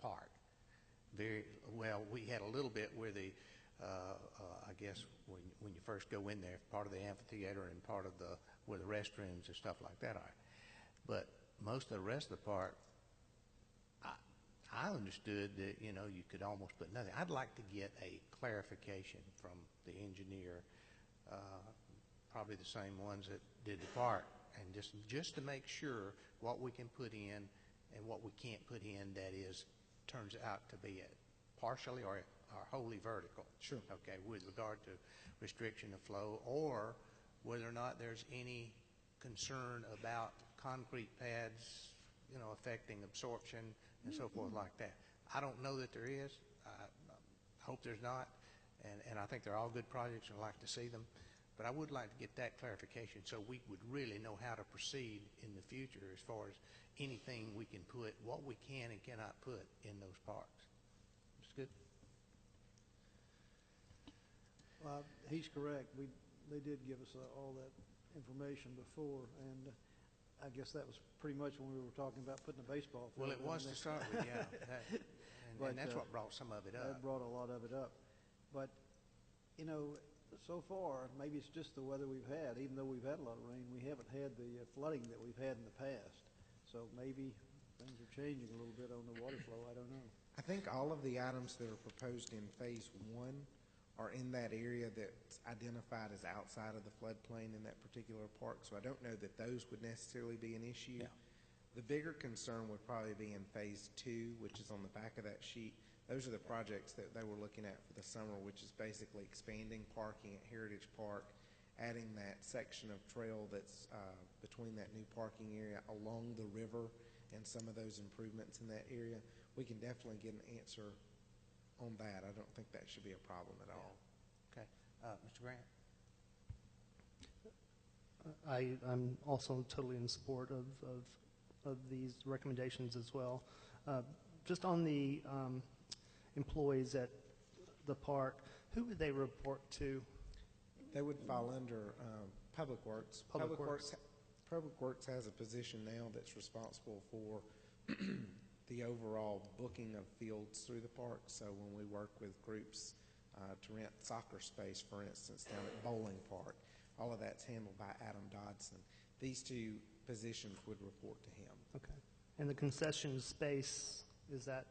park. Very well, we had a little bit where the I guess when you first go in there, part of the amphitheater and part of where the restrooms and stuff like that are. But most of the rest of the park, I understood that, you could almost put nothing. I'd like to get a clarification from the engineer, probably the same ones that did the park, and just to make sure what we can put in and what we can't put in that turns out to be partially or wholly vertical. Sure. Okay, with regard to restriction of flow, or whether or not there's any concern about concrete pads, affecting absorption and so forth like that. I don't know that there is. I hope there's not. And I think they're all good projects and I'd like to see them. But I would like to get that clarification so we would really know how to proceed in the future as far as anything we can put, what we can and cannot put in those parks. That's good. He's correct. They did give us all that information before, and I guess that was pretty much when we were talking about putting a baseball field. Well, it was to start with, yeah. And that's what brought some of it up. That brought a lot of it up. But, you know, so far, maybe it's just the weather we've had. Even though we've had a lot of rain, we haven't had the flooding that we've had in the past. So maybe things are changing a little bit on the water flow. I don't know. I think all of the items that are proposed in Phase 1 are in that area that's identified as outside of the floodplain in that particular park, so I don't know that those would necessarily be an issue. Yeah. The bigger concern would probably be in Phase 2, which is on the back of that sheet. Those are the projects that they were looking at for the summer, which is basically expanding parking at Heritage Park, adding that section of trail that's between that new parking area along the river and some of those improvements in that area. We can definitely get an answer on that. I don't think that should be a problem at all. Okay. Mr. Grant? I'm also totally in support of these recommendations as well. Just on the employees at the park, who would they report to? They would fall under Public Works. Public Works. Public Works has a position now that's responsible for the overall booking of fields through the park. So when we work with groups to rent soccer space, for instance, down at Bowling Park, all of that's handled by Adam Dodson. These two positions would report to him. Okay. And the concession space, is that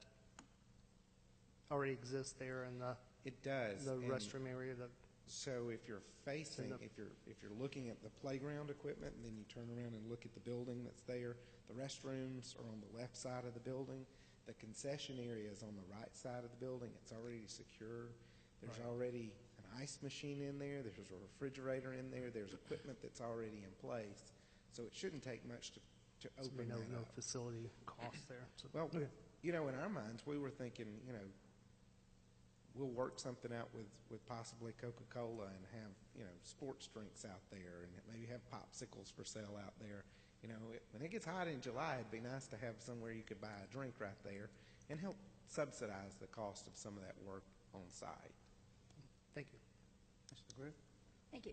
already exists there in the It does. the and restroom area? So if you're facing, if you're looking at the playground equipment, and then you turn around and look at the building that's there, the restrooms are on the left side of the building. The concession area is on the right side of the building. It's already secure. There's already an ice machine in there. There's a refrigerator in there. There's equipment that's already in place. So it shouldn't take much to open that no up. facility costs there. So, Well, okay. you know, in our minds, we were thinking, you know, we'll work something out with possibly Coca-Cola and have, you know, sports drinks out there and maybe have popsicles for sale out there. You know, when it gets hot in July, it'd be nice to have somewhere you could buy a drink right there and help subsidize the cost of some of that work on site. Thank you. Mr. Griff? Thank you.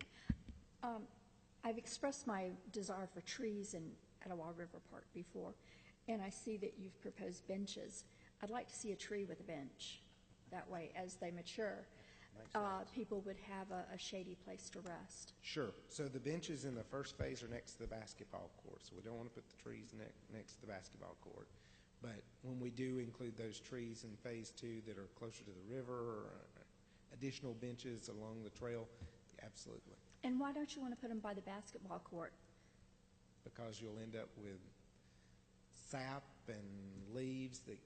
I've expressed my desire for trees in Etowah River Park before, and I see that you've proposed benches. I'd like to see a tree with a bench. That way, as they mature, people would have a shady place to rest. Sure. So the benches in the first phase are next to the basketball court, so we don't want to put the trees next to the basketball court. But when we do include those trees in Phase 2 that are closer to the river or additional benches along the trail, absolutely. And why don't you want to put them by the basketball court? Because you'll end up with sap and leaves that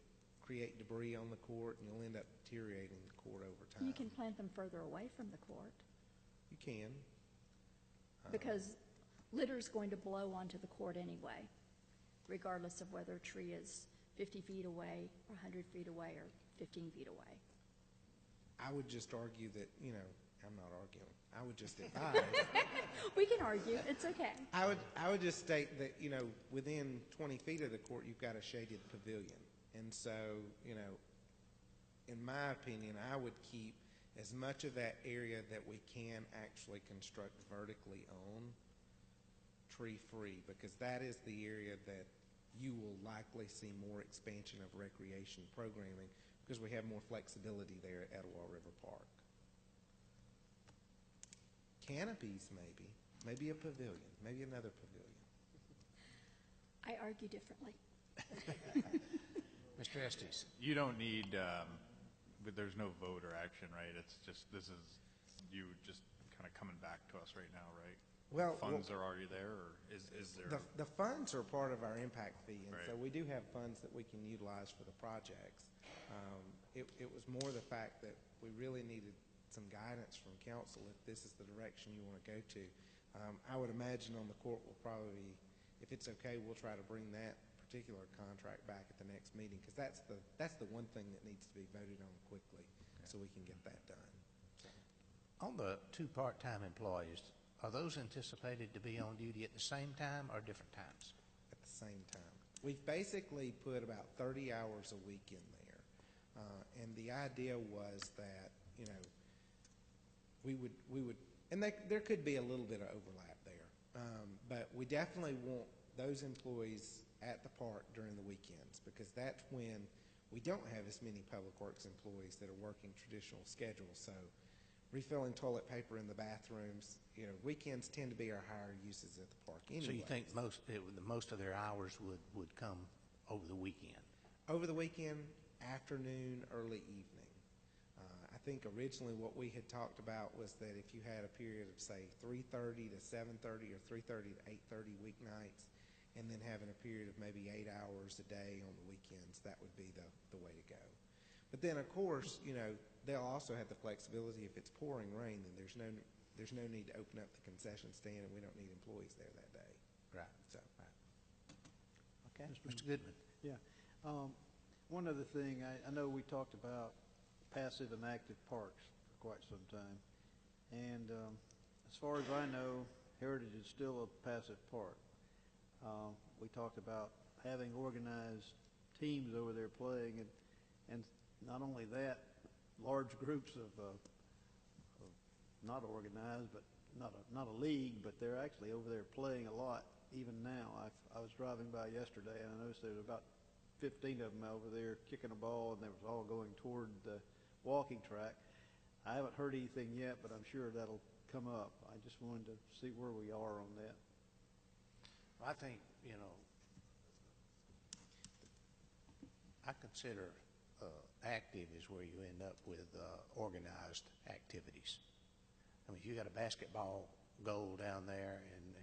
create debris on the court, and you'll end up deteriorating the court over time. You can plant them further away from the court. You can. Because litter's going to blow onto the court anyway, regardless of whether a tree is 50 feet away, or 100 feet away, or 15 feet away. I would just argue that, you know, I'm not arguing. I would just advise. We can argue. It's okay. I would just state that, you know, within 20 feet of the court, you've got a shaded pavilion. And so, you know, in my opinion, I would keep as much of that area that we can actually construct vertically on tree-free, because that is the area that you will likely see more expansion of recreation programming, because we have more flexibility there at Etowah River Park. Canopies, maybe a pavilion, maybe another pavilion. I argue differently. Mr. Estes? You don't need, but there's no vote or action, right? It's just, this is you just kind of coming back to us right now, right? Well, funds are already there, or is there? The funds are part of our impact fee, and Right. so we do have funds that we can utilize for the projects. It was more the fact that we really needed some guidance from council if this is the direction you want to go to. I would imagine on the court we'll probably, if it's okay, we'll try to bring that particular contract back at the next meeting, because that's the one thing that needs to be voted on quickly, so we can get that done. So. On the two part-time employees, are those anticipated to be on duty at the same time or different times? At the same time. We've basically put about 30 hours a week in there, and the idea was that, you know, we would, and there could be a little bit of overlap there, but we definitely want those employees at the park during the weekends, because that's when we don't have as many public works employees that are working traditional schedules. So refilling toilet paper in the bathrooms, weekends tend to be our higher uses at the park anyway. So you think most of their hours would come over the weekend? Over the weekend, afternoon, early evening. I think originally what we had talked about was that if you had a period of, say, 3:30 to 7:30 or 3:30 to 8:30 weeknights, and then having a period of maybe 8 hours a day on the weekends, that would be the way to go. But then, of course, they'll also have the flexibility. If it's pouring rain, then there's no need to open up the concession stand, and we don't need employees there that day. Right. So, Okay, Mr. Goodman. Yeah. One other thing, I know we talked about passive and active parks for quite some time. And as far as I know, Heritage is still a passive park. We talked about having organized teams over there playing, and not only that, large groups of not organized, but not a league, but they're actually over there playing a lot even now. I was driving by yesterday, and I noticed there was about 15 of them over there kicking a ball, and they was all going toward the walking track. I haven't heard anything yet, but I'm sure that'll come up. I just wanted to see where we are on that. I think, I consider active is where you end up with organized activities. I mean, if you got a basketball goal down there and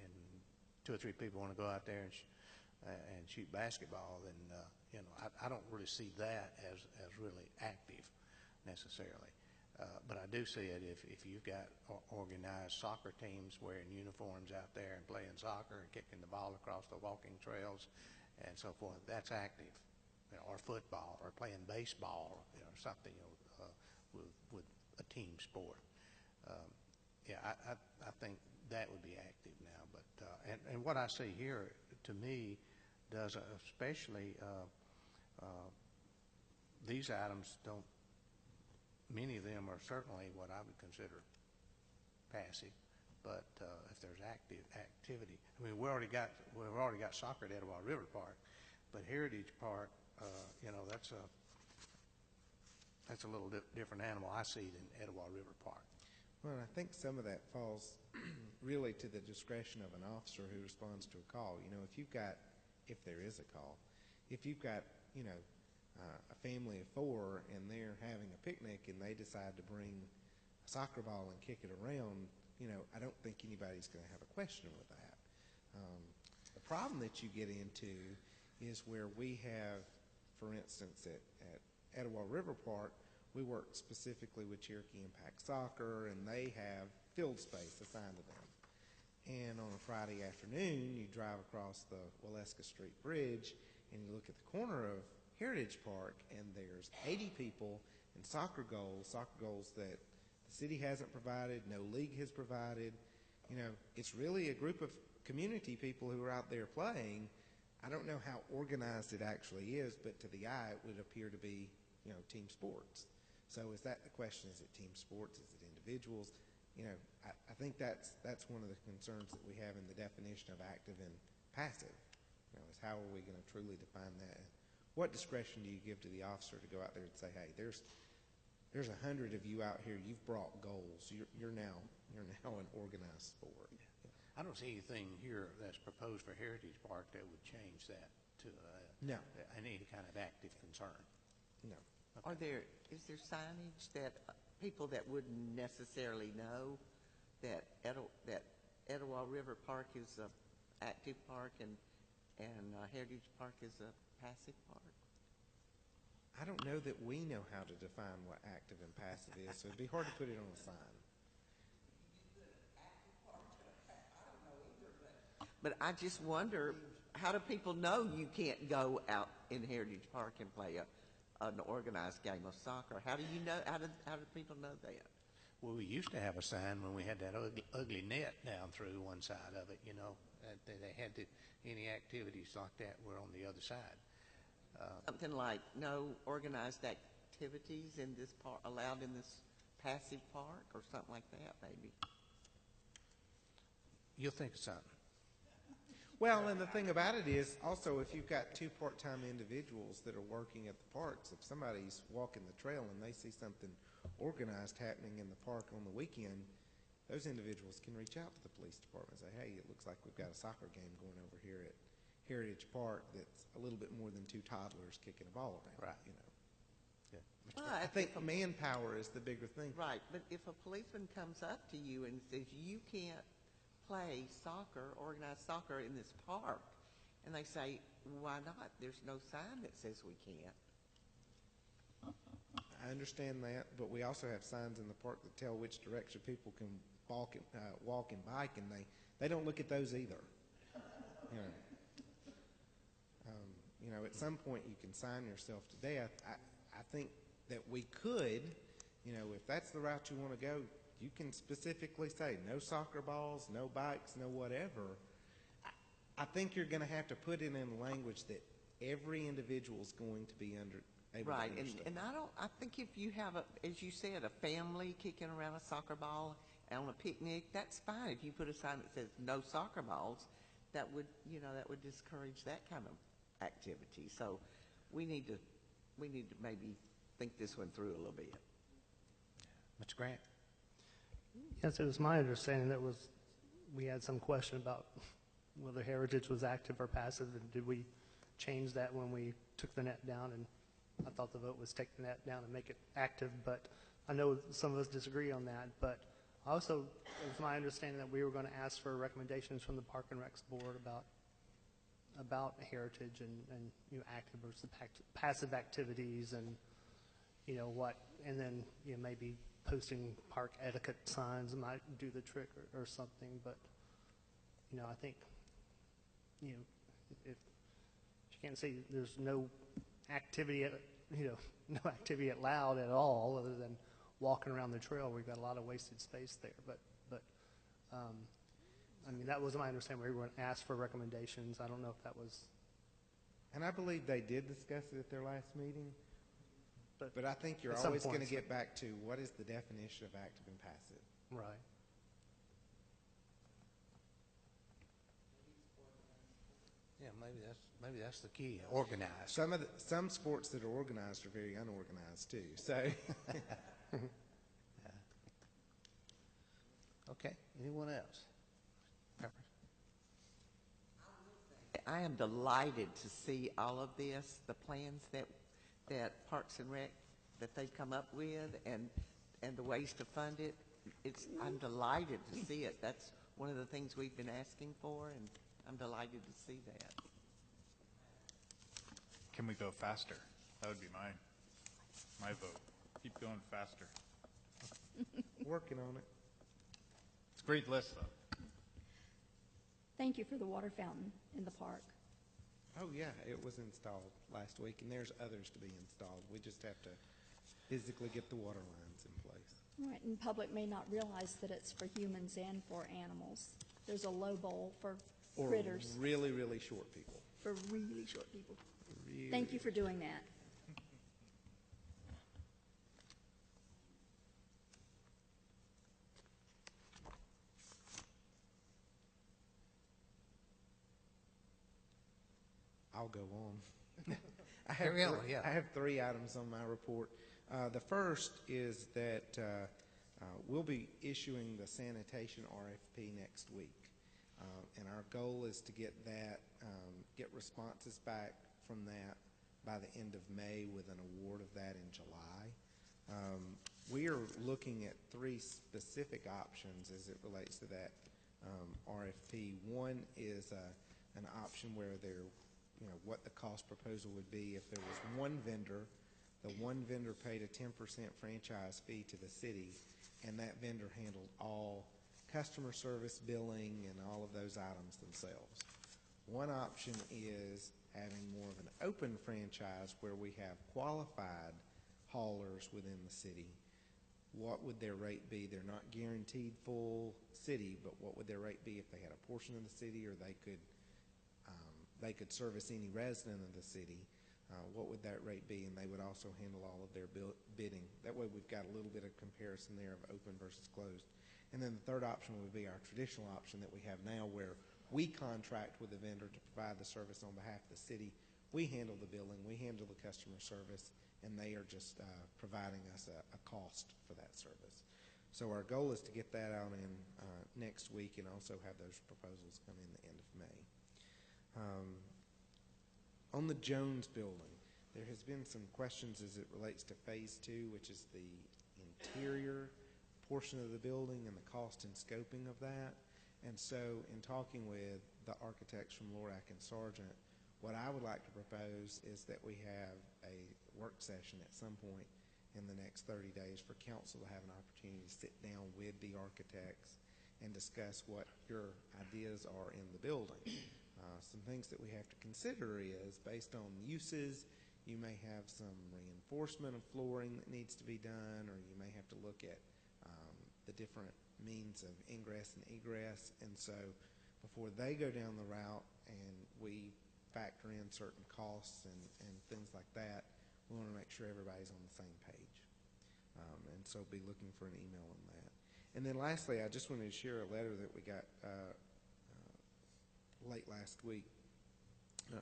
2 or 3 people want to go out there and shoot basketball, then, I don't really see that as really active necessarily. But I do see it if you've got organized soccer teams wearing uniforms out there and playing soccer and kicking the ball across the walking trails and so forth. That's active. Or football, or playing baseball, or something, with a team sport. I think that would be active now. But and what I see here, to me, does especially these items don't. Many of them are certainly what I would consider passive, but if there's active activity, I mean, we've already got soccer at Etowah River Park, but Heritage Park, that's a little different animal I see than Etowah River Park. Well, I think some of that falls really to the discretion of an officer who responds to a call. If there is a call, if you've got, a family of 4 and they're having a picnic and they decide to bring a soccer ball and kick it around, I don't think anybody's going to have a question with that. The problem that you get into is where we have, for instance, at Etowah River Park, we work specifically with Cherokee Impact Soccer, and they have field space assigned to them. And on a Friday afternoon, you drive across the Waleska Street Bridge, and you look at the corner of Heritage Park, and there's 80 people and soccer goals that the city hasn't provided, no league has provided. It's really a group of community people who are out there playing. I don't know how organized it actually is, but to the eye, it would appear to be, team sports. So is that the question? Is it team sports? Is it individuals? I think that's one of the concerns that we have in the definition of active and passive. Is how are we going to truly define that? What discretion do you give to the officer to go out there and say, hey, there's 100 of you out here. You've brought goals. You're now an organized sport. I don't see anything here that's proposed for Heritage Park that would change that to no any kind of active concern. No. Okay. Is there signage that people that wouldn't necessarily know that Etowah River Park is a active park and Heritage Park is a passive park? I don't know that we know how to define what active and passive is, so it'd be hard to put it on a sign. But I just wonder, how do people know you can't go out in Heritage Park and play an organized game of soccer? How do you know? How do people know that? Well, we used to have a sign when we had that ugly net down through one side of it, they had any activities like that were on the other side. Something like no organized activities in this park allowed in this passive park or something like that, maybe. You'll think of something. Well, and the thing about it is, also, if you've got two part-time individuals that are working at the parks, if somebody's walking the trail and they see something organized happening in the park on the weekend, those individuals can reach out to the police department and say, hey, it looks like we've got a soccer game going over here at Heritage Park that's a little bit more than two toddlers kicking a ball around. Right. You know. But I think manpower is the bigger thing. Right, but if a policeman comes up to you and says, you can't play soccer, organized soccer in this park, and they say, why not? There's no sign that says we can't. I understand that, but we also have signs in the park that tell which direction people can walk and bike, and they don't look at those either. You know, at some point you can sign yourself to death. I think that we could, you know, if that's the route you want to go, you can specifically say no soccer balls, no bikes, no whatever. I think you're going to have to put it in language that every individual is going to be able Right, to understand. and I think if you have, as you said, a family kicking around a soccer ball on a picnic, that's fine. If you put a sign that says no soccer balls, that would discourage that kind of activity. So we need to maybe think this one through a little bit. Mr. Grant? Yes, it was my understanding that we had some question about whether Heritage was active or passive, and did we change that when we took the net down? And I thought the vote was take the net down and make it active, but I know some of us disagree on that. But also, it was my understanding that we were going to ask for recommendations from the Park and Recs Board about Heritage and you know, active versus passive activities, and you know what, and then you know, maybe posting park etiquette signs might do the trick or something. But you know, I think you know, if you can't say there's no activity no activity allowed at all other than walking around the trail, we've got a lot of wasted space there. But I mean, that was my understanding. We were going to ask for recommendations. I don't know if that was. And I believe they did discuss it at their last meeting. But I think you're always going to get back to what is the definition of active and passive. Right. Yeah, maybe that's the key. Organized. Some sports that are organized are very unorganized too. So. Okay. Anyone else? I am delighted to see all of this, the plans that Parks and Rec, that they've come up with, and the ways to fund it. I'm delighted to see it. That's one of the things we've been asking for, and I'm delighted to see that. Can we go faster? That would be my vote. Keep going faster. Working on it. It's a great list, though. Thank you for the water fountain in the park. Oh, yeah, it was installed last week, and there's others to be installed. We just have to physically get the water lines in place. Right, and public may not realize that it's for humans and for animals. There's a low bowl for Or critters, really, really short people. for really short people. Really, Thank you for doing that. I'll go on. I have three items on my report. The first is that we'll be issuing the sanitation RFP next week. And our goal is to get that, get responses back from that by the end of May with an award of that in July. We are looking at three specific options as it relates to that RFP. One is an option where what the cost proposal would be if there was one vendor. The one vendor paid a 10% franchise fee to the city, and that vendor handled all customer service, billing, and all of those items themselves. One option is having more of an open franchise where we have qualified haulers within the city. What would their rate be? They're not guaranteed full city, but what would their rate be if they had a portion of the city, or they could service any resident of the city? what would that rate be? And they would also handle all of their bidding. That way we've got a little bit of comparison there of open versus closed. And then the third option would be our traditional option that we have now, where we contract with the vendor to provide the service on behalf of the city. We handle the billing, we handle the customer service, and they are just providing us a cost for that service. So our goal is to get that out in next week and also have those proposals come in the end of May. On the Jones building, there has been some questions as it relates to Phase 2, which is the interior portion of the building and the cost and scoping of that. And so in talking with the architects from Lorac and Sargent, what I would like to propose is that we have a work session at some point in the next 30 days for council to have an opportunity to sit down with the architects and discuss what your ideas are in the building. Some things that we have to consider is, based on uses, you may have some reinforcement of flooring that needs to be done, or you may have to look at the different means of ingress and egress. And so before they go down the route and we factor in certain costs and things like that, we want to make sure everybody's on the same page. And so be looking for an email on that. And then lastly, I just wanted to share a letter that we got late last week.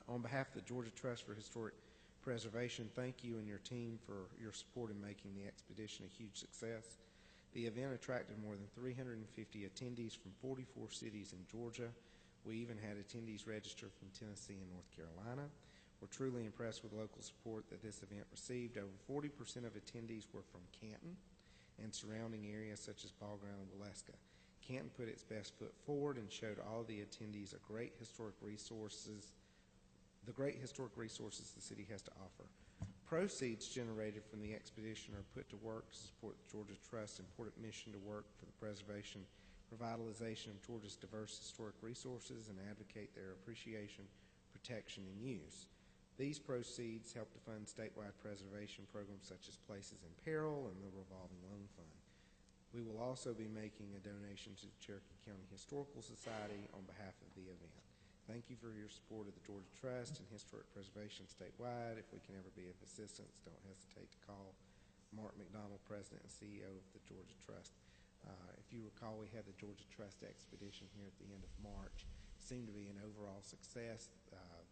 On behalf of the Georgia Trust for Historic Preservation, thank you and your team for your support in making the expedition a huge success. The event attracted more than 350 attendees from 44 cities in Georgia. We even had attendees register from Tennessee and North Carolina. We're truly impressed with the local support that this event received. Over 40% of attendees were from Canton and surrounding areas such as Ball Ground and Waleska. Canton put its best foot forward and showed all the attendees the great historic resources the city has to offer. Proceeds generated from the expedition are put to work to support the Georgia Trust's important mission to work for the preservation, revitalization of Georgia's diverse historic resources and advocate their appreciation, protection, and use. These proceeds help to fund statewide preservation programs such as Places in Peril and the Revolving Loan Fund. We will also be making a donation to the Cherokee County Historical Society on behalf of the event. Thank you for your support of the Georgia Trust and historic preservation statewide. If we can ever be of assistance, don't hesitate to call Mark McDonald, President and CEO of the Georgia Trust. If you recall, we had the Georgia Trust expedition here at the end of March. It seemed to be an overall success.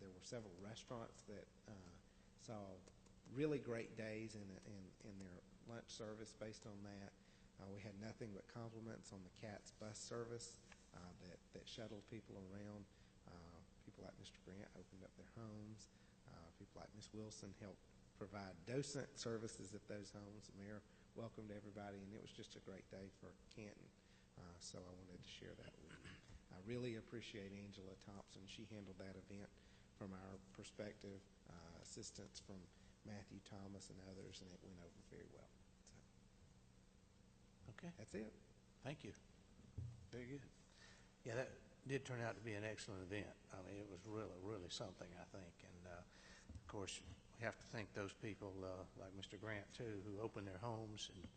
There were several restaurants that saw really great days in their lunch service based on that. We had nothing but compliments on the CATS bus service that shuttled people around. People like Mr. Grant opened up their homes. People like Ms. Wilson helped provide docent services at those homes. The mayor welcomed everybody, and it was just a great day for Canton. So I wanted to share that with you. I really appreciate Angela Thompson. She handled that event from our perspective, assistance from Matthew Thomas and others, and it went over very well. Okay. That's it. Thank you. Very good. Yeah, that did turn out to be an excellent event. I mean, it was really, really something, I think. And, of course, we have to thank those people like Mr. Grant, too, who opened their homes and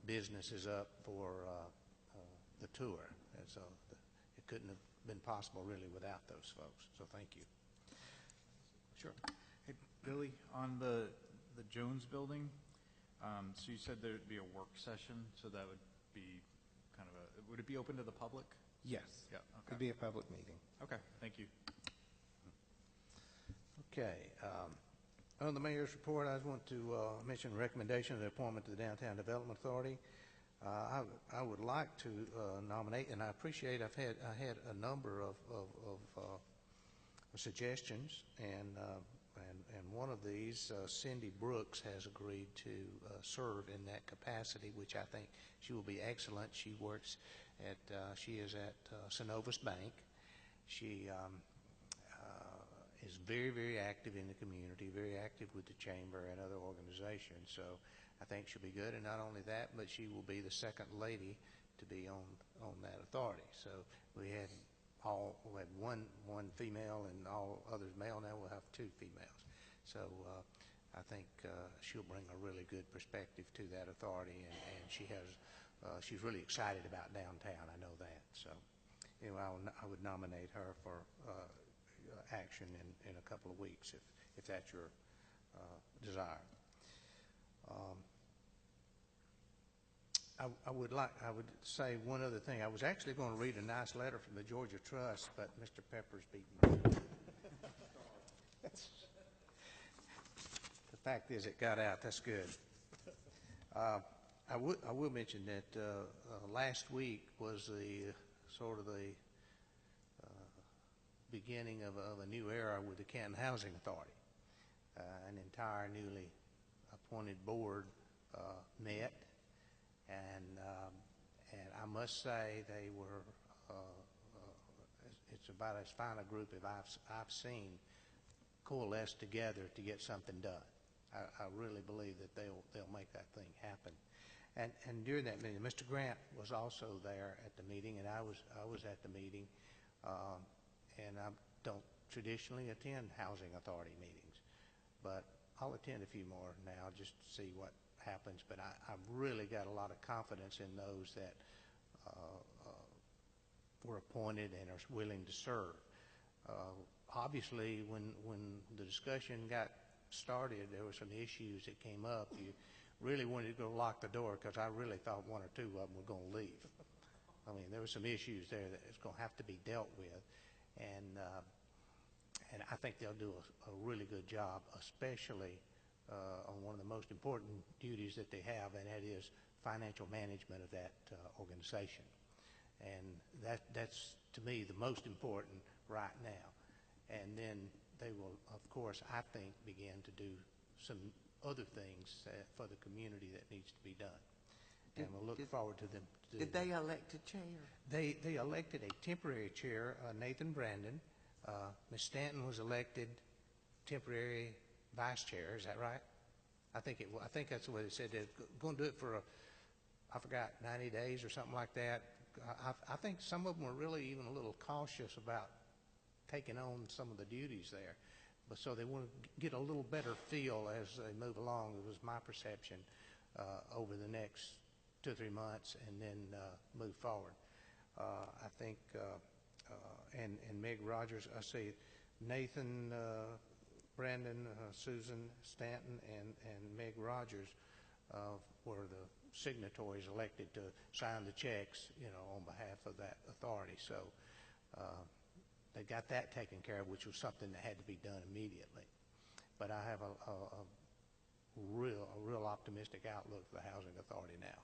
businesses up for the tour. And so it couldn't have been possible, really, without those folks. So thank you. Sure. Hey, Billy, on the Jones building, so you said there'd be a work session, so that would be kind of would it be open to the public? Yes. Yeah. Okay. It'd be a public meeting. Okay. Thank you. Okay. On the mayor's report, I just want to mention the recommendation of the appointment to the Downtown Development Authority. I would like to nominate, and I appreciate I had a number of suggestions, and one of these, Cindy Brooks, has agreed to serve in that capacity, which I think she will be excellent. She works at she is at Synovus Bank. She is very, very active in the community, very active with the chamber and other organizations. So I think she'll be good. And not only that, but she will be the second lady to be on that authority. So we had one female and all others male. Now we'll have two females. So I think she'll bring a really good perspective to that authority, and she has she's really excited about downtown. I know that. So anyway, I would nominate her for action in a couple of weeks if that's your desire. I would say one other thing. I was actually going to read a nice letter from the Georgia Trust, but Mr. Peppers beat me. The fact is, it got out. That's good. I will mention that last week was the sort of the beginning of a new era with the Canton Housing Authority. An entire newly appointed board met, and I must say they were. It's about as fine a group as I've seen coalesce together to get something done. I really believe that they'll make that thing happen. And during that meeting, Mr. Grant was also there at the meeting, and I was at the meeting. And I don't traditionally attend housing authority meetings, but I'll attend a few more now just to see what happens. But I've really got a lot of confidence in those that were appointed and are willing to serve. Obviously, when the discussion got started, there were some issues that came up. You really wanted to go lock the door because I really thought one or two of them were going to leave. I mean, there were some issues there that is going to have to be dealt with, and I think they'll do a really good job, especially on one of the most important duties that they have, and that is financial management of that organization. And that's, to me, the most important right now. And then they will, of course, I think, begin to do some other things for the community that needs to be done. And we'll look forward to them. Did they elect a chair? They elected a temporary chair, Nathan Brandon. Ms. Stanton was elected temporary vice chair. Is that right? I think that's what it said. They're going to do it for I forgot, 90 days or something like that. I think some of them were really even a little cautious about taking on some of the duties there. But so they want to get a little better feel as they move along. It was my perception over the next 2 or 3 months, and then move forward. I think, and Meg Rogers, I see Nathan, Brandon, Susan Stanton, and Meg Rogers were the signatories elected to sign the checks, on behalf of that authority. So they got that taken care of, which was something that had to be done immediately. But I have a real optimistic outlook for the Housing Authority now.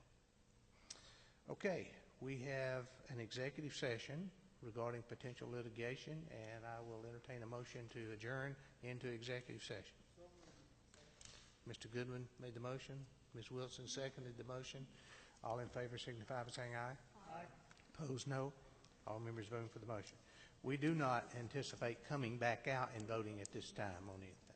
Okay, we have an executive session regarding potential litigation, and I will entertain a motion to adjourn into executive session. Mr. Goodwin made the motion. Ms. Wilson seconded the motion. All in favor signify by saying aye. Aye. Opposed, no. All members voting for the motion. We do not anticipate coming back out and voting at this time on anything.